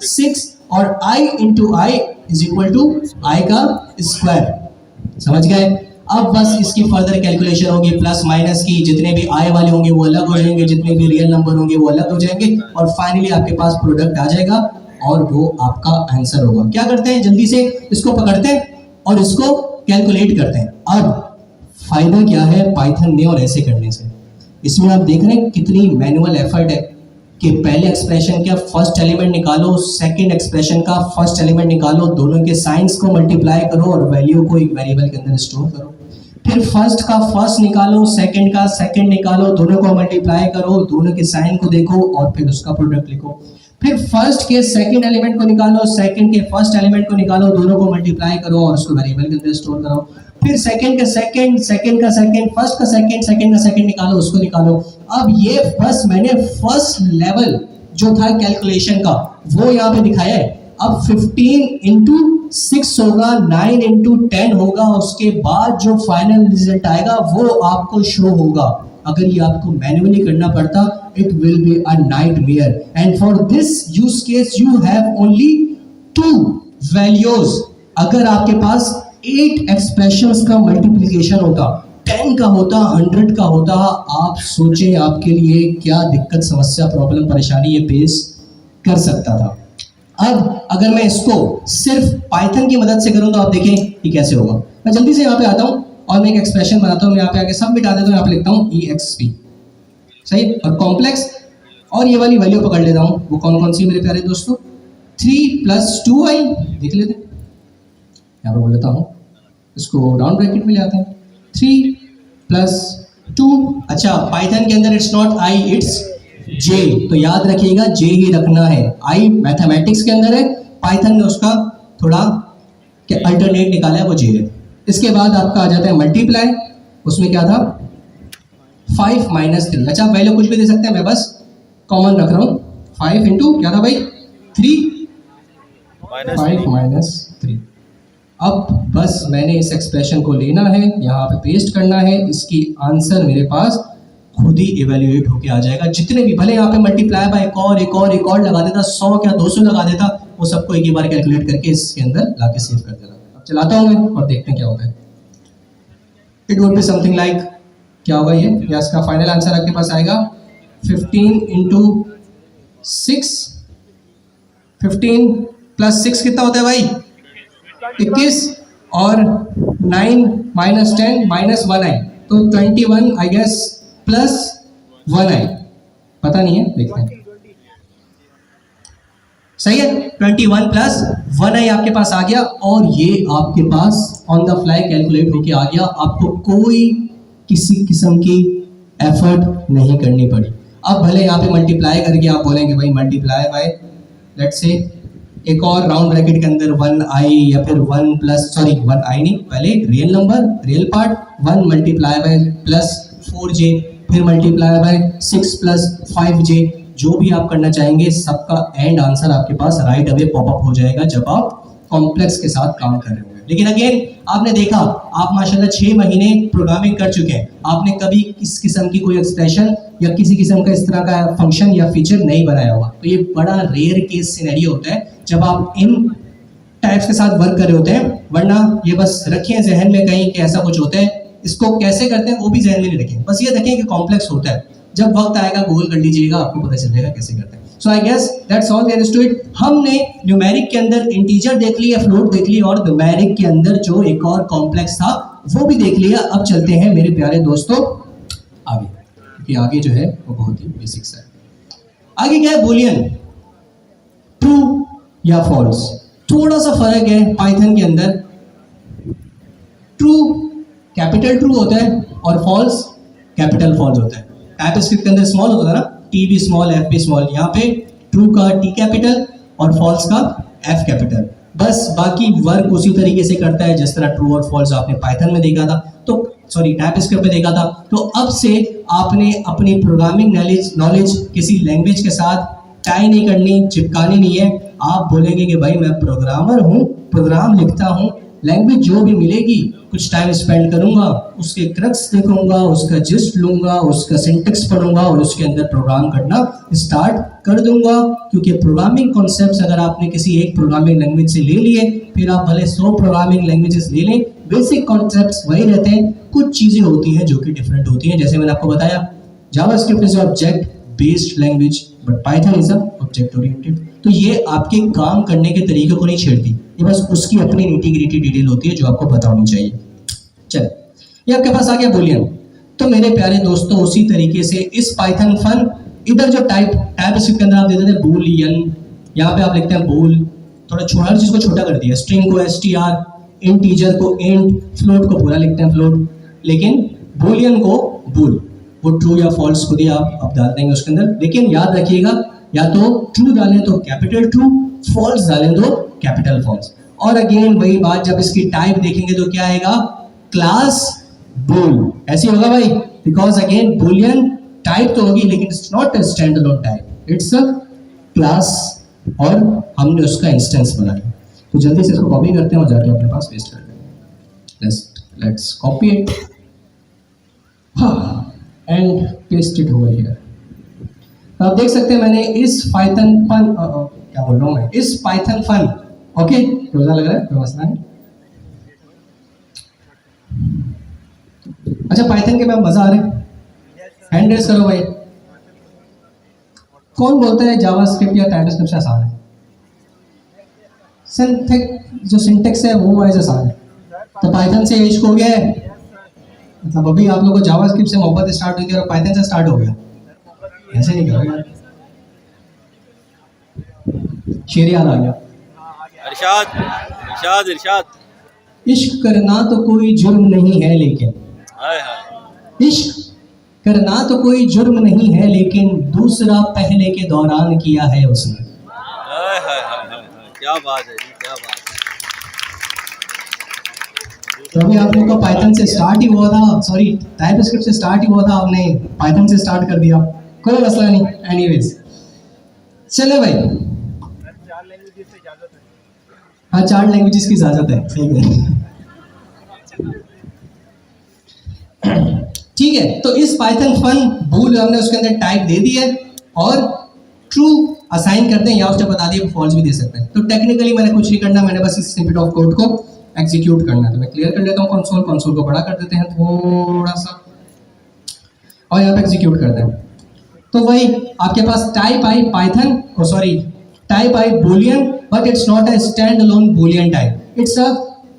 6, और i into i is equal to i का स्क्वायर। समझ गए? अब बस इसकी फर्दर कैलकुलेशन होगी, प्लस माइनस की, जितने भी i वाले होंगे वो अलग हो जाएंगे, जितने भी रियल नंबर होंगे वो अलग हो जाएंगे, और फाइनली आपके पास प्रोडक्ट आ जाएगा और वो आपका आंसर होगा। क्या करते हैं, जल्दी से इसको पकड़ते हैं और इसको कैलकुलेट करते हैं। अब फायदा क्या है पाइथन में और ऐसे करने से, इसमें आप देख रहे हैं कितनी मैनुअल एफर्ट है कि पहले एक्सप्रेशन का फर्स्ट एलिमेंट निकालो, सेकंड एक्सप्रेशन का फर्स्ट एलिमेंट निकालो, दोनों के साइंस को मल्टीप्लाई करो और वैल्यू को एक वेरिएबल के अंदर स्टोर करो, फिर फर्स्ट का फर्स्ट निकालो, सेकंड का सेकंड निकालो, दोनों को मल्टीप्लाई करो, दोनों के साइन को देखो और फिर उसका प्रोडक्ट लिखो, फिर फर्स्ट के सेकंड एलिमेंट को निकालो, सेकंड के फर्स्ट एलिमेंट को निकालो, दोनों को मल्टीप्लाई करो और उसको वेरिएबल के अंदर स्टोर करो, फिर सेकंड का सेकंड, सेकंड का सेकंड, फर्स्ट का सेकंड, सेकंड का सेकंड निकालो, उसको निकालो। अब ये बस मैंने फर्स्ट लेवल जो था कैलकुलेशन का वो यहाँ पे दिखाया है। अब 15 इंटू 6 होगा, 9 इंटू 10 होगा, उसके बाद जो फाइनल रिजल्ट आएगा वो आपको शो होगा। अगर ये आपको मैन्युअली करना पड़ता, it will be a nightmare, and for this use case you have only 2 values. अगर आपके पास 8 एक्सप्रेशंस का मल्टीप्लिकेशन होता, 10 का होता, 100 का होता, आप सोचें आपके लिए क्या दिक्कत, समस्या, प्रॉब्लम, परेशानी ये फेस कर सकता था। अब अगर मैं इसको सिर्फ पाइथन की मदद से करूं तो आप देखें कि कैसे होगा। मैं जल्दी से यहाँ पे आता हूँ और मैं एक एक्सप्रेशन बनाता हूँ, मैं यहाँ पे आके सब मिटा देता हूँ, यहाँ पे लिखता हूँ EXP, सही, और कॉम्प्लेक्स, और ये वाली वैल्यू पकड़ लेता हूँ। वो कौन कौन सी मेरे प्यारे दोस्तों, 3 + 2i, देख लेते हैं, यहाँ पे बोल लेता हूँ, इसको राउंड ब्रैकेट में ले आते हैं, 3 + 2। अच्छा, पाइथन के अंदर it's not i, it's j, तो याद रखिएगा j ही रखना है। i मैथमेटिक्स के अंदर है, पाइथन ने उसका थोड़ा अल्टरनेट निकाला है, वो j है। इसके बाद आपका आ जाता है मल्टीप्लाई, उसमें क्या था 5 - 3। अच्छा, वैल्यू कुछ भी दे सकते हैं, मैं बस कॉमन रख रहा हूँ, 5 इंटू क्या था भाई 3, 5 - 3। अब बस मैंने इस एक्सप्रेशन को लेना है, यहाँ पे पेस्ट करना है, इसकी आंसर मेरे पास खुद ही इवेल्युएट होके आ जाएगा। जितने भी, भले यहाँ पे मल्टीप्लाई बाय एक और लगा देता, 100 क्या 200 लगा देता, वो सबको एक ही बार कैलकुलेट करके इसके अंदर लाके सेव कर देता। अब चलाता हूँ मैं और देखते हैं क्या होता है। It would be something like, क्या होगा ये, या इसका फाइनल आंसर आपके पास आएगा 15 इंटू 6, 15 प्लस 6 कितना होता है भाई, 21, और 9 माइनस 10 माइनस 1 आई, तो 21 आई गेस प्लस 1 आई, पता नहीं है, देखते हैं। सही है, 21 प्लस 1 आई आपके पास आ गया, और ये आपके pass on the fly calculate होके आ गया। आपको कोई किसी किस्म की एफर्ट नहीं करनी पड़ी। अब भले यहाँ पे मल्टीप्लाई करके आप बोलेंगे भाई मल्टीप्लाई बाय, लेट्स से एक और राउंड ब्रैकेट के अंदर 1 आई, या फिर 1 प्लस, सॉरी 1 आई नहीं, पहले real number real part 1 multiply by plus 4j, फिर मल्टीप्लाई बाय 6 प्लस 5j, जो भी आप करना चाहेंगे सबका एंड आंसर आपके पास राइट अवे पॉपअप हो जाएगा जब आप कॉम्प्लेक्स के साथ काम कर रहे होंगे। लेकिन अगेन आपने देखा, आप माशाल्लाह 6 महीने प्रोग्रामिंग कर चुके हैं, आपने कभी इस किस्म की कोई एक्सप्रेशन या किसी किस्म का इस तरह का फंक्शन या फीचर नहीं बनाया होगा। तो ये बड़ा रेयर केस सिनेरियो होता है जब आप इन टाइप्स के साथ वर्क कर रहे होते हैं, वरना ये बस रखें जहन में कहीं कि ऐसा कुछ होता है, इसको कैसे करते हैं वो भी जहन में नहीं रखें, बस ये रखें कि कॉम्प्लेक्स होता है। जब वक्त आएगा गूगल कर लीजिएगा, आपको पता चलेगा कैसे करते हैं। So I guess that's all there is to it. हमने न्यूमेरिक के अंदर इंटीजर देख लिया, फ्लोट देख लिया, और न्यूमेरिक के अंदर जो एक और कॉम्प्लेक्स था वो भी देख लिया। अब चलते हैं मेरे प्यारे दोस्तों आगे, क्योंकि आगे जो है वो बहुत ही बेसिक्स है। आगे क्या है, बुलियन, ट्रू या फॉल्स। थोड़ा सा फर्क है पाइथन के अंदर, ट्रू कैपिटल ट्रू होता है और फॉल्स कैपिटल फॉल्स होता है। टाइपस्क्रिप्ट के अंदर स्मॉल होता है ना, टी भी स्मॉल एफ भी स्मॉल, यहाँ पे ट्रू का टी कैपिटल और फॉल्स का एफ कैपिटल। बस बाकी वर्क उसी तरीके से करता है जिस तरह ट्रू और फॉल्स आपने पाइथन में देखा था, तो सॉरी टाइपस्क्रिप्ट में देखा था। तो अब से आपने अपनी प्रोग्रामिंग नॉलेज किसी लैंग्वेज के साथ टाई नहीं करनी, चिपकानी नहीं है। आप बोलेंगे कि भाई मैं प्रोग्रामर हूँ, प्रोग्राम लिखता हूँ, लैंग्वेज जो भी मिलेगी कुछ टाइम स्पेंड करूंगा, उसके क्रक्स देखूंगा, उसका जिस्ट लूंगा, उसका सिंटेक्स पढ़ूंगा और उसके अंदर प्रोग्राम करना स्टार्ट कर दूंगा। क्योंकि प्रोग्रामिंग कॉन्सेप्ट्स अगर आपने किसी एक प्रोग्रामिंग लैंग्वेज से ले लिए, फिर आप भले 100 प्रोग्रामिंग लैंग्वेजेस ले लें, बेसिक कॉन्सेप्ट्स वही रहते हैं। कुछ चीजें होती हैं जो कि डिफरेंट होती हैं, जैसे मैंने आपको बताया JavaScript is object based language but Python is object oriented. तो ये आपके काम करने के तरीके को नहीं छेड़ती, ये बस उसकी अपनी इंटीग्रिटी डिटेल होती है जो आपको पता होनी चाहिए। चल, ये आपके पास आ गया बुलियन। तो मेरे प्यारे दोस्तों उसी तरीके से इस पाइथन फन, इधर जो टाइप स्क्रिप्ट के अंदर आप देते थे बुलियन, यहाँ पे आप लिखते हैं बुल, थोड़ा छोटा, हर चीज को छोटा कर दिया, स्ट्रिंग को str, इंटीजर को int, फ्लोट को पूरा लिखते हैं फ्लोट, लेकिन बुलियन को बुल। वो ट्रू या फॉल्स खुद ही आप डाल देंगे उसके अंदर। लेकिन याद रखिएगा, या तो ट्रू डालें तो कैपिटल ट्रू, फॉल्स डालें तो कैपिटल फॉल्स। और अगेन वही बात, जब इसकी टाइप देखेंगे तो क्या आएगा, क्लास बुल, ऐसे होगा भाई, बिकॉज अगेन बुलियन टाइप तो होगी लेकिन it's not a stand alone type, it's a class, और हमने उसका इंस्टेंस बनाया। तो जल्दी से इसको कॉपी करते हैं और जाके अपने पास पेस्ट करते हैं। Let's copy it and paste it over here. आप देख सकते हैं मैंने इस पाइथन फन, क्या बोल रहा हूँ मैं, इस पाइथन फन, ओके रोजा लग रहा है, कोई मसला नहीं। अच्छा पाइथन के में मजा आ रहा है, हैंड रेस करो भाई। कौन बोलता है जावास्क्रिप्ट या टाइपस्क्रिप्ट से आसान है? जो सिंटेक्स है वो वाइज आसान है, तो पाइथन से इश्क हो गया है। मतलब अभी आप लोगों को जावास्क्रिप्ट से मोहब्बत स्टार्ट हुई थी और पाइथन से स्टार्ट हो गया, ऐसे नहीं करो यार। शेर याद आ गया, इरशाद इरशाद इरशाद। इश्क करना तो कोई जुर्म नहीं है लेकिन, हाय हाय, इश्क करना तो कोई जुर्म नहीं है लेकिन दूसरा पहले के दौरान किया है उसने। हाय हाय हाय हाय, क्या बात है जी, क्या बात है। तो अभी आप लोग का पाइथन से स्टार्ट ही हुआ था, सॉरी टाइपस्क्रिप्ट से स्टार्ट ही हुआ था, आपने पाइथन से स्टार्ट कर दिया, कोई मसला नहीं। एनीवेज चले भाई, हाँ 4 लैंग्वेजेस की इजाजत है, सही है। ठीक है, तो इस पाइथन फन बूल हमने उसके अंदर टाइप दे दी है और ट्रू असाइन करते हैं, या उसने बता दिया फॉल्स भी दे सकते हैं। तो टेक्निकली मैंने कुछ नहीं करना, मैंने बस इस स्निपेट ऑफ कोड को एग्जीक्यूट करना है। तो मैं क्लियर कर लेता हूँ कंसोल को बड़ा कर देते हैं थोड़ा सा और यहाँ पे एग्जीक्यूट करते हैं। तो वही आपके पास type I Python type I boolean, but it's not a stand alone boolean type, it's a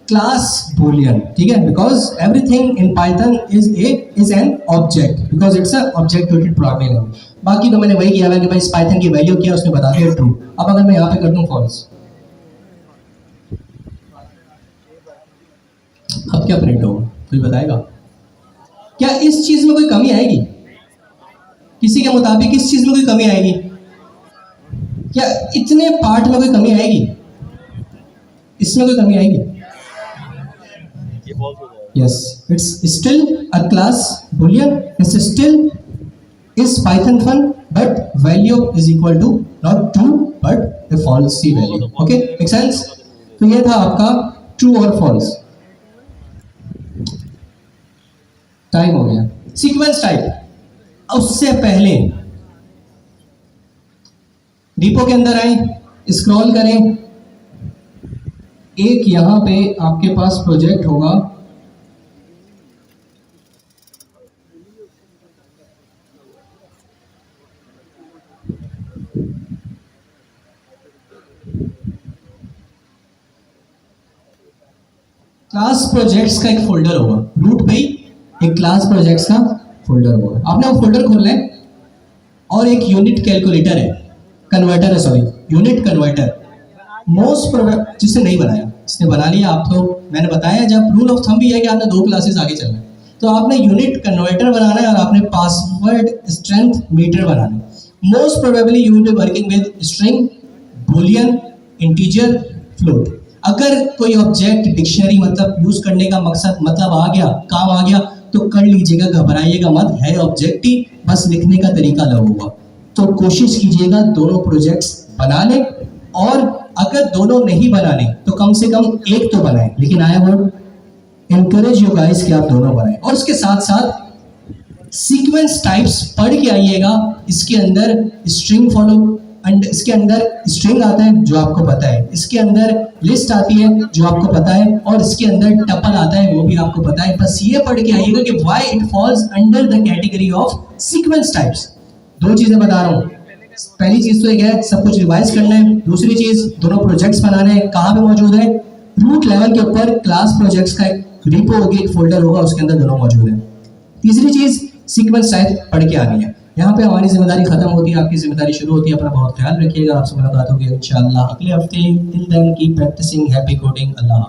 class boolean, ठीक है, because everything in Python is an object, because it's a object oriented programming language. बाकी तो मैंने वही किया है कि भाई इस पाइथन की वैल्यू क्या है उसने बता दिया ट्रू। अब अगर मैं यहाँ पे कर दूं फॉल्स, अब क्या प्रिंट होगा, कोई बताएगा? क्या इस चीज में कोई कमी आएगी? किसी के मुताबिक इस चीज में कोई कमी आएगी? क्या इतने पार्ट में कोई कमी आएगी? इसमें कोई कमी आएगी? ये फॉल्स हो जाएगा। Yes, it's still a class boolean. It's still is Python fun, but value is equal to not true but a false value. Okay, make sense? तो ये था आपका true और false. टाइम हो गया। सीक्वेंस टाइप, उससे पहले डिपो के अंदर आए, स्क्रॉल करें, एक यहां पे आपके पास प्रोजेक्ट होगा, क्लास प्रोजेक्ट्स का एक फोल्डर होगा, रूट पे ही एक क्लास प्रोजेक्ट्स का फोल्डर होगा। आपने वो फोल्डर खोलना है और एक यूनिट कैलकुलेटर है, कन्वर्टर है, सॉरी यूनिट कन्वर्टर, जिसने नहीं बनाया, इसने बना लिया। आप तो मैंने बताया, जब रूल ऑफ थंब भी है कि आपने 2 क्लासेस आगे चलना है, तो आपने यूनिट कन्वर्टर बनाना है और आपने पासवर्ड स्ट्रेंथ मीटर बनाना है। Most probably you will be working with string, Boolean, integer, float. अगर कोई ऑब्जेक्ट डिक्शनरी मतलब यूज करने का मकसद मतलब आ गया, काम आ गया, तो कर लीजिएगा, घबराइएगा मत, है ऑब्जेक्ट ही, बस लिखने का तरीका अलग होगा। तो कोशिश कीजिएगा दोनों प्रोजेक्ट्स बना लें, और अगर दोनों नहीं बनाने तो कम से कम एक तो बनाएं। लेकिन I would encourage you guys कि आप दोनों बनाएं, और उसके साथ साथ सीक्वेंस टाइप्स पढ़ के आइएगा। इसके अंदर स्ट्रिंग फॉलो एंड इसके अंदर स्ट्रिंग आता है जो आपको पता है, इसके अंदर लिस्ट आती है जो आपको पता है, और इसके अंदर टपल आता है वो भी आपको पता है। बस ये पढ़ के आइएगा कि why it falls under the category of sequence types. 2 चीजें बता रहा हूँ, पहली चीज तो एक है सब कुछ रिवाइज करना है, दूसरी चीज दोनों प्रोजेक्ट्स बनाने हैं, कहाँ पे मौजूद है, रूट लेवल के ऊपर क्लास प्रोजेक्ट्स का एक रिपो होगी, एक फोल्डर होगा, उसके अंदर दोनों मौजूद है। तीसरी चीज सीक्वेंस टाइप पढ़ के आनी है। यहाँ पे हमारी जिम्मेदारी खत्म होती है, आपकी जिम्मेदारी शुरू होती है। अपना बहुत ख्याल रखिएगा, आपसे मुलाकात होगी इंशाअल्लाह अगले हफ्ते। Till then keep practising, happy coding, अल्लाह।